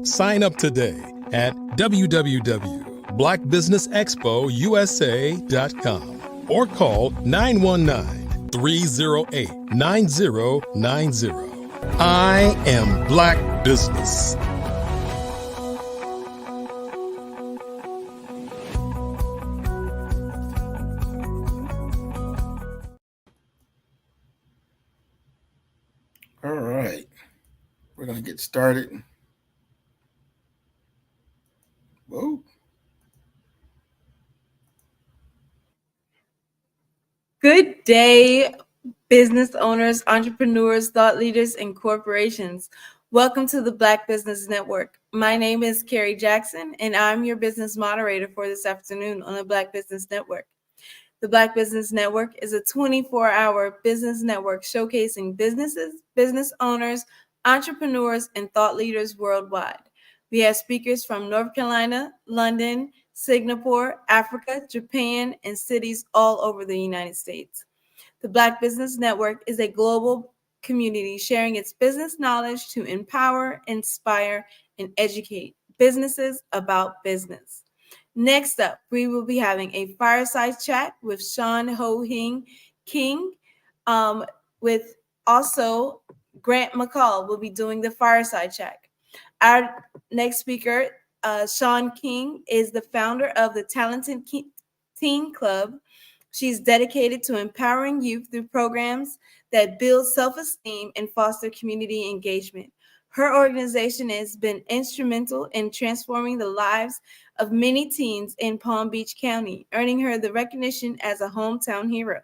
Sign up today at www.blackbusinessexpousa.com or call 919-308-9090. I am Black Business. All right, we're going to get started. Whoa. Good day, business owners, entrepreneurs, thought leaders, and corporations. Welcome to the Black Business Network. My name is Carrie Jackson, and I'm your business moderator for this afternoon on the Black Business Network. The Black Business Network is a 24-hour business network showcasing businesses, business owners, entrepreneurs, and thought leaders worldwide. We have speakers from North Carolina, London, Singapore, Africa, Japan, and cities all over the United States. The Black Business Network is a global community sharing its business knowledge to empower, inspire, and educate businesses about business. Next up, we will be having a fireside chat with Sean Ho-Hing King, with also Grant McCall will be doing the fireside chat. Our next speaker, Sean King, is the founder of the Talented Teen Club. She's dedicated to empowering youth through programs that build self-esteem and foster community engagement. Her organization has been instrumental in transforming the lives of many teens in Palm Beach County, earning her the recognition as a hometown hero.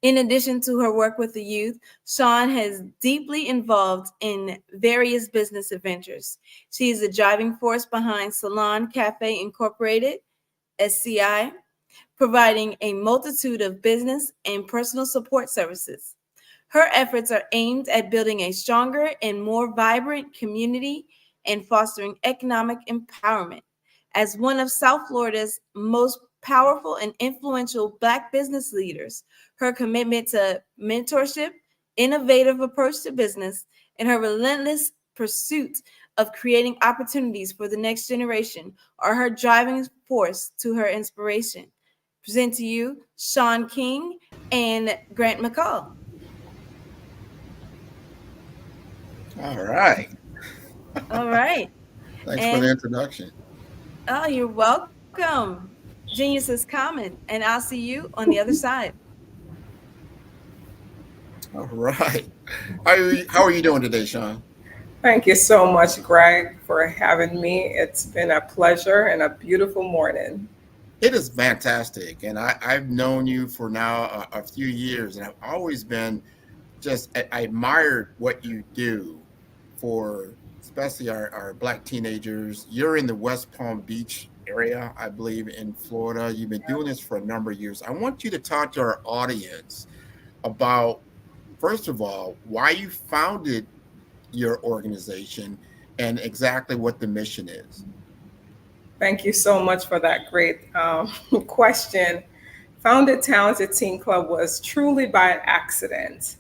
In addition to her work with the youth, Sean has deeply involved in various business adventures. She is the driving force behind Salon Cafe Incorporated, SCI, providing a multitude of business and personal support services. Her efforts are aimed at building a stronger and more vibrant community and fostering economic empowerment. As one of South Florida's most powerful and influential Black business leaders, her commitment to mentorship, innovative approach to business, and her relentless pursuit of creating opportunities for the next generation are her driving force to her inspiration. Present to you Sean King and Grant McCall. All right. All right. Thanks for the introduction. Oh, you're welcome. Genius is common, and I'll see you on the other side. All right. How are you doing today, Sean? Thank you so much, Greg, for having me. It's been a pleasure and a beautiful morning. It is fantastic. And I've known you for now a few years, and I've always been I admired what you do for especially our Black teenagers. You're in the West Palm Beach area, I believe, in Florida. You've been doing this for a number of years. I want you to talk to our audience about, first of all, why you founded your organization and exactly what the mission is. Thank you so much for that great question. Founded Talented Teen Club was truly by an accident.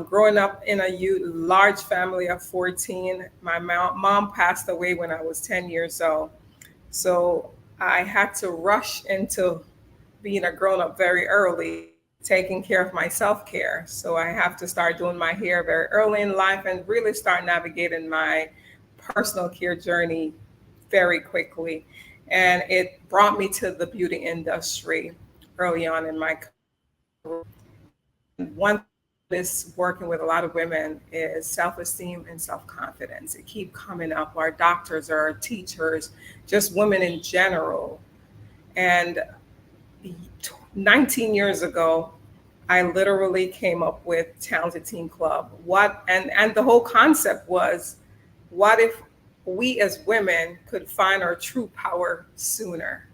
Growing up in a large family of 14, my mom passed away when I was 10 years old. So I had to rush into being a grown-up very early, taking care of my self-care. So I have to start doing my hair very early in life and really start navigating my personal care journey very quickly. And it brought me to the beauty industry early on in my career. One is working with a lot of women is self-esteem and self-confidence. It keeps coming up. Our doctors, our teachers, just women in general. And 19 years ago, I literally came up with Talented Teen Club. And the whole concept was, what if we as women could find our true power sooner?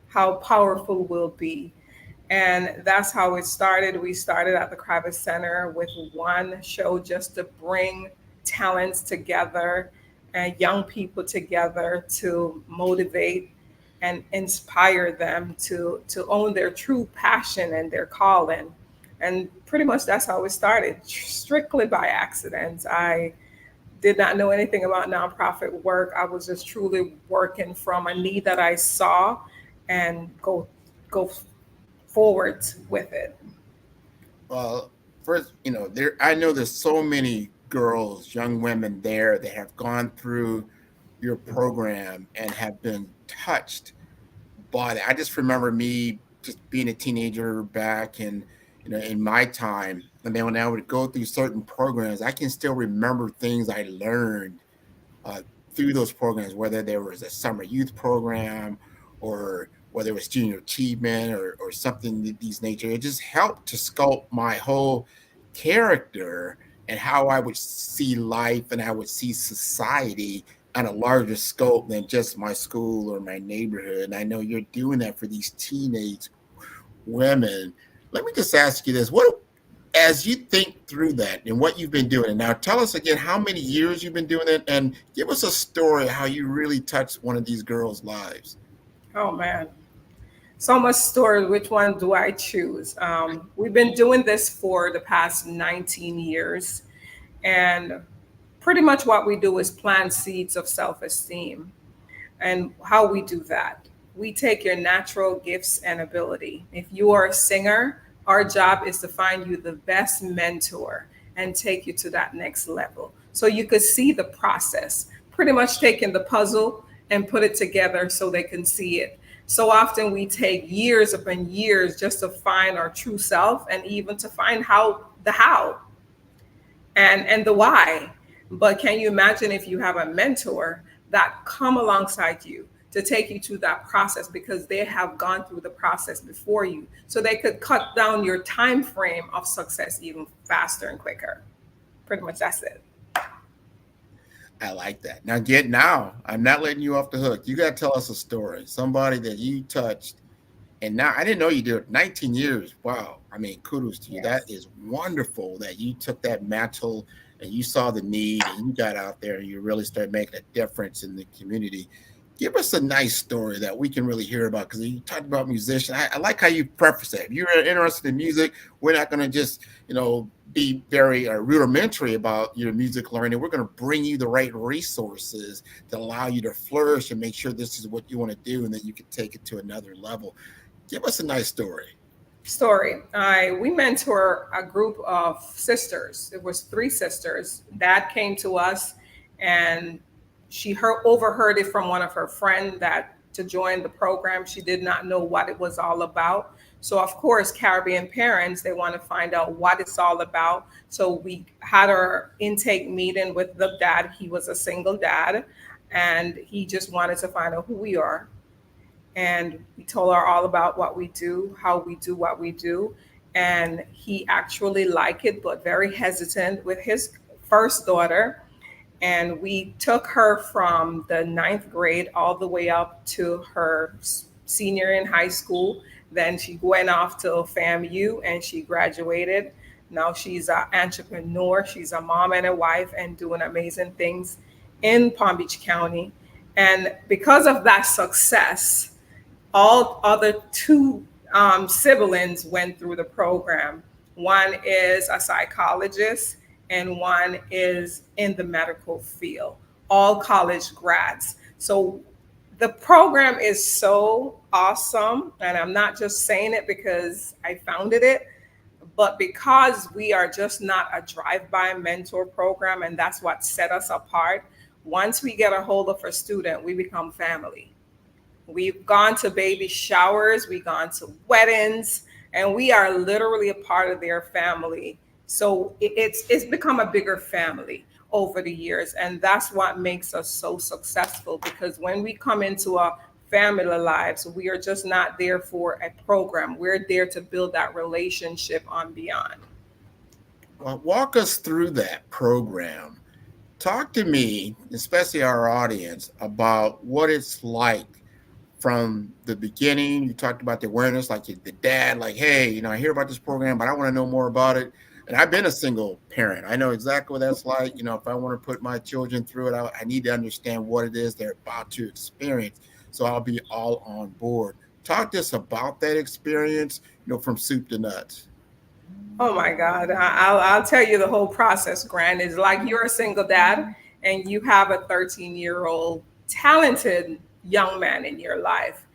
How powerful we'll be. And that's how it started. We started at the Kravis Center with one show just to bring talents together and young people together to motivate and inspire them to own their true passion and their calling. And pretty much that's how it started, strictly by accident. I did not know anything about nonprofit work. I was just truly working from a need that I saw and go forward with it. Well, first, I know there's so many girls, young women there that have gone through your program and have been touched by it. I just remember me just being a teenager back in my time. And then when I would go through certain programs, I can still remember things I learned uh, through those programs, whether there was a summer youth program or whether it was junior achievement or something of these nature. It just helped to sculpt my whole character and how I would see life and I would see society on a larger scope than just my school or my neighborhood. And I know you're doing that for these teenage women. Let me just ask you this. As you think through that and what you've been doing, and now tell us again how many years you've been doing it, and give us a story how you really touched one of these girls' lives. Oh man, so much story. Which one do I choose? We've been doing this for the past 19 years, and pretty much what we do is plant seeds of self-esteem. And how we do that, we take your natural gifts and ability. If you are a singer, our job is to find you the best mentor and take you to that next level. So you could see the process, pretty much taking the puzzle and put it together so they can see it. So often we take years upon years just to find our true self and even to find how and the why. But can you imagine if you have a mentor that come alongside you to take you to that process because they have gone through the process before you, so they could cut down your time frame of success even faster and quicker. Pretty much that's it. I like that. Now, I'm not letting you off the hook. You got to tell us a story. Somebody that you touched, and now I didn't know you did it. 19 years. Wow. I mean, kudos to you. Yes. That is wonderful that you took that mantle and you saw the need and you got out there and you really started making a difference in the community. Give us a nice story that we can really hear about, because you talked about musicians. I like how you preface that. If you're interested in music, we're not going to just, be very rudimentary about your music learning. We're going to bring you the right resources to allow you to flourish and make sure this is what you want to do and that you can take it to another level. Give us a nice story. We mentor a group of sisters. It was 3 sisters. Dad came to us and she overheard it from one of her friends that to join the program. She did not know what it was all about. So of course, Caribbean parents, they want to find out what it's all about. So we had our intake meeting with the dad. He was a single dad and he just wanted to find out who we are. And we told her all about what we do, how we do what we do. And he actually liked it, but very hesitant with his first daughter. And we took her from the 9th grade all the way up to her senior in high school. Then she went off to FAMU and she graduated. Now she's an entrepreneur. She's a mom and a wife and doing amazing things in Palm Beach County. And because of that success, all other 2 siblings went through the program. One is a psychologist and one is in the medical field, all college grads. So the program is so awesome. And I'm not just saying it because I founded it, but because we are just not a drive-by mentor program, and that's what set us apart. Once we get a hold of a student, we become family. We've gone to baby showers, we've gone to weddings, and we are literally a part of their family. So it's become a bigger family over the years. And that's what makes us so successful, because when we come into our family lives, we are just not there for a program. We're there to build that relationship on beyond. Well, walk us through that program. Talk to me, especially our audience, about what it's like from the beginning. You talked about the awareness, like the dad, like, hey, I hear about this program, but I want to know more about it. And I've been a single parent. I know exactly what that's like. If I want to put my children through it, I need to understand what it is they're about to experience. So I'll be all on board. Talk to us about that experience, from soup to nuts. Oh my God. I'll tell you the whole process, Grant. It's like you're a single dad and you have a 13-year-old talented young man in your life.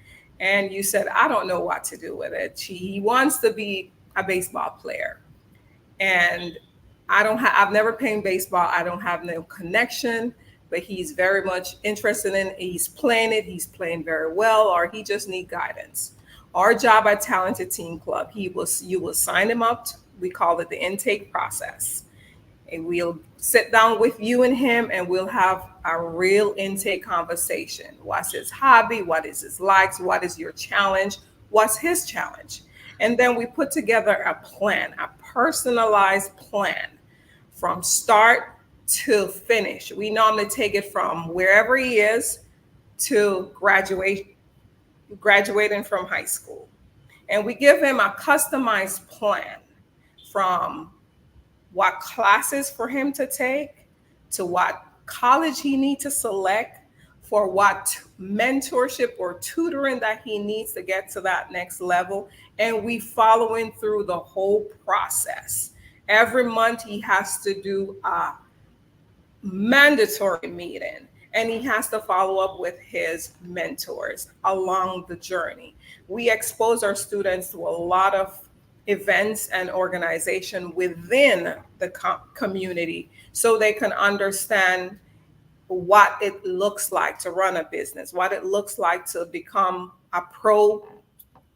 And you said, I don't know what to do with it. He wants to be a baseball player. And I've never played baseball. I don't have no connection, but he's very much interested in it. He's playing it. He's playing very well, or he just need guidance. Our job at Talented Teen Club, you will sign him up. We call it the intake process. And we'll sit down with you and him and we'll have a real intake conversation. What's his hobby? What is his likes? What is your challenge? What's his challenge? And then we put together a plan, a personalized plan from start to finish. We normally take it from wherever he is to graduating from high school. And we give him a customized plan from what classes for him to take to what college he needs to select, for what mentorship or tutoring that he needs to get to that next level. And we following through the whole process. Every month he has to do a mandatory meeting and he has to follow up with his mentors along the journey. We expose our students to a lot of events and organization within the community so they can understand what it looks like to run a business, what it looks like to become a pro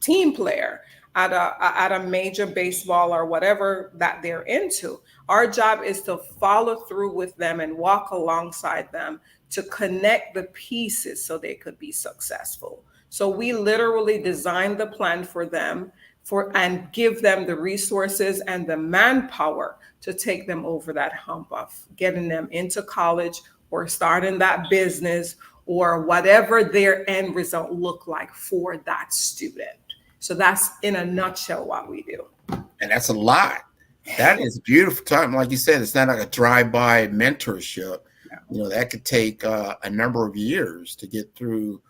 team player at a major baseball or whatever that they're into. Our job is to follow through with them and walk alongside them to connect the pieces so they could be successful. So we literally design the plan for them and give them the resources and the manpower to take them over that hump of getting them into college or starting that business or whatever their end result look like for that student. So that's in a nutshell what we do. And that's a lot. That is beautiful time. Like you said, it's not like a drive-by mentorship. That could take a number of years to get through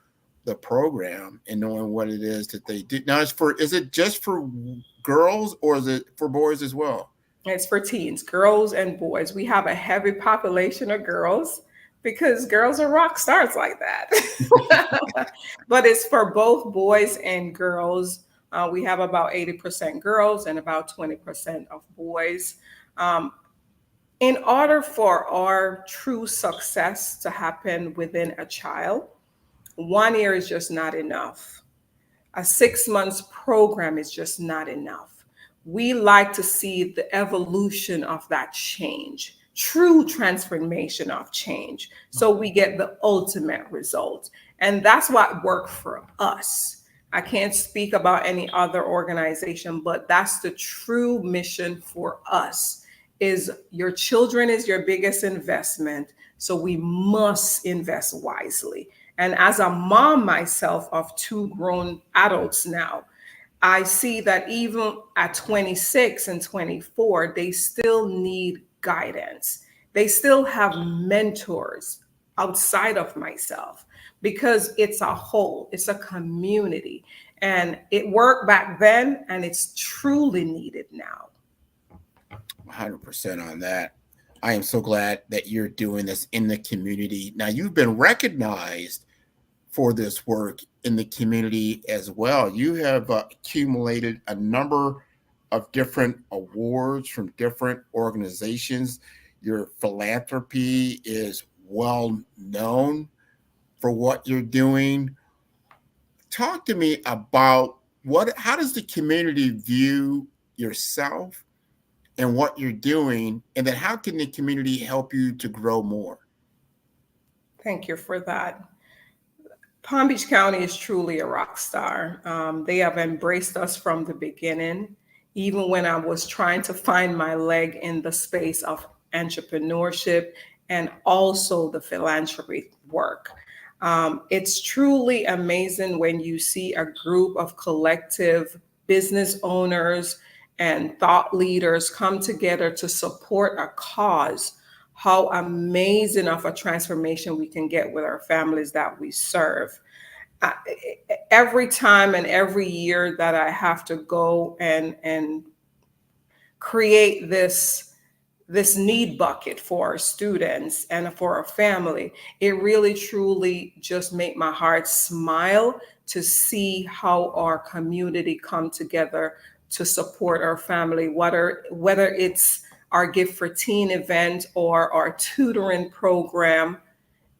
the program and knowing what it is that they do. Now, is it just for girls or is it for boys as well? It's for teens, girls and boys. We have a heavy population of girls because girls are rock stars like that. But it's for both boys and girls. We have about 80% girls and about 20% of boys. In order for our true success to happen within a child, 1 year is just not enough. A 6 months program is just not enough. We like to see the evolution of that change, true transformation of change, so we get the ultimate result. And that's what worked for us. I can't speak about any other organization, but that's the true mission for us. Is your children is your biggest investment, so we must invest wisely. And as a mom myself of 2 grown adults now, I see that even at 26 and 24, they still need guidance. They still have mentors outside of myself because it's a whole, it's a community. And it worked back then and it's truly needed now. 100% on that. I am so glad that you're doing this in the community. Now, you've been recognized for this work in the community as well. You have accumulated a number of different awards from different organizations. Your philanthropy is well known for what you're doing. Talk to me about how does the community view yourself and what you're doing, and then how can the community help you to grow more? Thank you for that. Palm Beach County is truly a rock star. They have embraced us from the beginning, even when I was trying to find my leg in the space of entrepreneurship and also the philanthropy work. It's truly amazing when you see a group of collective business owners and thought leaders come together to support a cause, how amazing of a transformation we can get with our families that we serve. every time and every year that I have to go and create this need bucket for our students and for our family, it really truly just make my heart smile to see how our community come together to support our family, whether it's our Gift for Teen event or our tutoring program.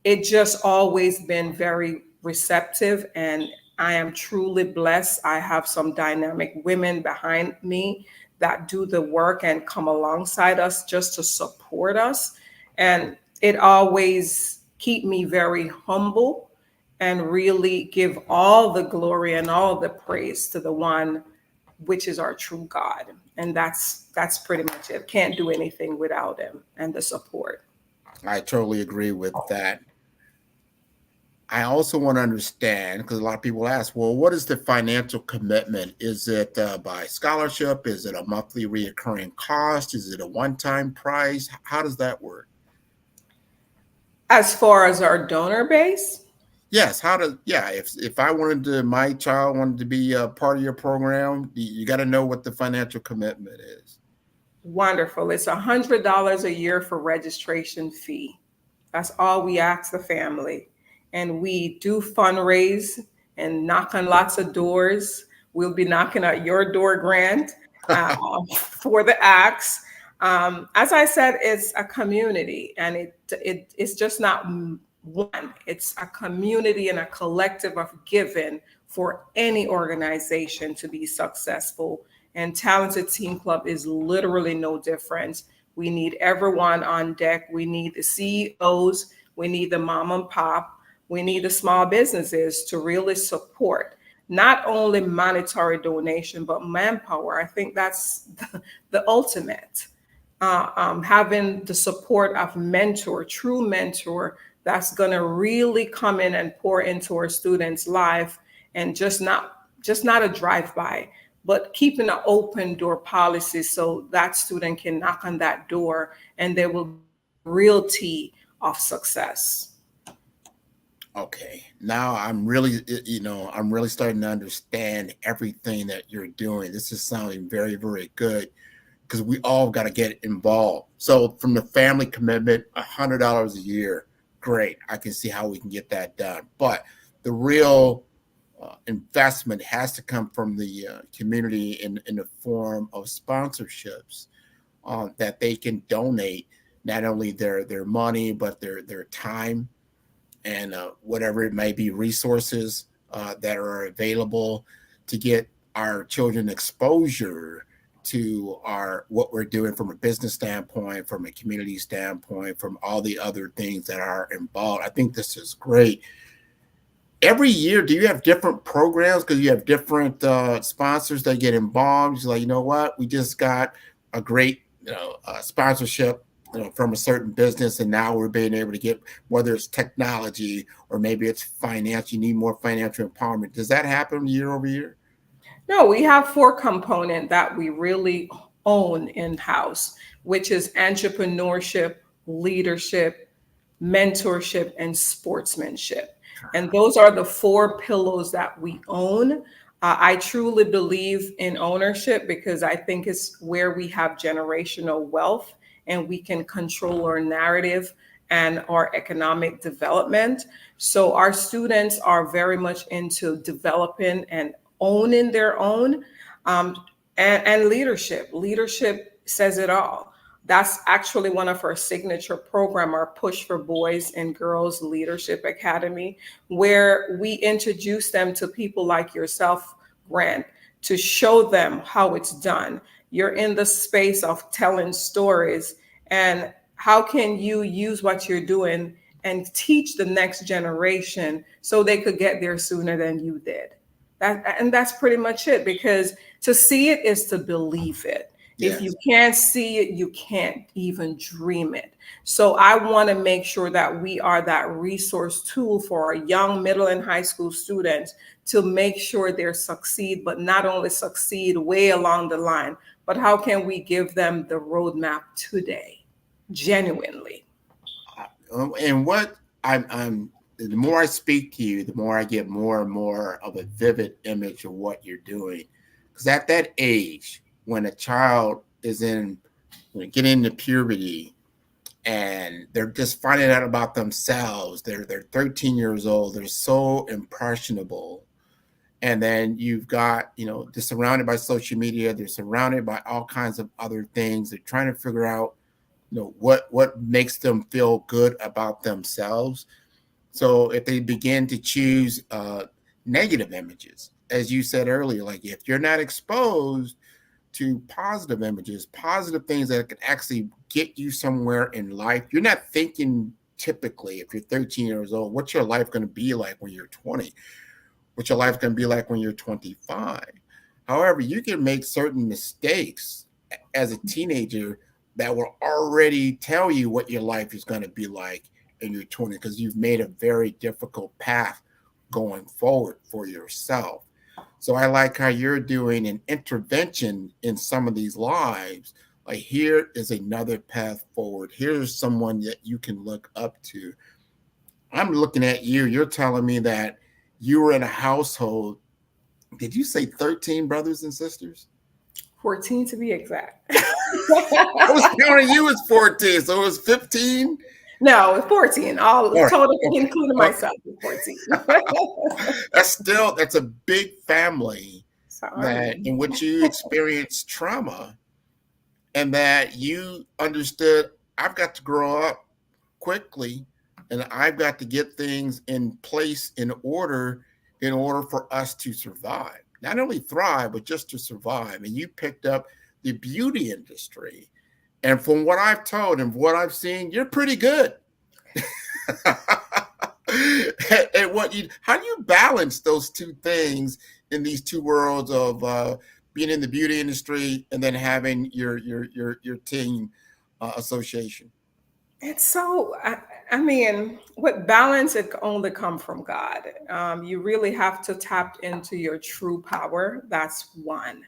It just always been very receptive, and I am truly blessed. I have some dynamic women behind me that do the work and come alongside us just to support us. And it always keep me very humble and really give all the glory and all the praise to the one which is our true God. And that's pretty much it. Can't do anything without him and the support. I totally agree with that. I also want to understand, because a lot of people ask, well, what is the financial commitment? Is it by scholarship? Is it a monthly reoccurring cost? Is it a one-time price? How does that work? As far as our donor base? Yes. If I wanted to, my child wanted to be a part of your program, you got to know what the financial commitment is. Wonderful. It's $100 a year for registration fee. That's all we ask the family. And we do fundraise and knock on lots of doors. We'll be knocking at your door, Grant, for the acts. As I said, it's a community, and it's just not one. It's a community and a collective of giving for any organization to be successful. And Talented Teen Club is literally no different. We need everyone on deck. We need the CEOs. We need the mom and pop. We need the small businesses to really support not only monetary donation, but manpower. I think that's the ultimate. Having the support of true mentor, that's going to really come in and pour into our students' life, and just not a drive-by, but keeping an open door policy so that student can knock on that door and there will be real tea of success. Okay, now I'm really starting to understand everything that you're doing. This is sounding very, very good, because we all got to get involved. So from the family commitment, $100 a year, great. I can see how we can get that done. But the real investment has to come from the community in the form of sponsorships that they can donate, not only their money, but their time and whatever it may be, resources that are available to get our children exposure to what we're doing from a business standpoint, from a community standpoint, from all the other things that are involved. I think this is great. Every year, do you have different programs because you have different sponsors that get involved? It's like, you know what, we just got a great sponsorship from a certain business, and now we're being able to get, whether it's technology or maybe it's finance, you need more financial empowerment. Does that happen year over year? No, we have 4 components that we really own in-house, which is entrepreneurship, leadership, mentorship, and sportsmanship. And those are the 4 pillars that we own. I truly believe in ownership because I think it's where we have generational wealth and we can control our narrative and our economic development. So our students are very much into developing and owning their own, and leadership. Leadership says it all. That's actually one of our signature program, our Push for Boys and Girls Leadership Academy, where we introduce them to people like yourself, Grant, to show them how it's done. You're in the space of telling stories, and how can you use what you're doing and teach the next generation so they could get there sooner than you did. And that's pretty much it, because to see it is to believe it. Yes. If you can't see it, you can't even dream it. So I want to make sure that we are that resource tool for our young middle and high school students to make sure they succeed, but not only succeed way along the line, but how can we give them the roadmap today, genuinely? And what I'm the more I speak to you, the more I get more and more of a vivid image of what you're doing. Because at that age, when a child is getting into puberty and they're just finding out about themselves, they're 13 years old, they're so impressionable. And then you've got, they're surrounded by social media, they're surrounded by all kinds of other things. They're trying to figure out, what makes them feel good about themselves. So if they begin to choose negative images, as you said earlier, like if you're not exposed to positive images, positive things that can actually get you somewhere in life, you're not thinking typically, if you're 13 years old, what's your life going to be like when you're 20? What's your life going to be like when you're 25? However, you can make certain mistakes as a teenager that will already tell you what your life is going to be like in your 20s, because you've made a very difficult path going forward for yourself. So I like how you're doing an intervention in some of these lives. Like, here is another path forward. Here's someone that you can look up to. I'm looking at you. You're telling me that you were in a household. Did you say 13 brothers and sisters? 14 to be exact. I was counting you as 14, so it was 15? No, it's 14. All right. total, including myself, is 14. That's a big family in which you experienced trauma, and that you understood, I've got to grow up quickly and I've got to get things in place in order for us to survive. Not only thrive, but just to survive. And you picked up the beauty industry. And from what I've told and what I've seen, you're pretty good. And how do you balance those two things in these two worlds of being in the beauty industry and then having your team association? It's so, I mean, with balance, it can only come from God. You really have to tap into your true power. That's one.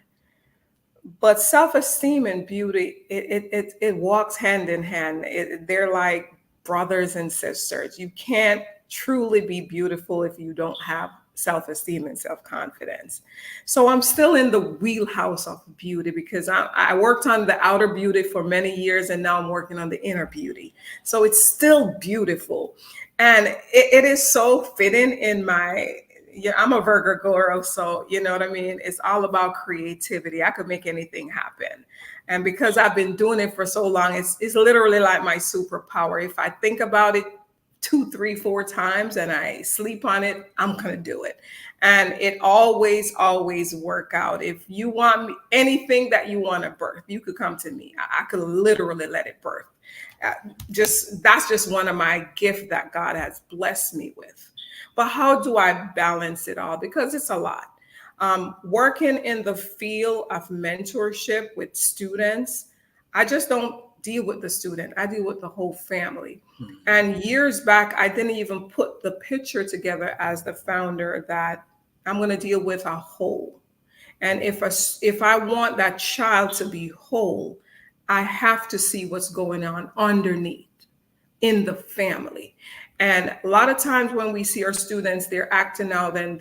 But self-esteem and beauty, it walks hand in hand. They're like brothers and sisters. You can't truly be beautiful if you don't have self-esteem and self-confidence. So I'm still in the wheelhouse of beauty because I worked on the outer beauty for many years, and now I'm working on the inner beauty. So it's still beautiful. And it is so fitting in I'm a Virgo girl, so you know what I mean? It's all about creativity. I could make anything happen. And because I've been doing it for so long, it's literally like my superpower. If I think about it 2, 3, 4 times and I sleep on it, I'm going to do it. And it always work out. If you want anything that you want to birth, you could come to me. I could literally let it birth. That's just one of my gifts that God has blessed me with. But how do I balance it all? Because it's a lot. Working in the field of mentorship with students, I just don't deal with the student. I deal with the whole family. Mm-hmm. And years back, I didn't even put the picture together as the founder that I'm going to deal with a whole. And if I want that child to be whole, I have to see what's going on underneath in the family. And a lot of times when we see our students, they're acting out and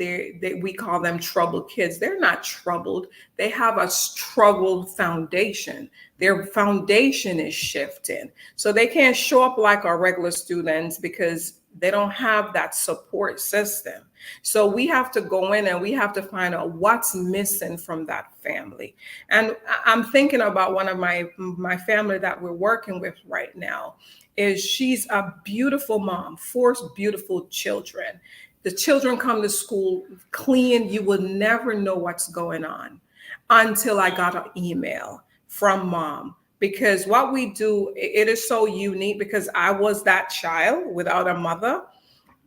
we call them troubled kids. They're not troubled. They have a struggled foundation. Their foundation is shifting. So they can't show up like our regular students because they don't have that support system. So we have to go in and we have to find out what's missing from that family. And I'm thinking about one of my family that we're working with right now. She's a beautiful mom, 4 beautiful children. The children come to school clean. You will never know what's going on until I got an email from mom. Because what we do, it is so unique because I was that child without a mother.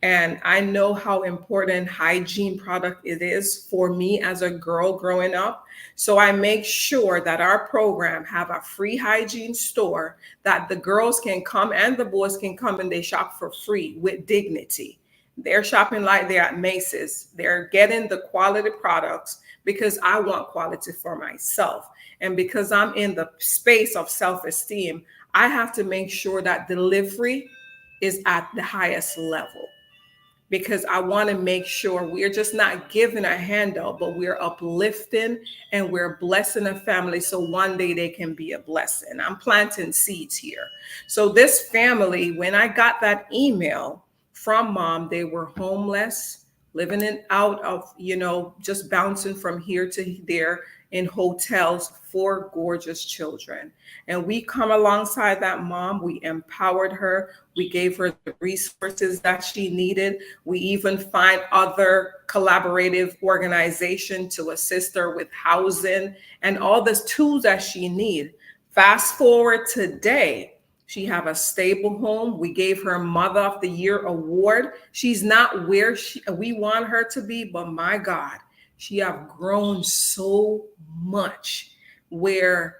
And I know how important hygiene product it is for me as a girl growing up. So I make sure that our program have a free hygiene store that the girls can come and the boys can come and they shop for free with dignity. They're shopping like they're at Macy's. They're getting the quality products because I want quality for myself. And because I'm in the space of self-esteem, I have to make sure that delivery is at the highest level. because I want to make sure we're just not giving a handout, but we're uplifting and we're blessing a family so one day they can be a blessing. I'm planting seeds here. So this family, when I got that email from mom, they were homeless, living out of, just bouncing from here to there in hotels, 4 gorgeous children. And we come alongside that mom. We empowered her. We gave her the resources that she needed. We even find other collaborative organizations to assist her with housing and all the tools that she needs. Fast forward today, she have a stable home. We gave her Mother of the Year award. She's not where we want her to be, but my God, she have grown so much where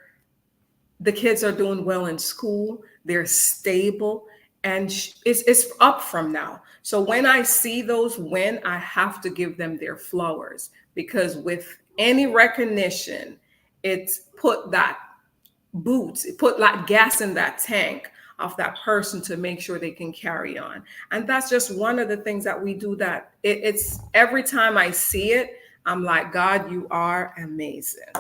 the kids are doing well in school. They're stable, and it's up from now. So when I see those win, I have to give them their flowers, because with any recognition, it's put that it put like gas in that tank of that person to make sure they can carry on. And that's just one of the things that we do, that it's every time I see it, I'm like, God, you are amazing.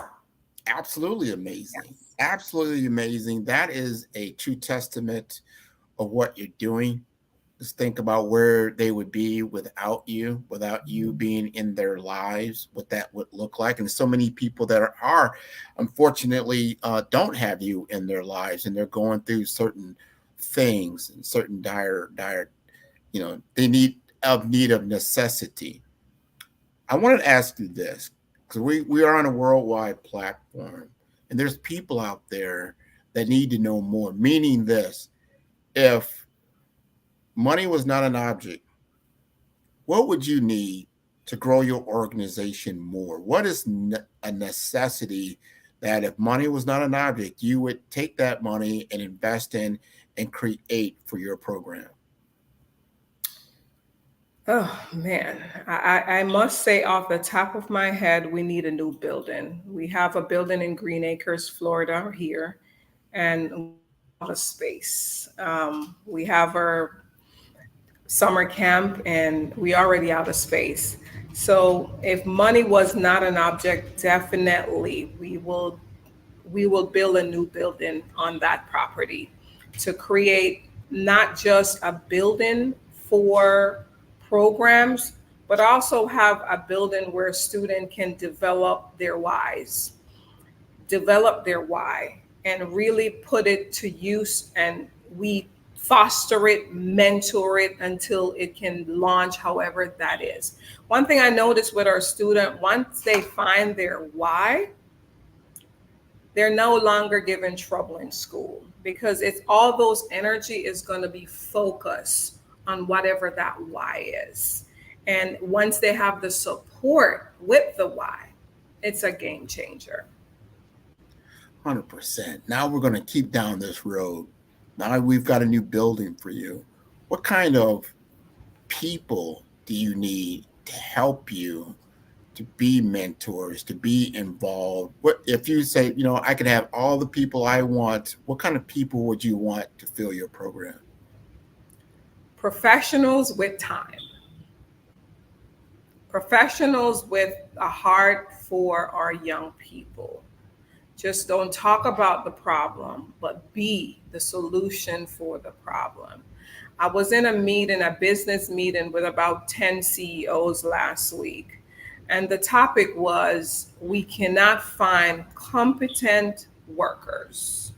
Absolutely amazing. Yes. Absolutely amazing. That is a true testament of what you're doing. Just think about where they would be without you being in their lives, what that would look like. And so many people that are unfortunately don't have you in their lives, and they're going through certain things and certain dire, they need of necessity. I wanted to ask you this, because we are on a worldwide platform, and there's people out there that need to know more, meaning this: if money was not an object, what would you need to grow your organization more? What is a necessity that, if money was not an object, you would take that money and invest in and create for your program? Oh, man. I must say, off the top of my head, we need a new building. We have a building in Green Acres, Florida here, and a space. We have our summer camp, and we already out of space. So if money was not an object, definitely we will build a new building on that property to create not just a building for programs, but also have a building where a student can develop their why, and really put it to use, and we foster it, mentor it until it can launch, however that is. One thing I noticed with our student, once they find their why, they're no longer given trouble in school, because it's all those energy is going to be focused on whatever that why is. And once they have the support with the why, it's a game changer. 100%. Now we're going to keep down this road. Now we've got a new building for you. What kind of people do you need to help you to be mentors, to be involved? What if you say, I can have all the people I want, what kind of people would you want to fill your program? Professionals with time. Professionals with a heart for our young people. Just don't talk about the problem, but be the solution for the problem. I was in a business meeting with about 10 CEOs last week. And the topic was, we cannot find competent workers.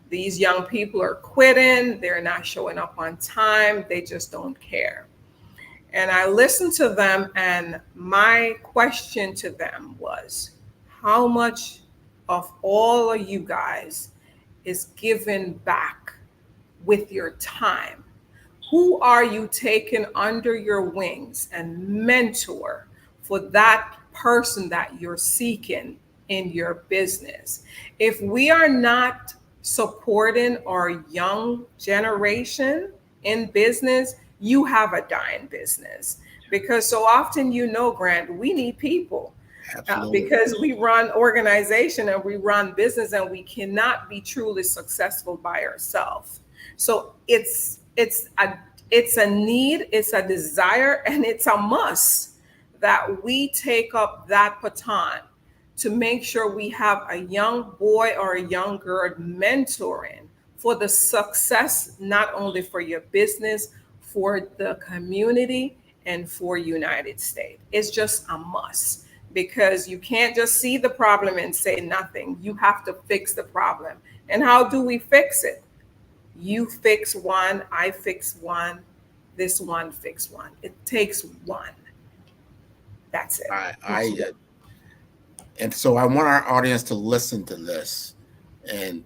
These young people are quitting. They're not showing up on time. They just don't care. And I listened to them, and my question to them was, how much of all of you guys is given back with your time? Who are you taking under your wings and mentor for that person that you're seeking in your business? If we are not supporting our young generation in business, you have a dying business. Because so often, Grant, we need people. Because we run organization and we run business, and we cannot be truly successful by ourselves. So it's It's a need, it's a desire, and it's a must that we take up that baton to make sure we have a young boy or a young girl mentoring for the success, not only for your business, for the community, and for United States. It's just a must because you can't just see the problem and say nothing. You have to fix the problem. And how do we fix it? You fix one, I fix one, this one fix one. It takes one. That's it. And so I want our audience to listen to this. And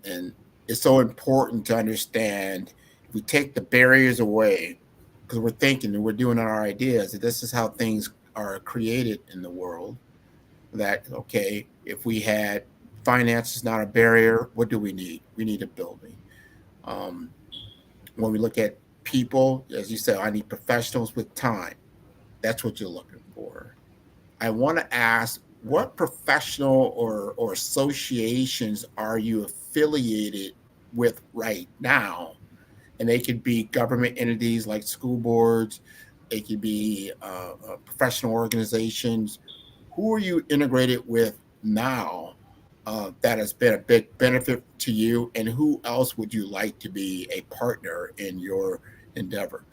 it's so important to understand if we take the barriers away, because we're thinking and we're doing our ideas that this is how things are created in the world. That, okay, if we had finance is not a barrier, what do we need? We need a building. When we look at people, as you said, I need professionals with time. That's what you're looking for. I want to ask, what professional or associations are you affiliated with right now? And they could be government entities like school boards. It could be professional organizations. Who are you integrated with now that has been a big benefit to you? And who else would you like to be a partner in your endeavor?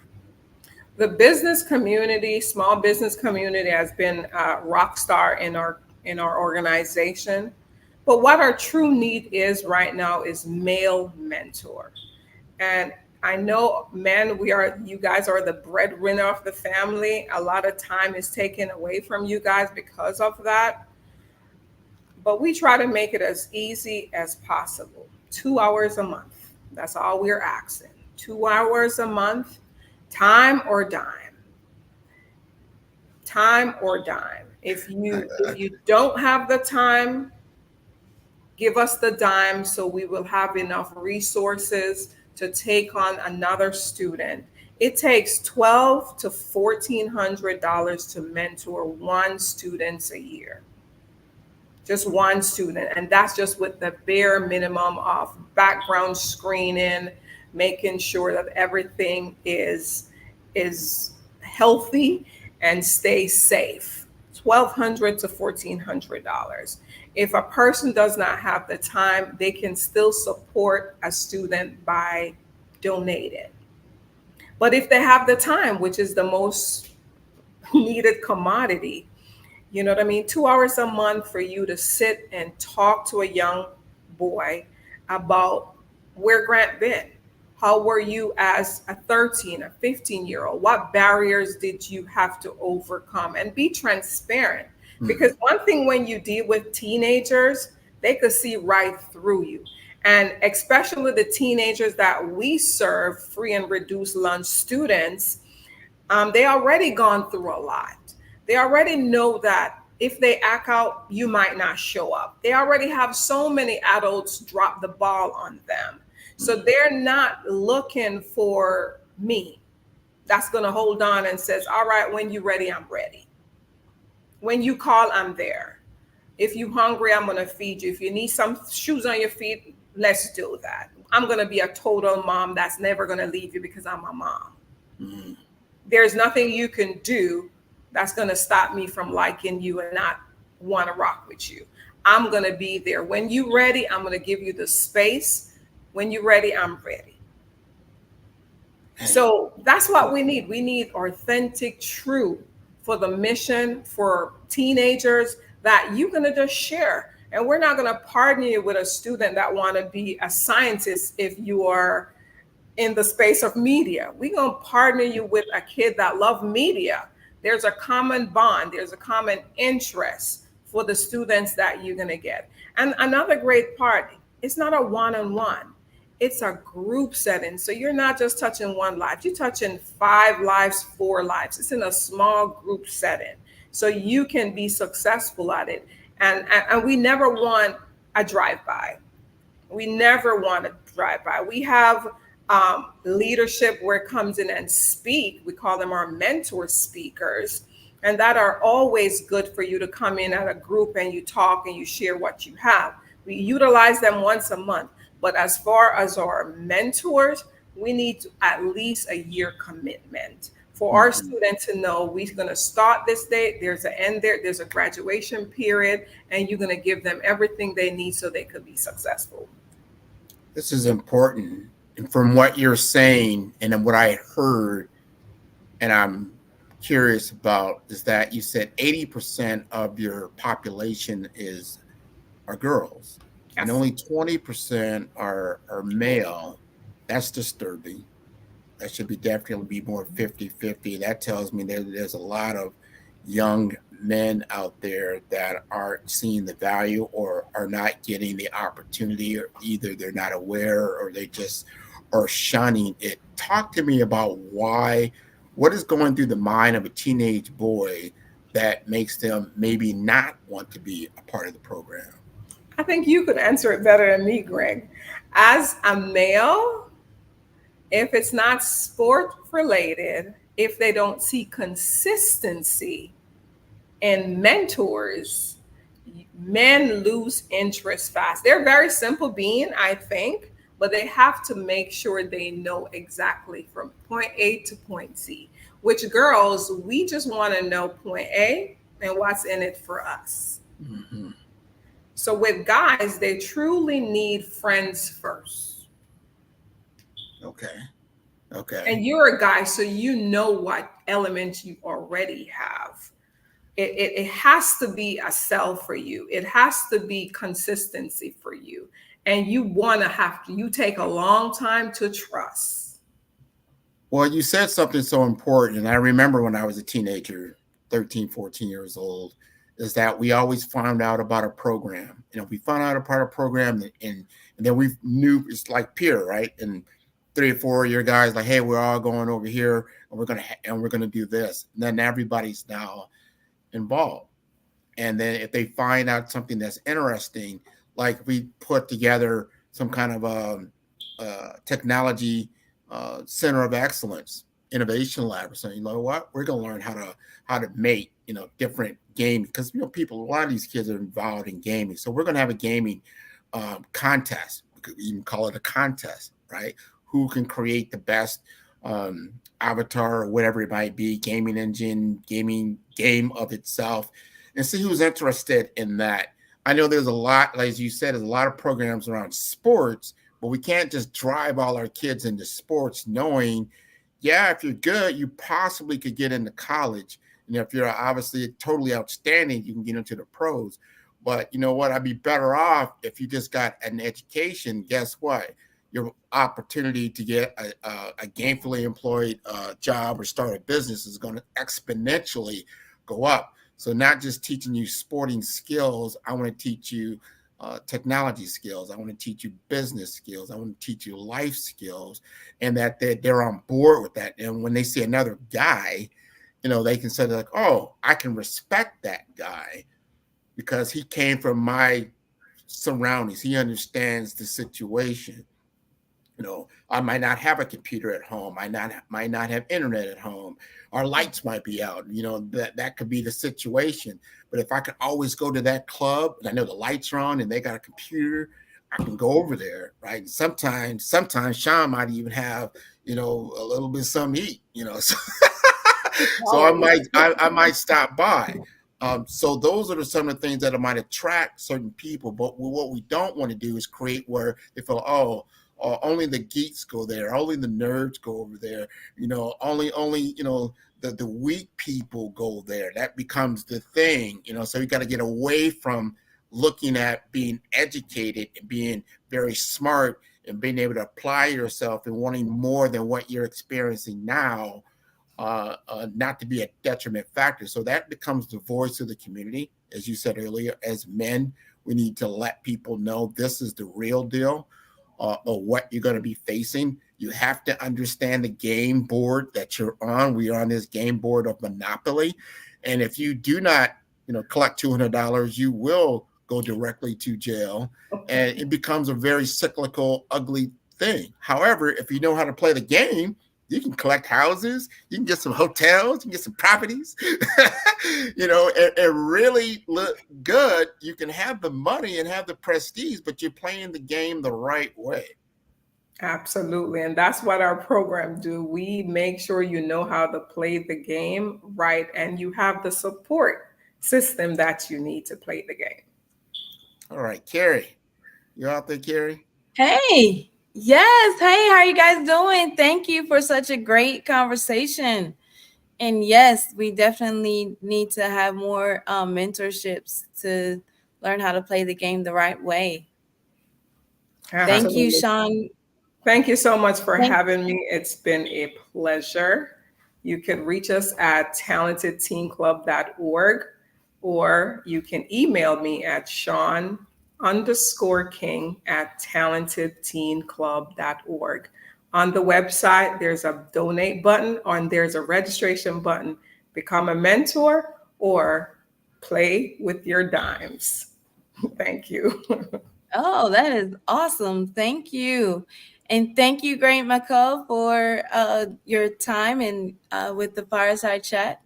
The business community, small business community, has been a rock star in our organization. But what our true need is right now is male mentor. And I know, men, you guys are the breadwinner of the family. A lot of time is taken away from you guys because of that. But we try to make it as easy as possible. 2 hours a month. That's all we're asking. 2 hours a month. Time or dime. Time or dime. If you don't have the time, give us the dime so we will have enough resources to take on another student. It takes $1,200 to $1,400 to mentor one student a year. Just one student. And that's just with the bare minimum of background screening, making sure that everything is healthy and stays safe. $1,200 to $1,400. If a person does not have the time, they can still support a student by donating. But if they have the time, which is the most needed commodity, you know what I mean? 2 hours a month for you to sit and talk to a young boy about where Grant been. How were you as a 13, a 15-year-old? What barriers did you have to overcome? And be transparent. Because one thing when you deal with teenagers, they could see right through you. And especially the teenagers that we serve, free and reduced lunch students, they already gone through a lot. They already know that if they act out, you might not show up. They already have so many adults drop the ball on them. So they're not looking for me. That's going to hold on and says, all right, when you're ready, I'm ready. When you call, I'm there. If you're hungry, I'm going to feed you. If you need some shoes on your feet, let's do that. I'm going to be a total mom that's never going to leave you because I'm a mom. There's nothing you can do that's going to stop me from liking you and not want to rock with you. I'm going to be there. When you're ready, I'm going to give you the space. When you're ready, I'm ready. So that's what we need. We need authentic, true for the mission for teenagers that you're going to just share. And we're not going to partner you with a student that want to be a scientist if you are in the space of media. We're going to partner you with a kid that loves media. There's a common bond. There's a common interest for the students that you're going to get. And another great part, it's not a one-on-one. It's a group setting. So you're not just touching one life. You're touching 5 lives, 4 lives. It's in a small group setting. So you can be successful at it. And we never want a drive-by. We never want a drive-by. We have leadership where it comes in and speak. We call them our mentor speakers. And that are always good for you to come in at a group and you talk and you share what you have. We utilize them once a month. But as far as our mentors, we need at least a year commitment for our student to know we're going to start this date, there's an end there, there's a graduation period, and you're going to give them everything they need so they could be successful. This is important. And from what you're saying and then what I heard, and I'm curious about, is that you said 80% of your population are girls, and only 20% are male. That's disturbing. That should definitely be more 50-50. That tells me there's a lot of young men out there that aren't seeing the value or are not getting the opportunity, or either they're not aware or they just are shunning it. Talk to me about what is going through the mind of a teenage boy that makes them maybe not want to be a part of the program. I think you could answer it better than me, Greg. As a male, if it's not sport related, if they don't see consistency in mentors, men lose interest fast. They're very simple being, I think, but they have to make sure they know exactly from point A to point Z. Which girls, we just want to know point A and what's in it for us. Mm-hmm. So with guys, they truly need friends first. Okay. And you're a guy, so you know what elements you already have. It has to be a sell for you. It has to be consistency for you. And you take a long time to trust. Well, you said something so important. And I remember when I was a teenager, 13, 14 years old, is that we always found out about a program. We found out about a program and then we knew it's like peer, right? And 3 or 4 of your guys like, hey, we're all going over here and we're gonna do this. And then everybody's now involved. And then if they find out something that's interesting, like we put together some kind of technology center of excellence, innovation lab or something, you know what? We're gonna learn how to make different gaming, because a lot of these kids are involved in gaming. So we're gonna have a gaming contest. We could even call it a contest, right? Who can create the best avatar or whatever it might be, gaming engine, gaming game of itself, and see who's interested in that. I know there's a lot, as you said, there's a lot of programs around sports, but we can't just drive all our kids into sports knowing, if you're good, you possibly could get into college. And if you're obviously totally outstanding, you can get into the pros. But you know what? I'd be better off if you just got an education. Guess what? Your opportunity to get a gainfully employed job or start a business is going to exponentially go up. So not just teaching you sporting skills, I want to teach you technology skills. I want to teach you business skills. I want to teach you life skills, and that they're on board with that. And when they see another guy, they can say like, oh, I can respect that guy because he came from my surroundings. He understands the situation. I might not have a computer at home. I might not have internet at home. Our lights might be out. That could be the situation. But if I could always go to that club and I know the lights are on and they got a computer, I can go over there, right? And sometimes Sean might even have, a little bit of something to eat, So I might stop by. So those are some of the things that might attract certain people. But what we don't want to do is create where they feel, only the geeks go there, only the nerds go over there, only the weak people go there. That becomes the thing, so you got to get away from looking at being educated and being very smart and being able to apply yourself and wanting more than what you're experiencing now, not to be a detriment factor. So that becomes the voice of the community. As you said earlier, as men, we need to let people know this is the real deal. Or what you're going to be facing. You have to understand the game board that you're on. We are on this game board of Monopoly. And if you do not, collect $200, you will go directly to jail. And it becomes a very cyclical, ugly thing. However, if you know how to play the game, you can collect houses, you can get some hotels, you can get some properties, and really look good. You can have the money and have the prestige, but you're playing the game the right way. Absolutely. And that's what our program do. We make sure you know how to play the game right and you have the support system that you need to play the game. All right, Carrie. You out there, Carrie? Hey, yes. Hey, how are you guys doing? Thank you for such a great conversation. And yes, we definitely need to have more mentorships to learn how to play the game the right way. Thank you, Absolutely. Sean. Thank you so much for having me. It's been a pleasure. You can reach us at talentedteenclub.org, or you can email me at Sean_King@talentedteenclub.org. On the website, there's a donate button and there's a registration button. Become a mentor or play with your dimes. Thank you. Oh, that is awesome. Thank you. And thank you, Great McCall, for your time and with the Fireside Chat.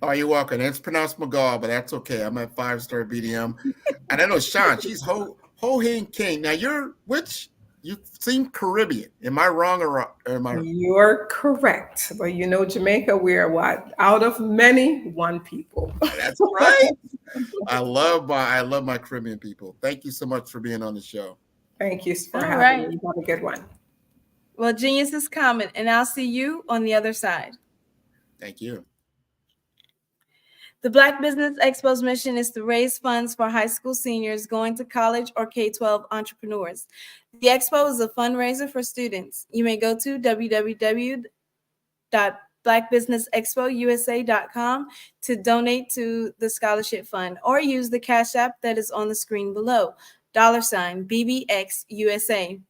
Oh, you're welcome. It's pronounced McGall, but that's okay. I'm at 5-star BDM. And I know Sean, she's Ho-Hing King. Now, you seem Caribbean. Am I wrong or am I? You're correct. But you know, Jamaica, we're what? Out of many, one people. That's right. I love my Caribbean people. Thank you so much for being on the show. Thank you for All having right. me. Have a good one. Well, genius is coming, and I'll see you on the other side. Thank you. The Black Business Expo's mission is to raise funds for high school seniors going to college or K-12 entrepreneurs. The expo is a fundraiser for students. You may go to www.blackbusinessexpousa.com to donate to the scholarship fund, or use the Cash App that is on the screen below, $BBXUSA.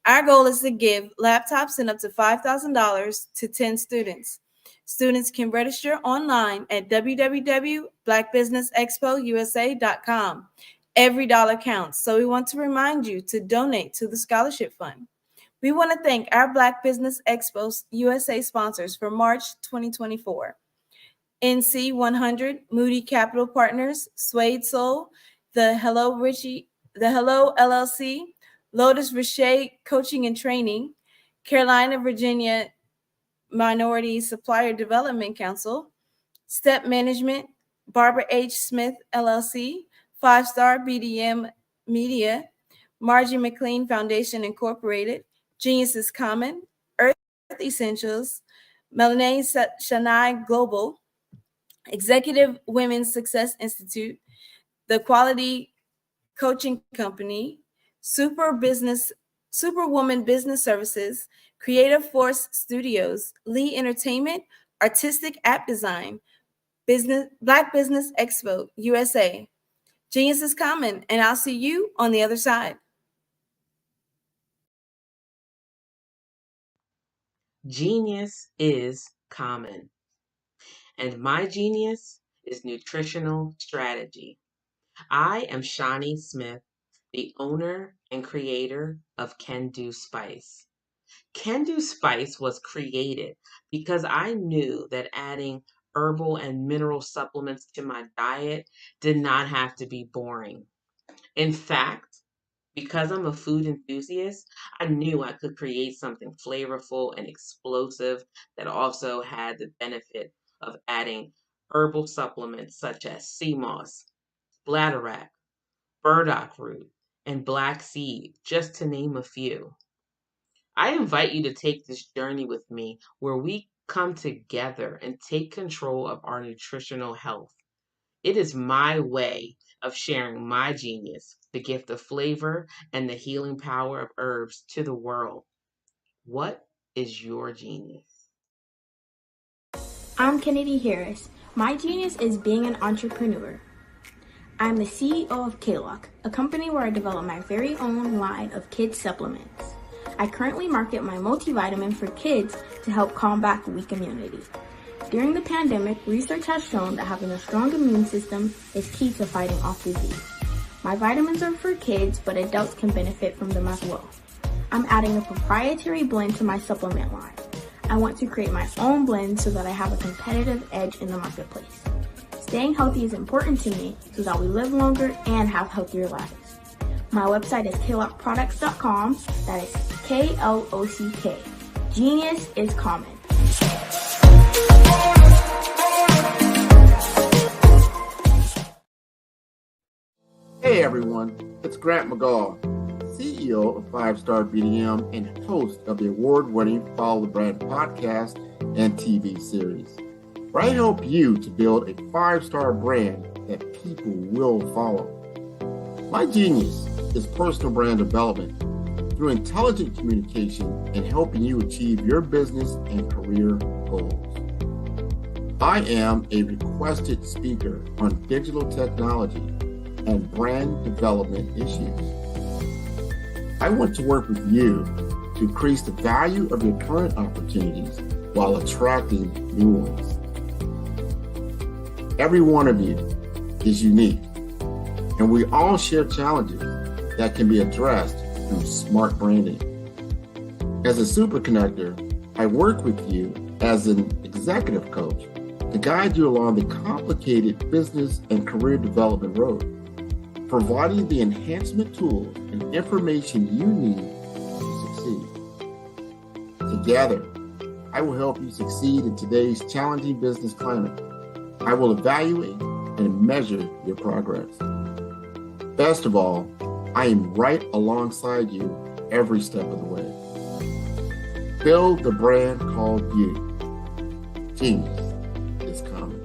Our goal is to give laptops and up to $5,000 to 10 students. Students can register online at www.blackbusinessexpousa.com. Every dollar counts, so we want to remind you to donate to the scholarship fund. We want to thank our Black Business Expo USA sponsors for March 2024. NC 100, Moody Capital Partners, Suede Soul, the Hello LLC, Lotus Richey Coaching and Training, Carolina, Virginia Minority Supplier Development Council, Step Management, Barbara H. Smith LLC, 5-Star BDM Media, Margie McLean Foundation Incorporated, Genius is Common, Earth Essentials, Melanie Shania Global, Executive Women's Success Institute, The Quality Coaching Company, Superwoman Business Services, Creative Force Studios, Lee Entertainment, Artistic App Design, Black Business Expo USA. Genius is coming, and I'll see you on the other side. Genius is common. And my genius is nutritional strategy. I am Shawnee Smith, the owner and creator of Can Do Spice. Can Do Spice was created because I knew that adding herbal and mineral supplements to my diet did not have to be boring. In fact, because I'm a food enthusiast, I knew I could create something flavorful and explosive that also had the benefit of adding herbal supplements such as sea moss, bladderwrack, burdock root, and black seed, just to name a few. I invite you to take this journey with me where we come together and take control of our nutritional health. It is my way of sharing my genius, the gift of flavor and the healing power of herbs to the world. What is your genius? I'm Kennedy Harris. My genius is being an entrepreneur. I'm the CEO of K-Lock, a company where I develop my very own line of kids supplements. I currently market my multivitamin for kids to help combat weak immunity. During the pandemic, research has shown that having a strong immune system is key to fighting off disease. My vitamins are for kids, but adults can benefit from them as well. I'm adding a proprietary blend to my supplement line. I want to create my own blend so that I have a competitive edge in the marketplace. Staying healthy is important to me so that we live longer and have healthier lives. My website is klockproducts.com. That is KLOCK. Genius is common. Hey everyone, it's Grant McGaw, CEO of 5-Star BDM and host of the award-winning Follow the Brand podcast and TV series, where I help you to build a 5-star brand that people will follow. My genius is personal brand development through intelligent communication and helping you achieve your business and career goals. I am a requested speaker on digital technology and brand development issues. I want to work with you to increase the value of your current opportunities while attracting new ones. Every one of you is unique, and we all share challenges that can be addressed through smart branding. As a super connector, I work with you as an executive coach to guide you along the complicated business and career development road, providing the enhancement tools and information you need to succeed. Together, I will help you succeed in today's challenging business climate. I will evaluate and measure your progress. Best of all, I am right alongside you every step of the way. Build the brand called you. Genius is common.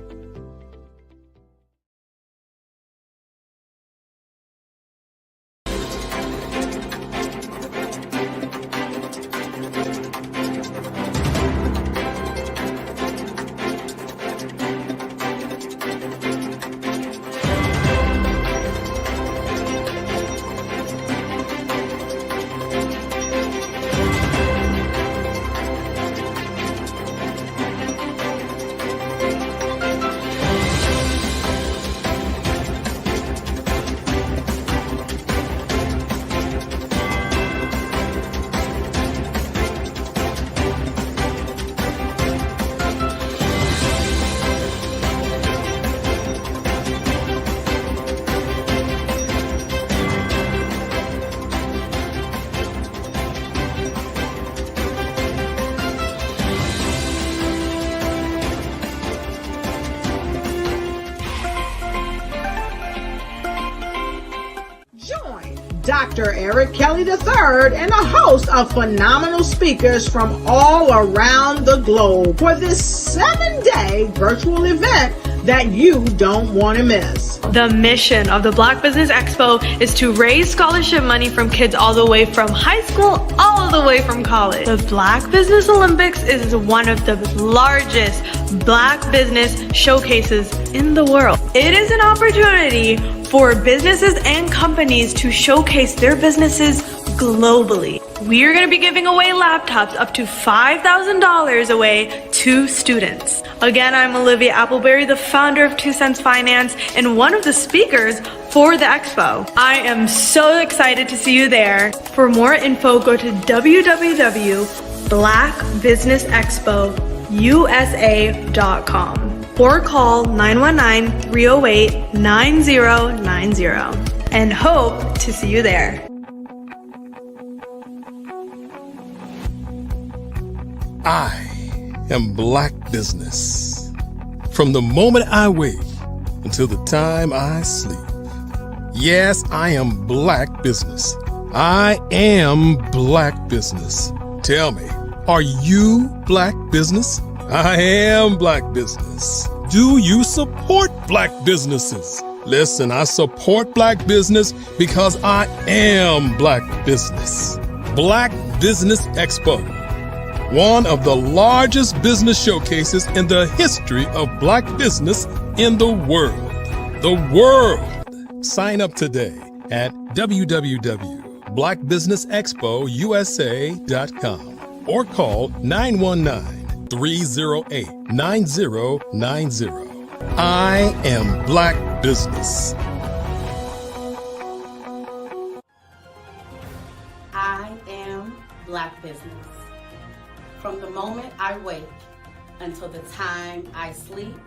Dr. Eric Kelly III and a host of phenomenal speakers from all around the globe for this 7-day virtual event that you don't want to miss. The mission of the Black Business Expo is to raise scholarship money from kids all the way from high school, all the way from college. The Black Business Olympics is one of the largest Black business showcases in the world. It is an opportunity for businesses and companies to showcase their businesses globally. We are going to be giving away laptops up to $5,000 away to students. Again, I'm Olivia Appleberry, the founder of 2 Cents Finance and one of the speakers for the expo. I am so excited to see you there. For more info, go to www.blackbusinessexpousa.com or call 919-308-9090 and hope to see you there. I am Black Business. From the moment I wake until the time I sleep. Yes, I am Black Business. I am Black Business. Tell me, are you Black Business? I am Black Business. Do you support Black businesses? Listen, I support Black business because I am Black Business. Black Business Expo, one of the largest business showcases in the history of Black business in the world. The world! Sign up today at www.blackbusinessexpousa.com or call 919-308-9090. I am Black Business. I am Black Business. From the moment I wake until the time I sleep,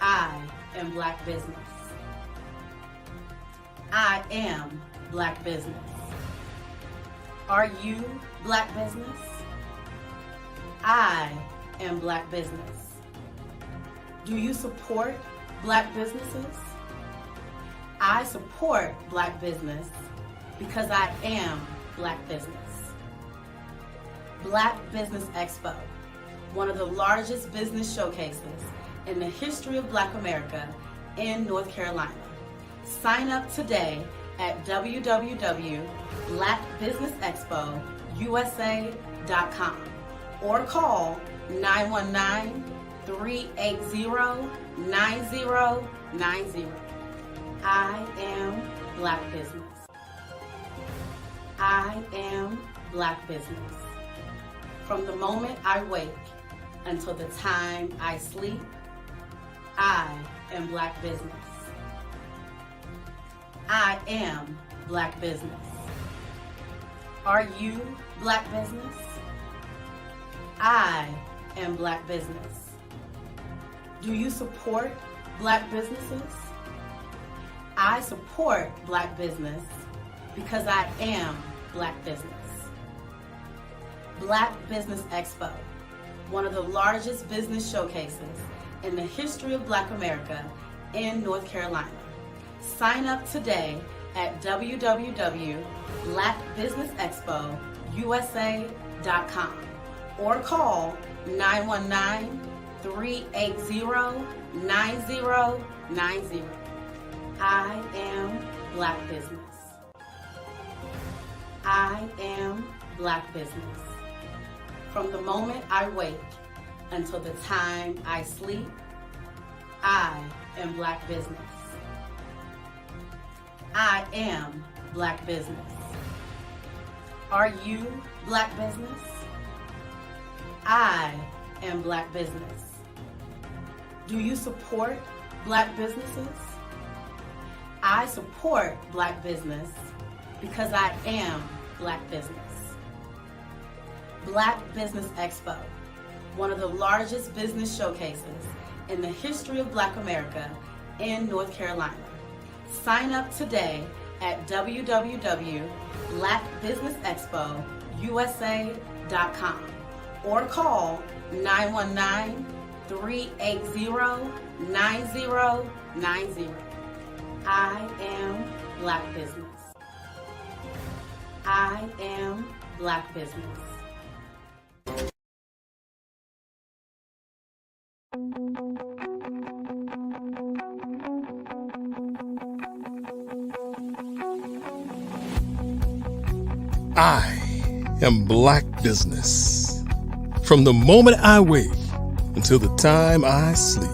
I am Black Business. I am Black Business. Are you Black business? I am Black business. Do you support Black businesses? I support Black business because I am Black business. Black Business Expo, one of the largest business showcases in the history of Black America in North Carolina. Sign up today at www.blackbusinessexpousa.com or call 919-380-9090. I am Black business. I am Black business. From the moment I wake until the time I sleep, I am Black business. I am Black business. Are you Black business? I am Black business. Do you support Black businesses? I support Black business because I am Black business. Black Business Expo, one of the largest business showcases in the history of Black America in North Carolina. Sign up today at www.blackbusinessexpousa.com or call 919-380-9090. I am Black business. I am Black business. From the moment I wake until the time I sleep, I am Black business. I am Black business. Are you Black business? I am Black business. Do you support Black businesses? I support Black business because I am Black business. Black Business Expo, one of the largest business showcases in the history of Black America in North Carolina. Sign up today at www.blackbusinessexpousa.com or call 919-380-9090. I am Black business. I am Black business. I am Black business. From the moment I wake until the time I sleep.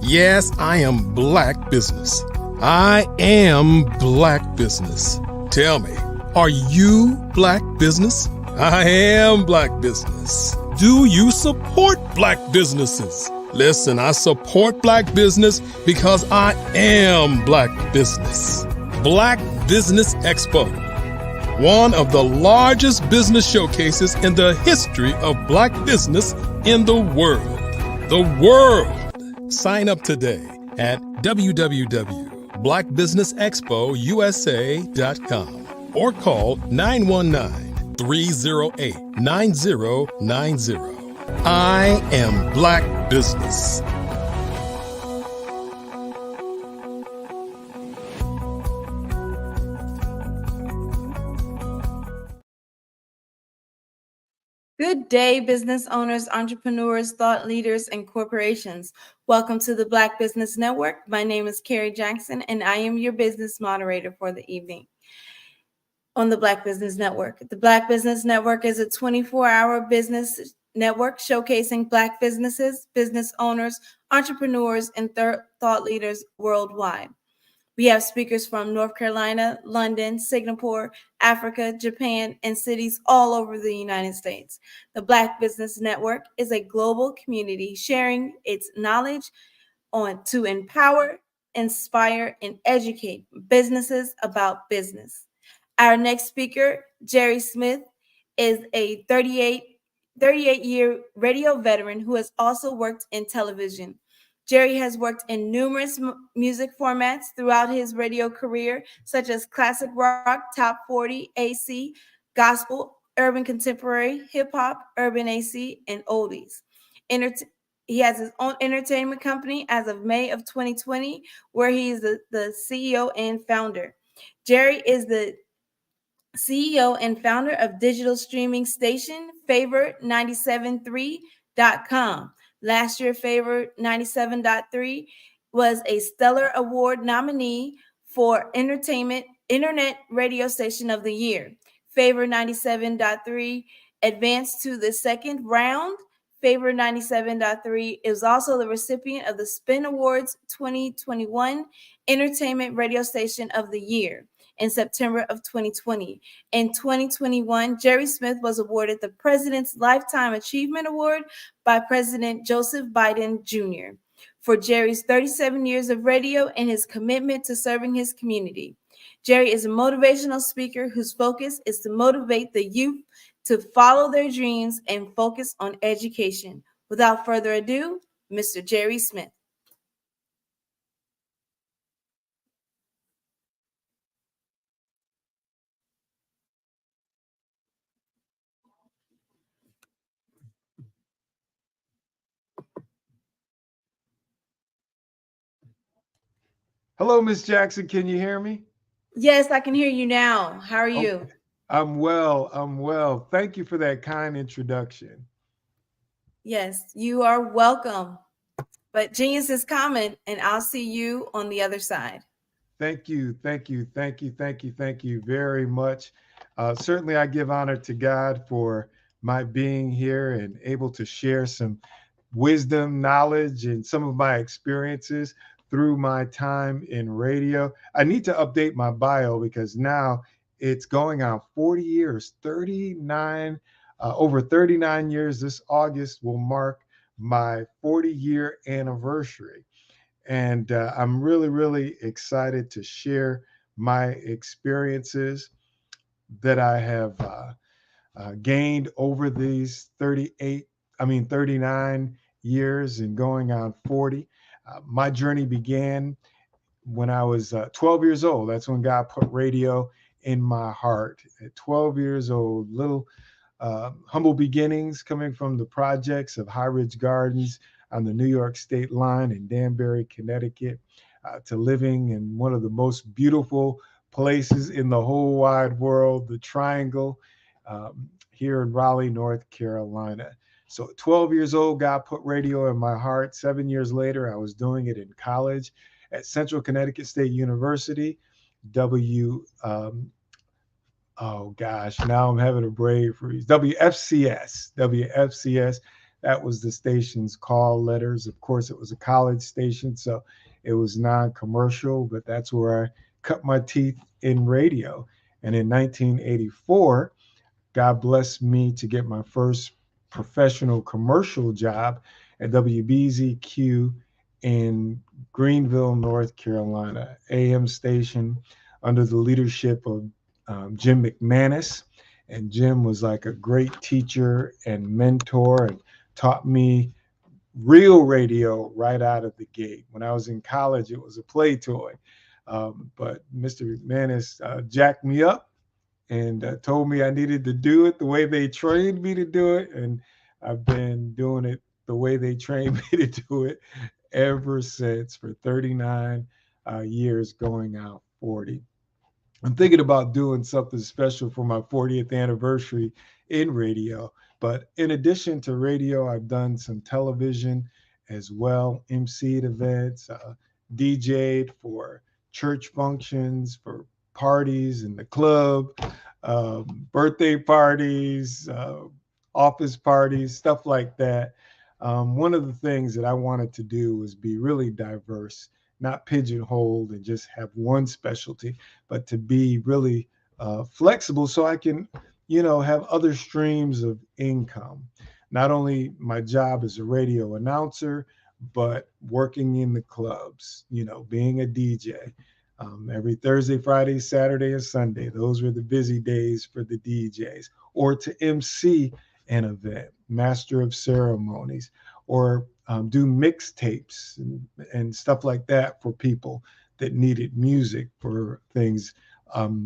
Yes, I am Black business. I am Black business. Tell me, are you Black business? I am Black business. Do you support Black businesses? Listen, I support Black business because I am Black business. Black Business Expo, one of the largest business showcases in the history of Black business in the world. The world. Sign up today at www.blackbusinessexpousa.com or call 919-308-9090. I am Black business. Good day, business owners, entrepreneurs, thought leaders, and corporations. Welcome to the Black Business Network. My name is Carrie Jackson, and I am your business moderator for the evening on the Black Business Network. The Black Business Network is a 24-hour business network showcasing Black businesses, business owners, entrepreneurs, and thought leaders worldwide. We have speakers from North Carolina, London, Singapore, Africa, Japan, and cities all over the United States. The Black Business Network is a global community sharing its knowledge to empower, inspire, and educate businesses about business. Our next speaker, Jerry Smith, is a 38-year radio veteran who has also worked in television. Jerry has worked in numerous music formats throughout his radio career, such as classic rock, top 40, AC, gospel, urban contemporary, hip hop, urban AC, and oldies. He has his own entertainment company as of May of 2020, where he is the CEO and founder. Jerry is the CEO and founder of digital streaming station Favor973.com. Last year, Favor 97.3 was a Stellar Award nominee for Internet Radio Station of the Year. Favor 97.3 advanced to the second round. Favor 97.3 is also the recipient of the Spin Awards 2021 Entertainment Radio Station of the Year in September of 2020. In 2021, Jerry Smith was awarded the President's Lifetime Achievement Award by President Joseph Biden Jr. for Jerry's 37 years of radio and his commitment to serving his community. Jerry is a motivational speaker whose focus is to motivate the youth to follow their dreams and focus on education. Without further ado, Mr. Jerry Smith. Hello, Miss Jackson. Can you hear me? Yes, I can hear you now. How are you? Okay. I'm well. I'm well. Thank you for that kind introduction. Yes, you are welcome. But genius is coming, and I'll see you on the other side. Thank you. Thank you. Thank you. Thank you. Thank you very much. Certainly, I give honor to God for my being here and able to share some wisdom, knowledge, and some of my experiences through my time in radio. I need to update my bio because now it's going on 40 years, 39, over 39 years. This August will mark my 40-year anniversary. And I'm really, really excited to share my experiences that I have gained over these 39 years and going on 40. My journey began when I was 12 years old. That's when God put radio in my heart. At 12 years old, little humble beginnings coming from the projects of High Ridge Gardens on the New York State line in Danbury, Connecticut, to living in one of the most beautiful places in the whole wide world, the Triangle, here in Raleigh, North Carolina. So at 12 years old, God put radio in my heart. 7 years later, I was doing it in college at Central Connecticut State University, oh gosh, now I'm having a brain freeze. WFCS. That was the station's call letters. Of course, it was a college station, so it was non-commercial, but that's where I cut my teeth in radio. And in 1984, God blessed me to get my first professional commercial job at WBZQ in Greenville, North Carolina, AM station under the leadership of Jim McManus. And Jim was like a great teacher and mentor and taught me real radio right out of the gate. When I was in college, it was a play toy. But Mr. McManus jacked me up and told me I needed to do it the way they trained me to do it. And I've been doing it the way they trained me to do it ever since, for 39 years, going out 40. I'm thinking about doing something special for my 40th anniversary in radio. But in addition to radio, I've done some television as well, emceed events, DJ'd for church functions, for parties in the club, birthday parties, office parties, stuff like that. One of the things that I wanted to do was be really diverse, not pigeonholed and just have one specialty, but to be really flexible so I can, have other streams of income. Not only my job as a radio announcer, but working in the clubs, being a DJ. Every Thursday, Friday, Saturday, and Sunday. Those were the busy days for the DJs. Or to MC an event, master of ceremonies, or do mixtapes and stuff like that for people that needed music for things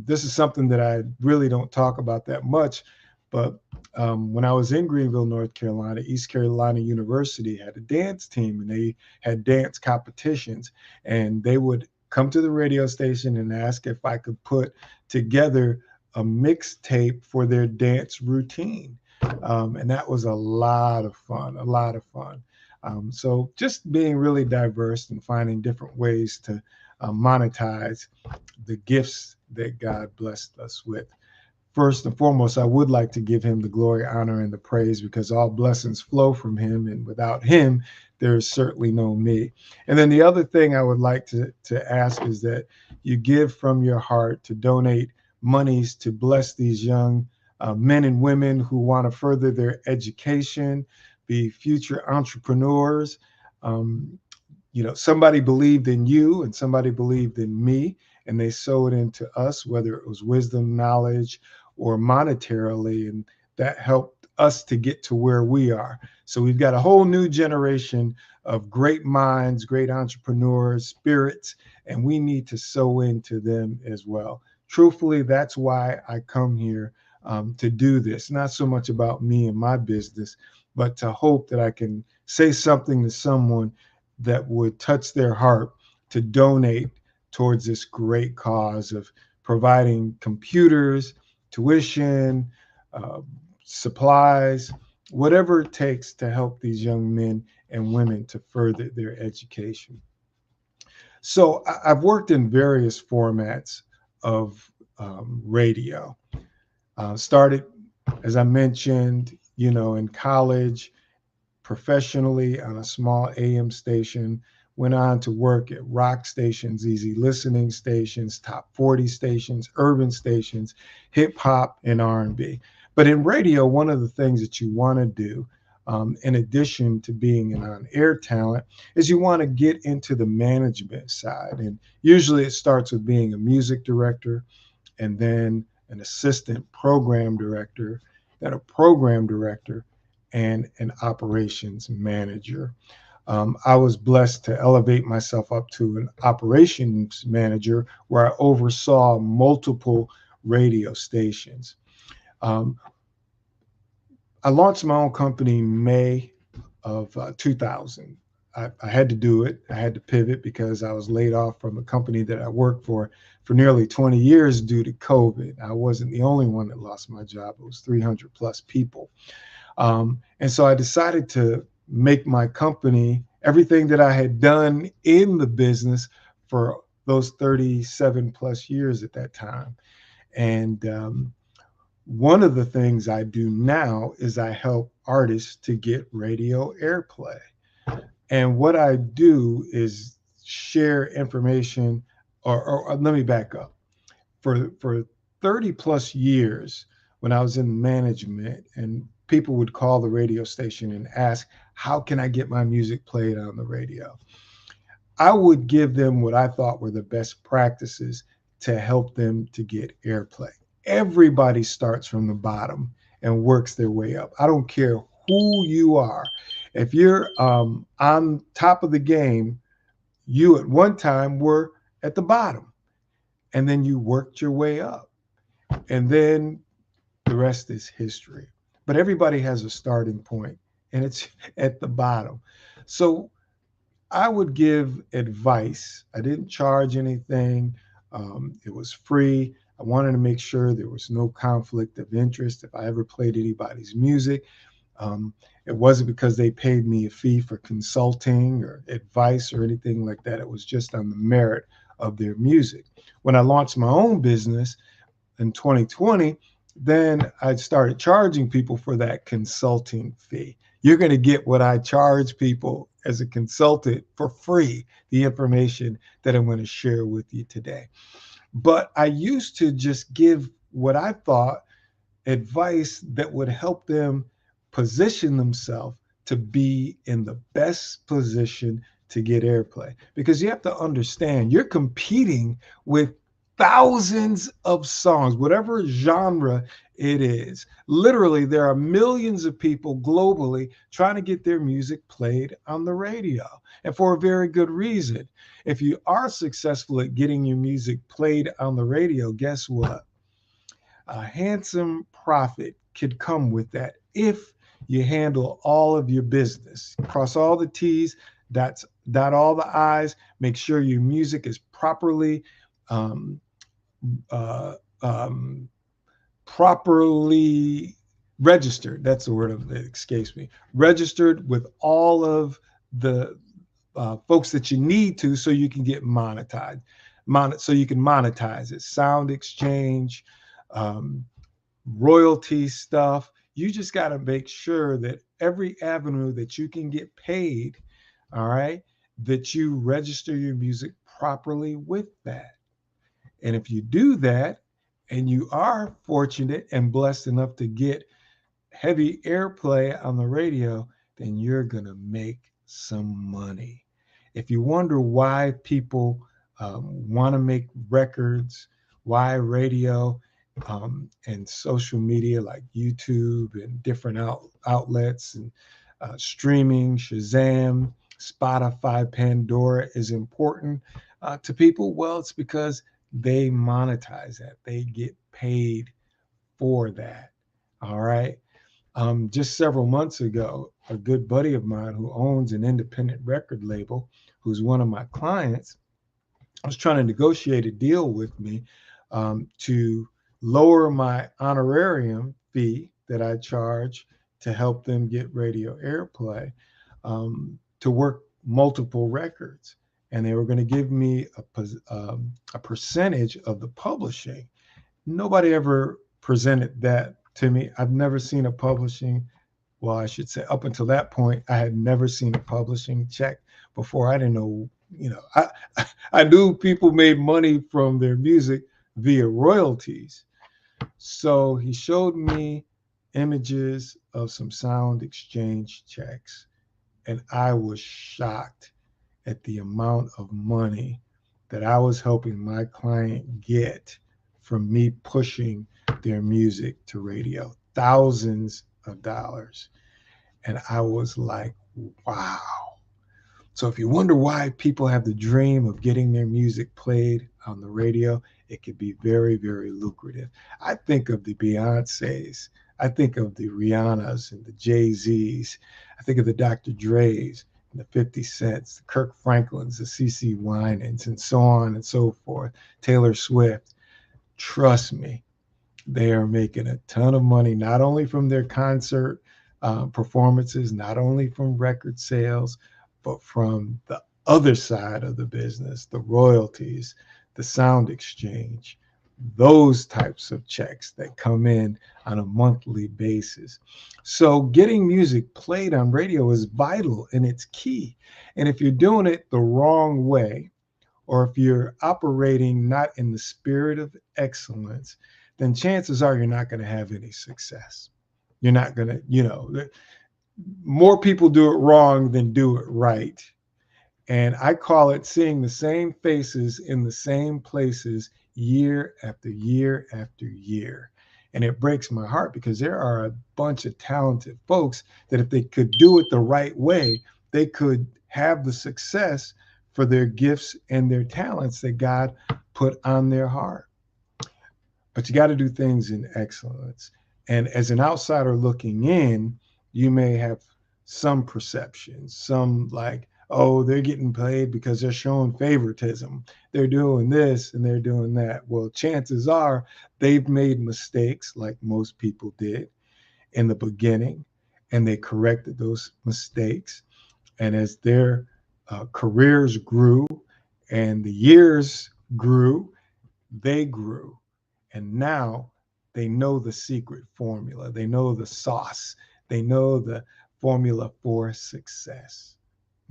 This is something that I really don't talk about that much, but when I was in Greenville, North Carolina, East Carolina University had a dance team, and they had dance competitions, and they would come to the radio station and ask if I could put together a mixtape for their dance routine. And that was a lot of fun, a lot of fun. So just being really diverse and finding different ways to monetize the gifts that God blessed us with. First and foremost, I would like to give him the glory, honor, and the praise, because all blessings flow from him, and without him, there is certainly no me. And then the other thing I would like to ask is that you give from your heart to donate monies to bless these young men and women who want to further their education, be future entrepreneurs. Somebody believed in you and somebody believed in me, and they sowed into us, whether it was wisdom, knowledge, or monetarily, and that helped us to get to where we are. So we've got a whole new generation of great minds, great entrepreneurs, spirits, and we need to sow into them as well. Truthfully, that's why I come here to do this. Not so much about me and my business, but to hope that I can say something to someone that would touch their heart to donate towards this great cause of providing computers, tuition, supplies, whatever it takes to help these young men and women to further their education. So I've worked in various formats of radio. Started, as I mentioned, in college, professionally on a small AM station, went on to work at rock stations, easy listening stations, top 40 stations, urban stations, hip hop, and R&B. But in radio, one of the things that you want to do, in addition to being an on-air talent, is you want to get into the management side. And usually it starts with being a music director, and then an assistant program director, then a program director, and an operations manager. I was blessed to elevate myself up to an operations manager where I oversaw multiple radio stations. I launched my own company in May of 2000. I had to do it. I had to pivot because I was laid off from a company that I worked for nearly 20 years due to COVID. I wasn't the only one that lost my job. It was 300 plus people. And so I decided to make my company everything that I had done in the business for those 37 plus years at that time. And one of the things I do now is I help artists to get radio airplay. And what I do is share information, or let me back up. For 30 plus years, when I was in management, and people would call the radio station and ask, how can I get my music played on the radio? I would give them what I thought were the best practices to help them to get airplay. Everybody starts from the bottom and works their way up. I don't care who you are. If you're on top of the game, you at one time were at the bottom, and then you worked your way up, and then the rest is history. But everybody has a starting point, and it's at the bottom. So I would give advice. I didn't charge anything. It was free. I wanted to make sure there was no conflict of interest if I ever played anybody's music. It wasn't because they paid me a fee for consulting or advice or anything like that. It was just on the merit of their music. When I launched my own business in 2020, then I started charging people for that consulting fee. You're going to get what I charge people as a consultant for free, the information that I'm going to share with you today. But I used to just give what I thought advice that would help them position themselves to be in the best position to get airplay. Because you have to understand, you're competing with thousands of songs, whatever genre it is. Literally, there are millions of people globally trying to get their music played on the radio, and for a very good reason. If you are successful at getting your music played on the radio, guess what? A handsome profit could come with that if you handle all of your business. Cross all the T's, dot all the I's, make sure your music is properly um, uh, um, properly registered. That's the word that escapes me. Registered with all of the folks that you need to, so you can get monetized. So you can monetize it. Sound exchange, royalty stuff. You just got to make sure that every avenue that you can get paid, all right, that you register your music properly with that. And if you do that, and you are fortunate and blessed enough to get heavy airplay on the radio, then you're going to make some money. If you wonder why people want to make records, why radio and social media like YouTube and different outlets and streaming, Shazam, Spotify, Pandora is important to people, well, it's because they monetize that. They get paid for that. All right. Just several months ago, a good buddy of mine who owns an independent record label, who's one of my clients, was trying to negotiate a deal with me to lower my honorarium fee that I charge to help them get radio airplay, to work multiple records. And they were going to give me a percentage of the publishing. Nobody ever presented that to me. I've never seen a publishing, well, I should say up until that point, I had never seen a publishing check before. I didn't know, I knew people made money from their music via royalties. So he showed me images of some sound exchange checks, and I was shocked at the amount of money that I was helping my client get from me pushing their music to radio, thousands of dollars. And I was like, wow. So if you wonder why people have the dream of getting their music played on the radio, it could be very, very lucrative. I think of the Beyoncés, I think of the Rihannas and the Jay-Z's, I think of the Dr. Dre's, the 50 Cents, the Kirk Franklins, the CeCe Winans, and so on and so forth, Taylor Swift. Trust me, they are making a ton of money, not only from their concert performances, not only from record sales, but from the other side of the business, the royalties, the sound exchange, those types of checks that come in on a monthly basis. So getting music played on radio is vital and it's key. And if you're doing it the wrong way, or if you're operating not in the spirit of excellence, then chances are you're not going to have any success. You're not going to, more people do it wrong than do it right. And I call it seeing the same faces in the same places year after year after year. And it breaks my heart because there are a bunch of talented folks that if they could do it the right way, they could have the success for their gifts and their talents that God put on their heart. But you got to do things in excellence. And as an outsider looking in, you may have some perceptions, some like, oh, they're getting paid because they're showing favoritism. They're doing this and they're doing that. Well, chances are they've made mistakes like most people did in the beginning, and they corrected those mistakes. And as their careers grew and the years grew, they grew. And now they know the secret formula. They know the sauce. They know the formula for success.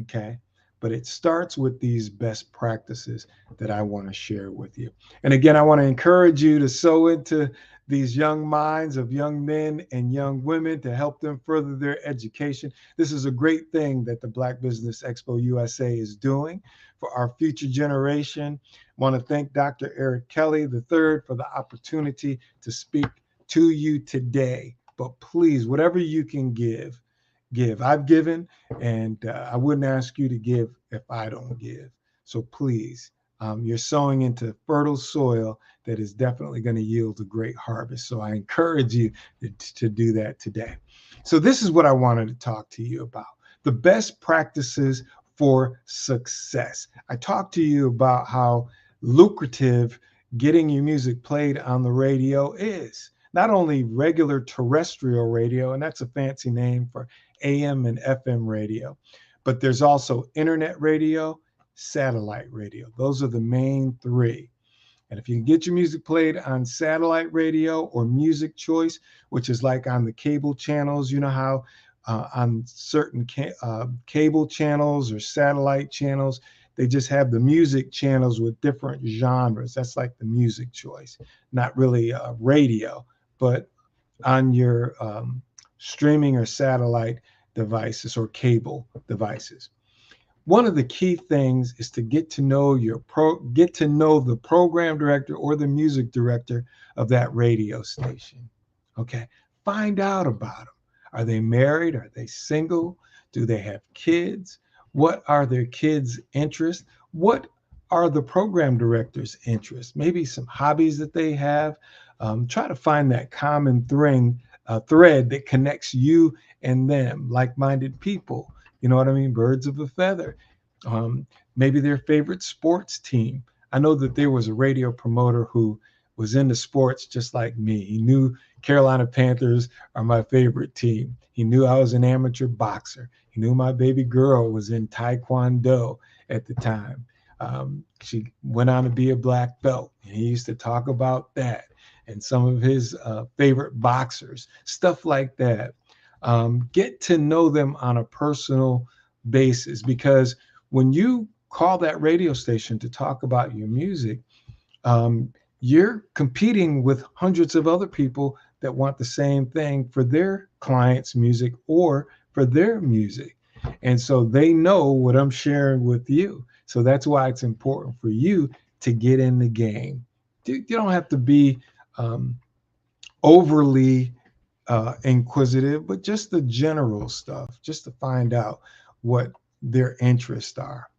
Okay. but it starts with these best practices that I want to share with you. And again, I want to encourage you to sow into these young minds of young men and young women to help them further their education. This is a great thing that the Black Business Expo USA is doing for our future generation. I want to thank Dr. Eric Kelly III for the opportunity to speak to you today. But please, whatever you can give. I've given, and I wouldn't ask you to give if I don't give. So please, you're sowing into fertile soil that is definitely going to yield a great harvest. So I encourage you to do that today. So this is what I wanted to talk to you about: the best practices for success. I talked to you about how lucrative getting your music played on the radio is. Not only regular terrestrial radio, and that's a fancy name for AM and FM radio, but there's also internet radio, satellite radio. Those are the main three. And if you can get your music played on satellite radio or Music Choice, which is like on the cable channels, you know how on certain cable channels or satellite channels, they just have the music channels with different genres. That's like the Music Choice, not really radio, but on your streaming or satellite devices or cable devices. One of the key things is to get to know the program director or the music director of that radio station. Okay, find out about them. Are they married? Are they single? Do they have kids? What are their kids' interests? What are the program director's interests? Maybe some hobbies that they have. Try to find that common thread that connects you and them, like-minded people. You know what I mean? Birds of a feather. Maybe their favorite sports team. I know that there was a radio promoter who was into sports just like me. He knew Carolina Panthers are my favorite team. He knew I was an amateur boxer. He knew my baby girl was in Taekwondo at the time. She went on to be a black belt, and he used to talk about that and some of his favorite boxers, stuff like that. Get to know them on a personal basis, because when you call that radio station to talk about your music, you're competing with hundreds of other people that want the same thing for their clients' music or for their music. And so they know what I'm sharing with you. So that's why it's important for you to get in the game. You don't have to be overly inquisitive, but just the general stuff, just to find out what their interests are.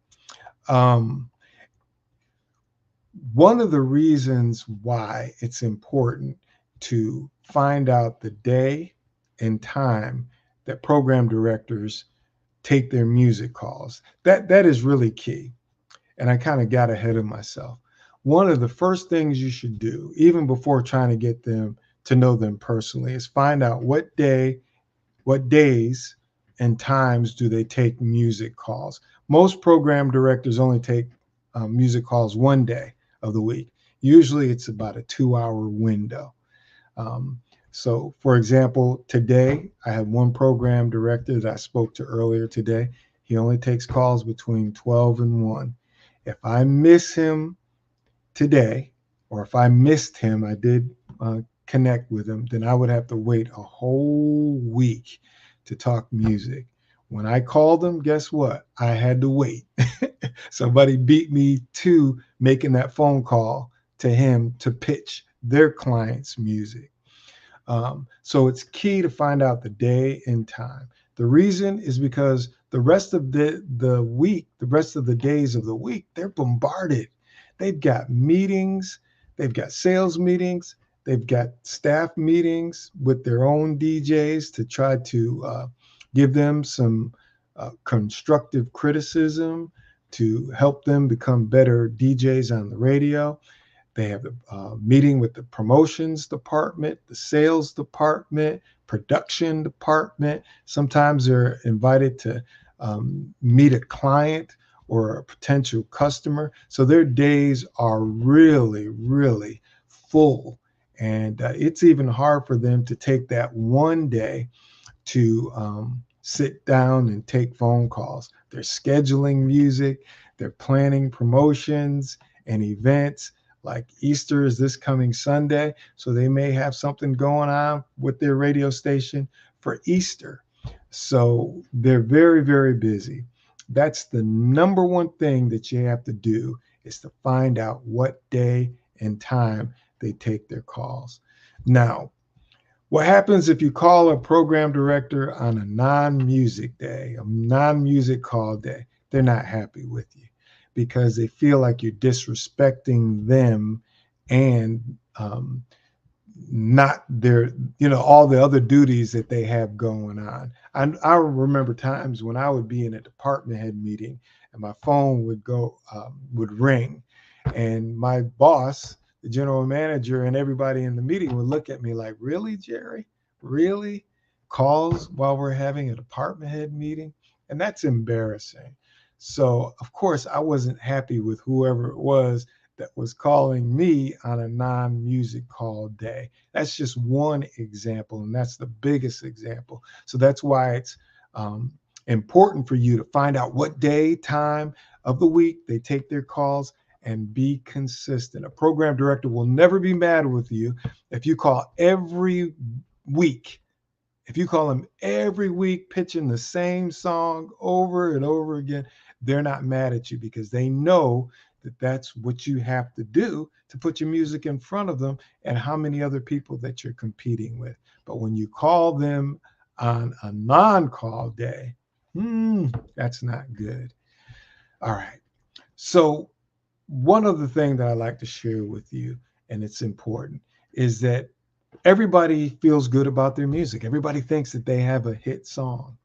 One of the reasons why it's important to find out the day and time that program directors take their music calls, that is really key. And I kind of got ahead of myself. One of the first things you should do, even before trying to get them to know them personally, is find out what days and times do they take music calls. Most program directors only take music calls one day of the week. Usually it's about a 2-hour window. So for example, today I have one program director that I spoke to earlier today. He only takes calls between 12 and 1. If I miss him today, or if I missed him, I did connect with him, then I would have to wait a whole week to talk music. When I called him, guess what? I had to wait. Somebody beat me to making that phone call to him to pitch their client's music. So it's key to find out the day and time. The reason is because the rest of the week, the rest of the days of the week, they're bombarded. They've got meetings, they've got sales meetings, they've got staff meetings with their own DJs to try to give them some constructive criticism to help them become better DJs on the radio. They have a meeting with the promotions department, the sales department, production department. Sometimes they're invited to meet a client or a potential customer. So their days are really, really full. And it's even hard for them to take that one day to sit down and take phone calls. They're scheduling music, they're planning promotions and events. Like Easter is this coming Sunday, so they may have something going on with their radio station for Easter. So they're very, very busy. That's the number one thing that you have to do, is to find out what day and time they take their calls. Now, what happens if you call a program director on a non-music day, a non-music call day? They're not happy with you because they feel like you're disrespecting them and not their, all the other duties that they have going on. I remember times when I would be in a department head meeting and my phone would ring, and my boss, the general manager, and everybody in the meeting would look at me like, "Really, Jerry? Really? Calls while we're having a department head meeting?" And that's embarrassing. So, of course, I wasn't happy with whoever it was that was calling me on a non-music call day. That's just one example, and that's the biggest example. So that's why it's important for you to find out what day, time of the week they take their calls, and be consistent. A program director will never be mad with you if you call every week. If you call them every week pitching the same song over and over again, they're not mad at you because they know that that's what you have to do to put your music in front of them and how many other people that you're competing with. But when you call them on a non-call day, that's not good. All right. So one other thing that I like to share with you, and it's important, is that everybody feels good about their music. Everybody thinks that they have a hit song.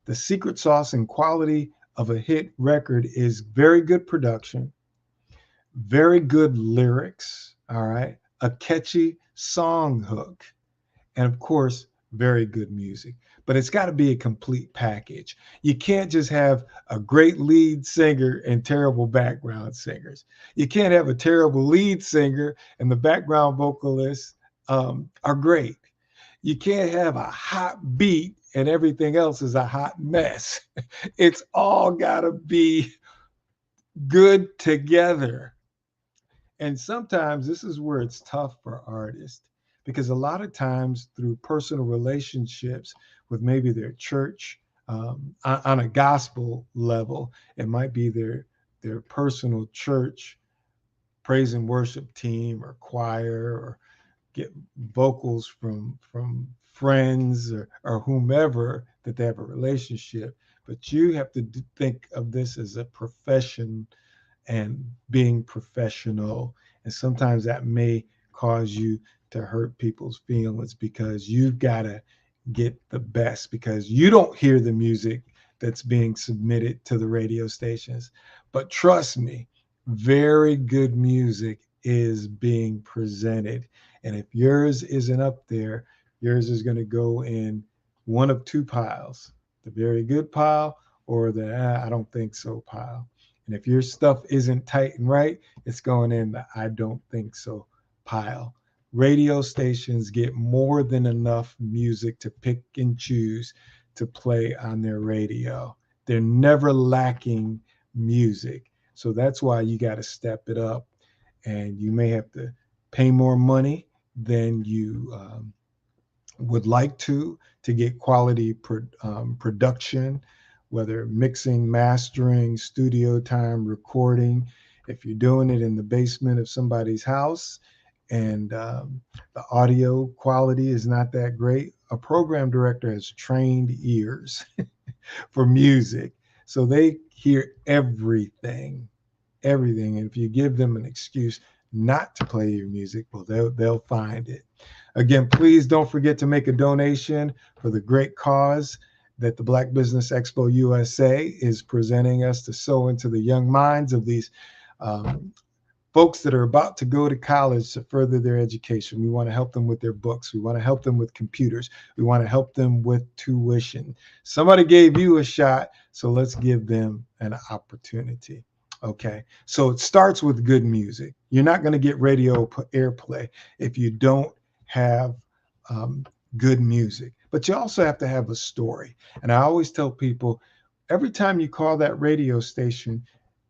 The secret sauce and quality of a hit record is very good production, very good lyrics, all right, a catchy song hook, and of course, very good music. But it's got to be a complete package. You can't just have a great lead singer and terrible background singers. You can't have a terrible lead singer and the background vocalists are great. You can't have a hot beat and everything else is a hot mess. It's all got to be good together. And sometimes this is where it's tough for artists, because a lot of times through personal relationships with maybe their church, on a gospel level, it might be their personal church praise and worship team or choir, or get vocals from friends or whomever that they have a relationship. But you have to think of this as a profession and being professional. And sometimes that may cause you to hurt people's feelings because you've got to get the best, because you don't hear the music that's being submitted to the radio stations. But trust me, very good music is being presented. And if yours isn't up there, yours is going to go in one of two piles, the very good pile or the I don't think so pile. And if your stuff isn't tight and right, it's going in the I don't think so pile. Radio stations get more than enough music to pick and choose to play on their radio. They're never lacking music. So that's why you got to step it up. And you may have to pay more money than you would like to get quality production, whether mixing, mastering, studio time, recording. If you're doing it in the basement of somebody's house and the audio quality is not that great, a program director has trained ears for music. So they hear everything. And if you give them an excuse not to play your music, well, they'll find it. Again, please don't forget to make a donation for the great cause that the Black Business Expo USA is presenting us to sow into the young minds of these folks that are about to go to college to further their education. We want to help them with their books. We want to help them with computers. We want to help them with tuition. Somebody gave you a shot, so let's give them an opportunity. Okay, so it starts with good music. You're not going to get radio airplay if you don't have good music, but you also have to have a story. And I always tell people, every time you call that radio station,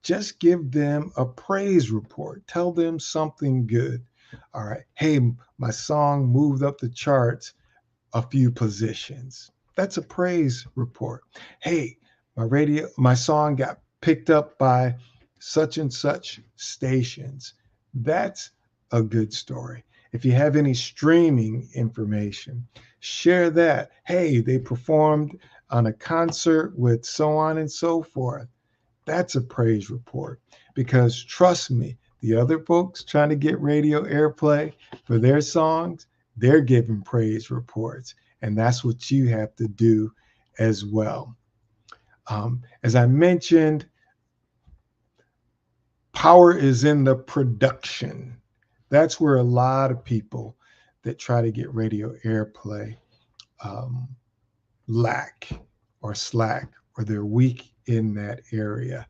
just give them a praise report. Tell them something good. All right. Hey, my song moved up the charts a few positions. That's a praise report. Hey, my song got picked up by such and such stations. That's a good story. If you have any streaming information, share that. Hey, they performed on a concert with so on and so forth. That's a praise report, because trust me, the other folks trying to get radio airplay for their songs, they're giving praise reports. And that's what you have to do as well. As I mentioned, power is in the production. That's where a lot of people that try to get radio airplay lack or slack, or they're weak in that area.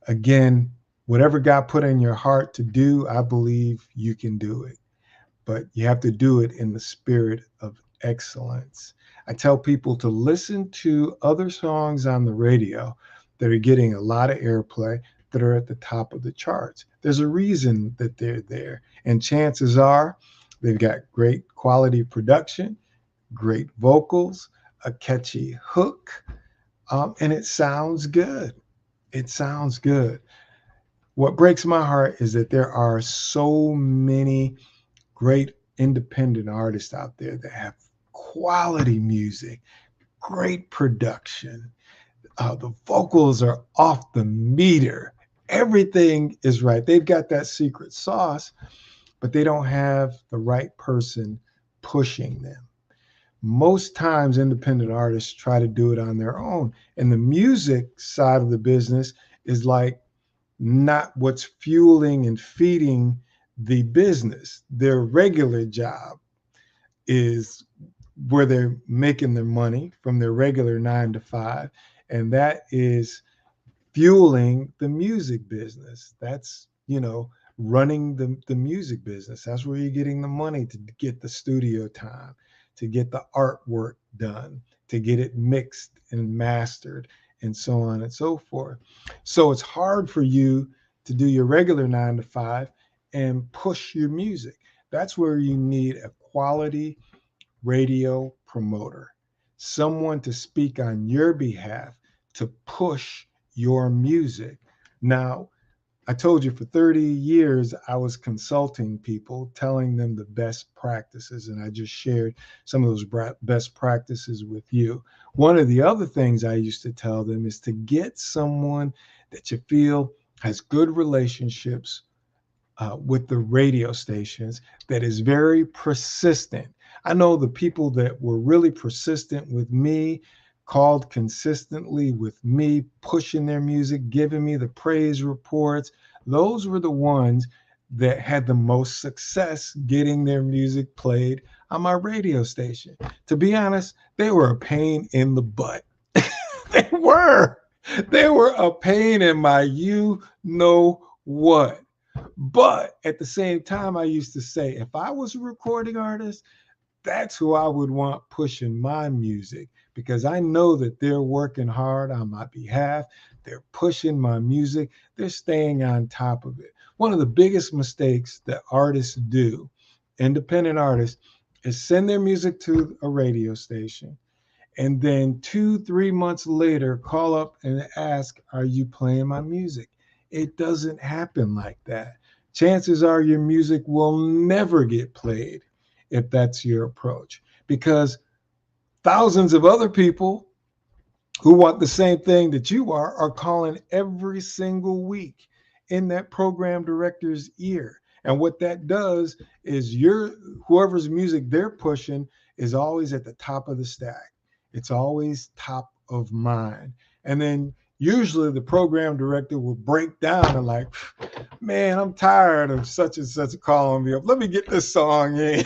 Again, whatever God put in your heart to do, I believe you can do it. But you have to do it in the spirit of excellence. I tell people to listen to other songs on the radio that are getting a lot of airplay, that are at the top of the charts. There's a reason that they're there. And chances are they've got great quality production, great vocals, a catchy hook, and it sounds good. It sounds good. What breaks my heart is that there are so many great independent artists out there that have quality music, great production. The vocals are off the meter. Everything is right. They've got that secret sauce, but they don't have the right person pushing them. Most times, independent artists try to do it on their own. And the music side of the business is like not what's fueling and feeding the business. Their regular job is where they're making their money from their regular 9 to 5. And that is fueling the music business. That's, running the music business. That's where you're getting the money to get the studio time, to get the artwork done, to get it mixed and mastered, and so on and so forth. So it's hard for you to do your regular 9 to 5 and push your music. That's where you need a quality radio promoter, someone to speak on your behalf, to push your music. Now, I told you for 30 years, I was consulting people, telling them the best practices, and I just shared some of those best practices with you. One of the other things I used to tell them is to get someone that you feel has good relationships with the radio stations, that is very persistent. I know the people that were really persistent with me, called consistently with me, pushing their music, giving me the praise reports. Those were the ones that had the most success getting their music played on my radio station. To be honest, they were a pain in the butt. They were a pain in my what. But at the same time, I used to say, if I was a recording artist, that's who I would want pushing my music, because I know that they're working hard on my behalf. They're pushing my music. They're staying on top of it. One of the biggest mistakes that artists do, independent artists, is send their music to a radio station and then 2-3 months later call up and ask, are you playing my music? It doesn't happen like that. Chances are your music will never get played if that's your approach, because thousands of other people who want the same thing that you are calling every single week in that program director's ear. And what that does is whoever's music they're pushing is always at the top of the stack. It's always top of mind. And then usually the program director will break down and like, man, I'm tired of such and such calling me up. Let me get this song in.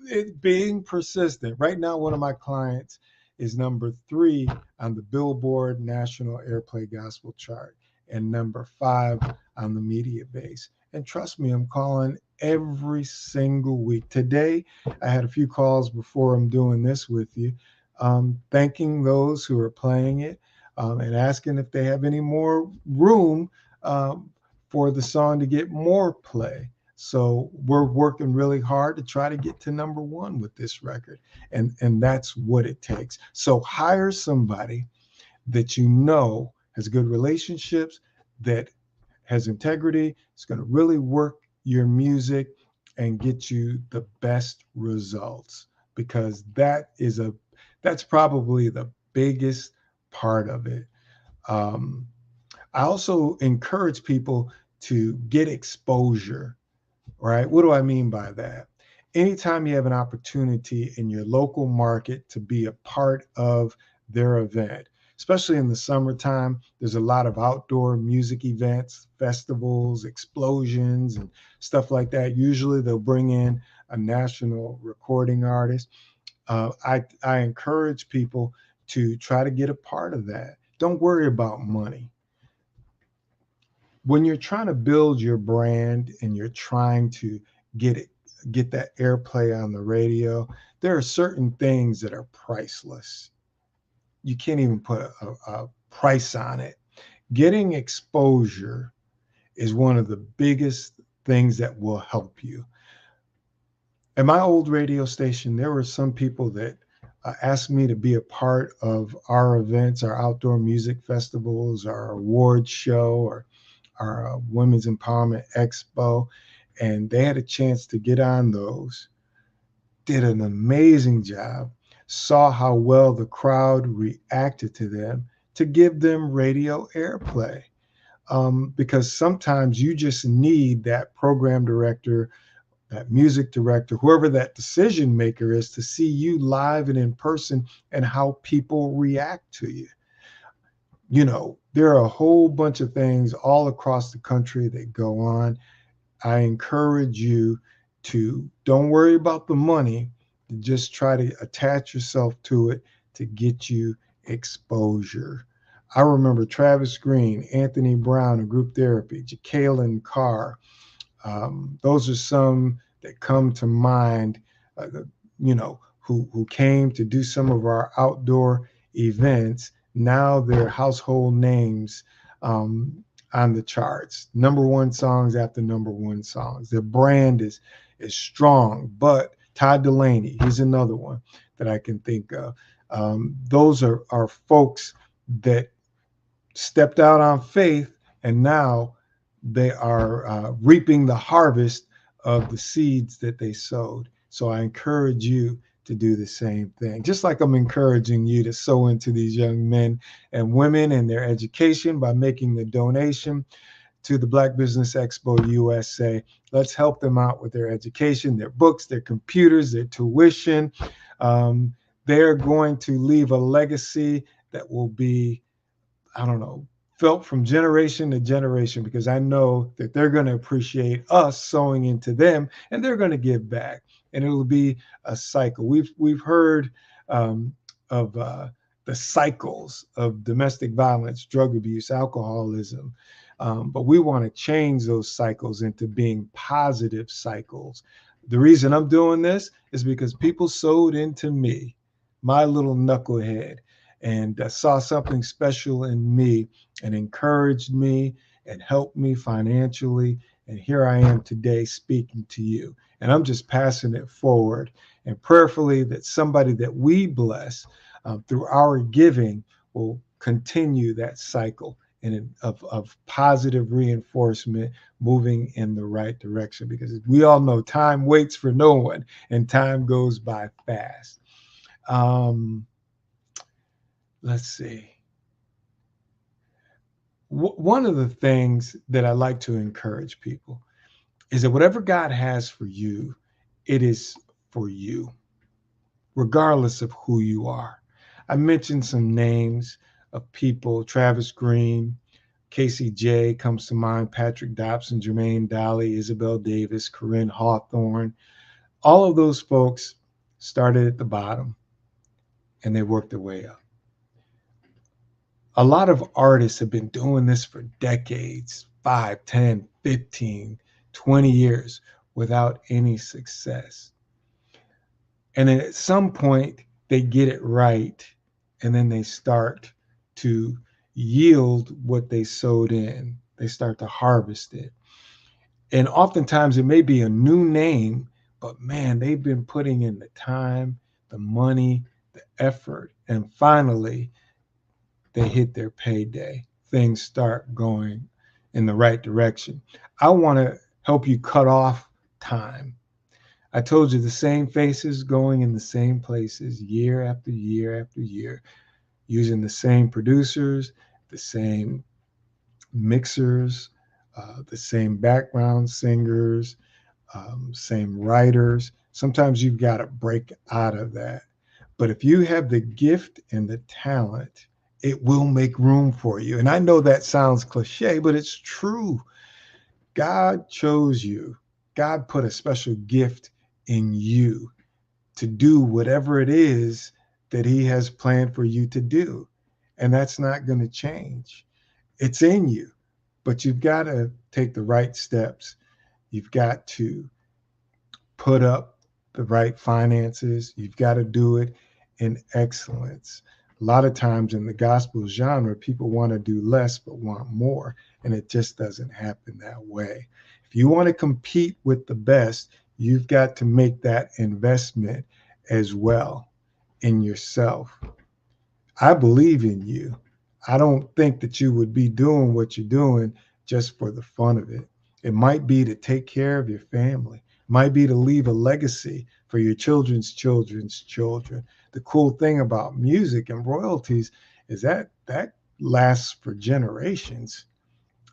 It's being persistent. Right now, one of my clients is number 3 on the Billboard National Airplay Gospel Chart and number 5 on the Media Base. And trust me, I'm calling every single week. Today, I had a few calls before I'm doing this with you. thanking those who are playing it, and asking if they have any more room for the song to get more play. So we're working really hard to try to get to number one with this record. And that's what it takes. So hire somebody that you know has good relationships, that has integrity, is going to really work your music and get you the best results, because that's probably the biggest part of it. I also encourage people to get exposure, right? What do I mean by that? Anytime you have an opportunity in your local market to be a part of their event, especially in the summertime, there's a lot of outdoor music events, festivals, explosions, and stuff like that. Usually they'll bring in a national recording artist. I encourage people to try to get a part of that. Don't worry about money. When you're trying to build your brand and you're trying to get that airplay on the radio, there are certain things that are priceless. You can't even put a price on it. Getting exposure is one of the biggest things that will help you. At my old radio station, there were some people that asked me to be a part of our events, our outdoor music festivals, our award show, or our Women's Empowerment Expo, and they had a chance to get on those, did an amazing job, saw how well the crowd reacted to them, to give them radio airplay. Because sometimes you just need that program director, that music director, whoever that decision maker is, to see you live and in person and how people react to you. You know, there are a whole bunch of things all across the country that go on. I encourage you to don't worry about the money, to just try to attach yourself to it to get you exposure. I remember Travis Green, Anthony Brown of Group Therapy, Jacqueline Carr. Those are some that come to mind, who came to do some of our outdoor events. Now they're household names on the charts, number one songs after number one songs. Their brand is strong. But Todd Delaney, he's another one that I can think of. Those are folks that stepped out on faith, and now they are reaping the harvest of the seeds that they sowed. So I encourage you to do the same thing, just like I'm encouraging you to sow into these young men and women and their education by making the donation to the Black Business Expo USA. Let's help them out with their education, their books, their computers, their tuition. They're going to leave a legacy that will be, felt from generation to generation, because I know that they're going to appreciate us sowing into them, and they're going to give back, and it will be a cycle. We've heard of the cycles of domestic violence, drug abuse, alcoholism, but we want to change those cycles into being positive cycles. The reason I'm doing this is because people sowed into me, my little knucklehead, and saw something special in me and encouraged me and helped me financially. And here I am today speaking to you. And I'm just passing it forward, and prayerfully that somebody that we bless through our giving will continue that cycle of positive reinforcement, moving in the right direction. Because we all know time waits for no one, and time goes by fast. Let's see. One of the things that I like to encourage people is that whatever God has for you, it is for you, regardless of who you are. I mentioned some names of people: Travis Green, Casey J comes to mind, Patrick Dobson, Jermaine Dolly, Isabel Davis, Corinne Hawthorne. All of those folks started at the bottom and they worked their way up. A lot of artists have been doing this for decades, 5, 10, 15, 20 years without any success. And at some point, they get it right, and then they start to yield what they sowed in. They start to harvest it. And oftentimes it may be a new name, but man, they've been putting in the time, the money, the effort, and finally they hit their payday. Things start going in the right direction. I want to help you cut off time. I told you the same faces going in the same places year after year after year, using the same producers, the same mixers, the same background singers, same writers. Sometimes you've got to break out of that. But if you have the gift and the talent, it will make room for you. And I know that sounds cliche, but it's true. God chose you. God put a special gift in you to do whatever it is that he has planned for you to do. And that's not going to change. It's in you, but you've got to take the right steps. You've got to put up the right finances. You've got to do it in excellence. A lot of times in the gospel genre, people want to do less but want more, and it just doesn't happen that way. If you want to compete with the best, you've got to make that investment as well in yourself. I believe in you. I don't think that you would be doing what you're doing just for the fun of it. It might be to take care of your family. It might be to leave a legacy for your children's children's children. The cool thing about music and royalties is that that lasts for generations.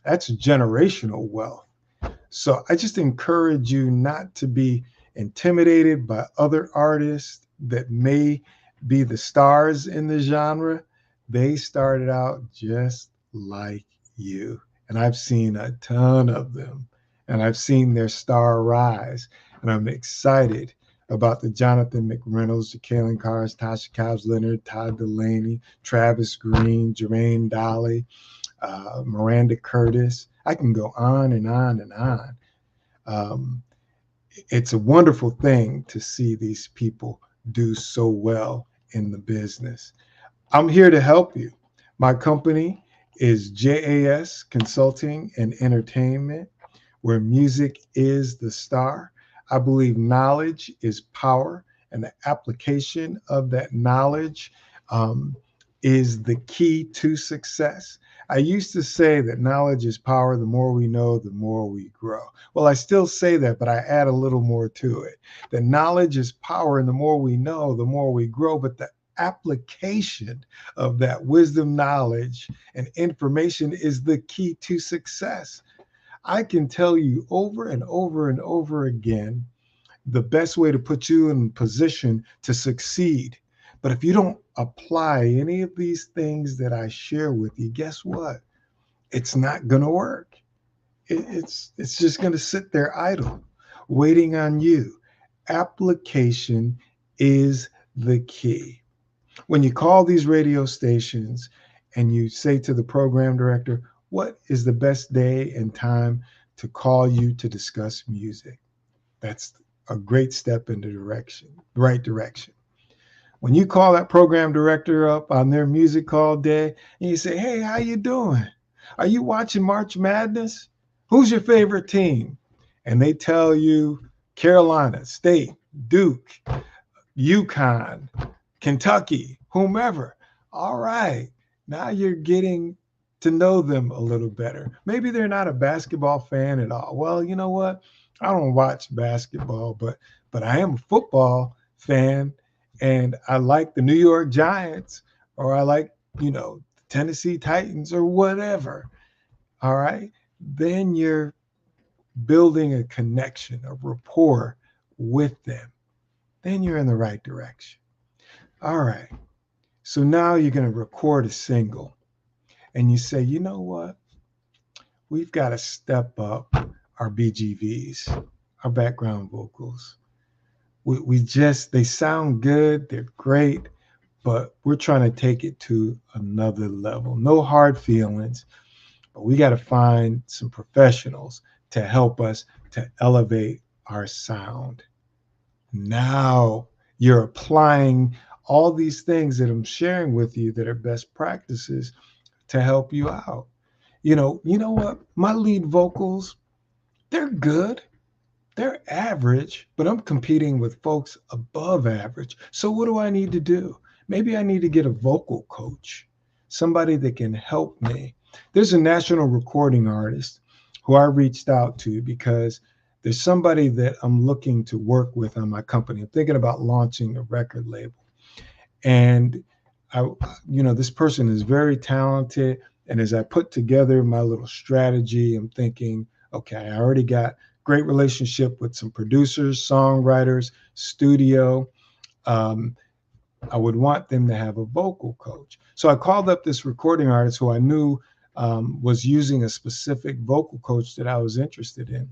That's generational wealth. So I just encourage you not to be intimidated by other artists that may be the stars in the genre. They started out just like you. And I've seen a ton of them. And I've seen their star rise. And I'm excited about the Jonathan McReynolds, the Kaylin Cars, Tasha Cobbs Leonard, Todd Delaney, Travis Green, Jermaine Dolly, Miranda Curtis. I can go on and on and on. It's a wonderful thing to see these people do so well in the business. I'm here to help you. My company is JAS Consulting and Entertainment, where music is the star. I believe knowledge is power, and the application of that knowledge is the key to success. I used to say that knowledge is power. The more we know, the more we grow. Well, I still say that, but I add a little more to it. That knowledge is power, and the more we know, the more we grow. But the application of that wisdom, knowledge, and information is the key to success. I can tell you over and over and over again the best way to put you in position to succeed. But if you don't apply any of these things that I share with you, guess what? It's not going to work. It's just going to sit there idle, waiting on you. Application is the key. When you call these radio stations and you say to the program director, what is the best day and time to call you to discuss music? That's a great step in the right direction. When you call that program director up on their music call day and you say, hey, how you doing? Are you watching March Madness? Who's your favorite team? And they tell you Carolina, State, Duke, UConn, Kentucky, whomever. All right, now you're getting to know them a little better. Maybe they're not a basketball fan at all. Well, you know what? I don't watch basketball, but I am a football fan, and I like the New York Giants, or I like, the Tennessee Titans or whatever. All right. Then you're building a connection, a rapport with them. Then you're in the right direction. All right. So now you're going to record a single and you say, you know what? We've got to step up our BGVs, our background vocals. They sound good. They're great, but we're trying to take it to another level. No hard feelings, but we got to find some professionals to help us to elevate our sound. Now you're applying all these things that I'm sharing with you that are best practices to help you out. You know what? My lead vocals, they're good. They're average, but I'm competing with folks above average. So what do I need to do? Maybe I need to get a vocal coach, somebody that can help me. There's a national recording artist who I reached out to because there's somebody that I'm looking to work with on my company. I'm thinking about launching a record label. And this person is very talented. And as I put together my little strategy, I'm thinking, okay, I already got great relationship with some producers, songwriters, studio. I would want them to have a vocal coach. So I called up this recording artist who I knew was using a specific vocal coach that I was interested in.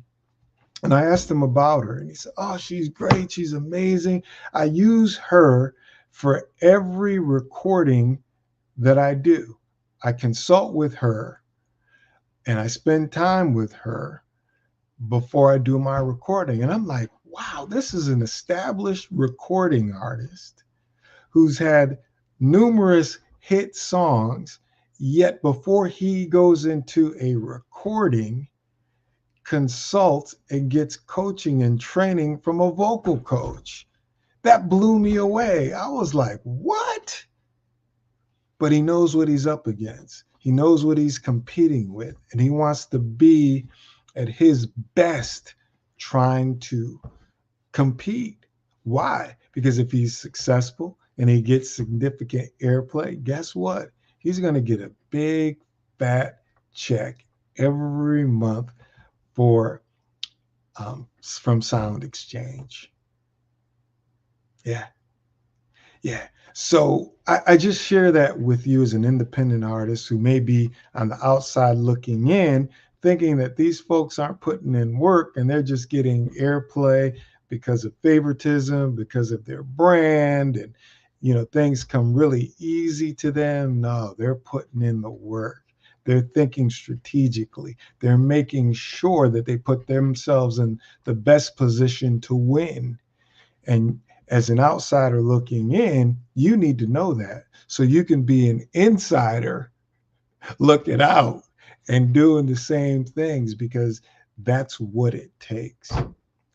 And I asked him about her, and he said, "Oh, she's great. She's amazing. I use her for every recording that I do. I consult with her and I spend time with her before I do my recording." And I'm like, wow, this is an established recording artist who's had numerous hit songs, yet before he goes into a recording, consults and gets coaching and training from a vocal coach. That blew me away. I was like, what? But he knows what he's up against. He knows what he's competing with, and he wants to be at his best trying to compete. Why? Because if he's successful and he gets significant airplay, guess what? He's going to get a big fat check every month from Sound Exchange. Yeah. So I just share that with you as an independent artist who may be on the outside looking in, thinking that these folks aren't putting in work and they're just getting airplay because of favoritism, because of their brand, and things come really easy to them. No, they're putting in the work. They're thinking strategically. They're making sure that they put themselves in the best position to win. And as an outsider looking in, you need to know that so you can be an insider looking out and doing the same things, because that's what it takes.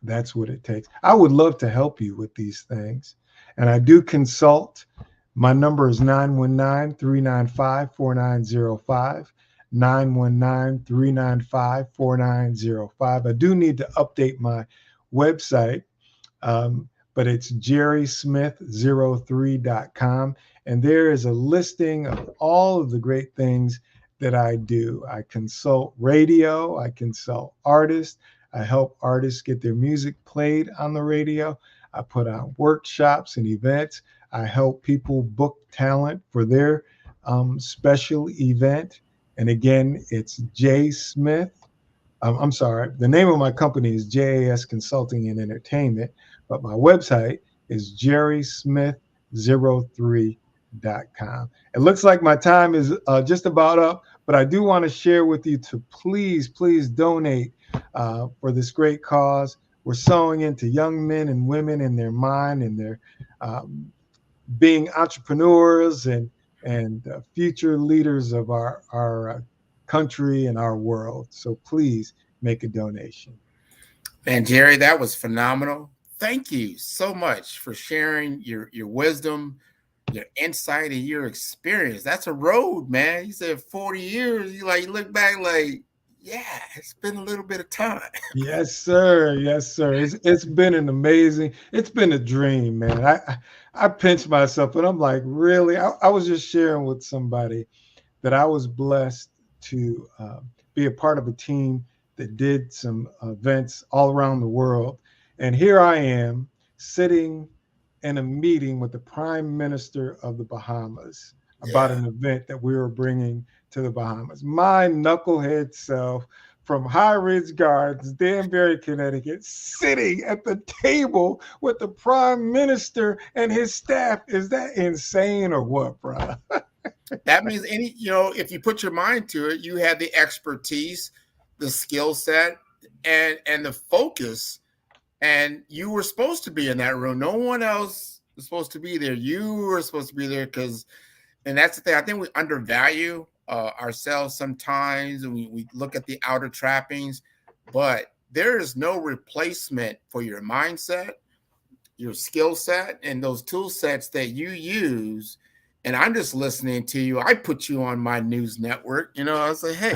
That's what it takes. I would love to help you with these things. And I do consult. My number is 919-395-4905. 919-395-4905. I do need to update my website, but it's jerrysmith03.com. And there is a listing of all of the great things that I do. I consult radio, I consult artists, I help artists get their music played on the radio. I put on workshops and events. I help people book talent for their special event. And again, it's J Smith. I'm sorry, the name of my company is JAS Consulting and Entertainment, but my website is jerrysmith03.com. It looks like my time is just about up, but I do want to share with you to please donate for this great cause. We're sowing into young men and women in their mind and their being entrepreneurs and future leaders of our country and our world. So please make a donation. Man, Jerry, that was phenomenal. Thank you so much for sharing your wisdom, your insight, and your experience. That's a road, man. You said 40 years. You look back like, yeah, it's been a little bit of time. Yes, sir. Yes, sir. It's been it's been a dream, man. I pinch myself and I'm like, really? I was just sharing with somebody that I was blessed to be a part of a team that did some events all around the world. And here I am sitting in a meeting with the Prime Minister of the Bahamas about an event that we were bringing to the Bahamas. My knucklehead self from High Ridge Gardens, Danbury, Connecticut, sitting at the table with the Prime Minister and his staff. Is that insane or what, bro? That means if you put your mind to it, you had the expertise, the skill set, and the focus, and you were supposed to be in that room. No one else supposed to be there. You were supposed to be there and that's the thing. I think we undervalue ourselves sometimes, and we look at the outer trappings, but there is no replacement for your mindset, your skill set, and those tool sets that you use. And I'm just listening to you. I put you on my news network. I say, hey,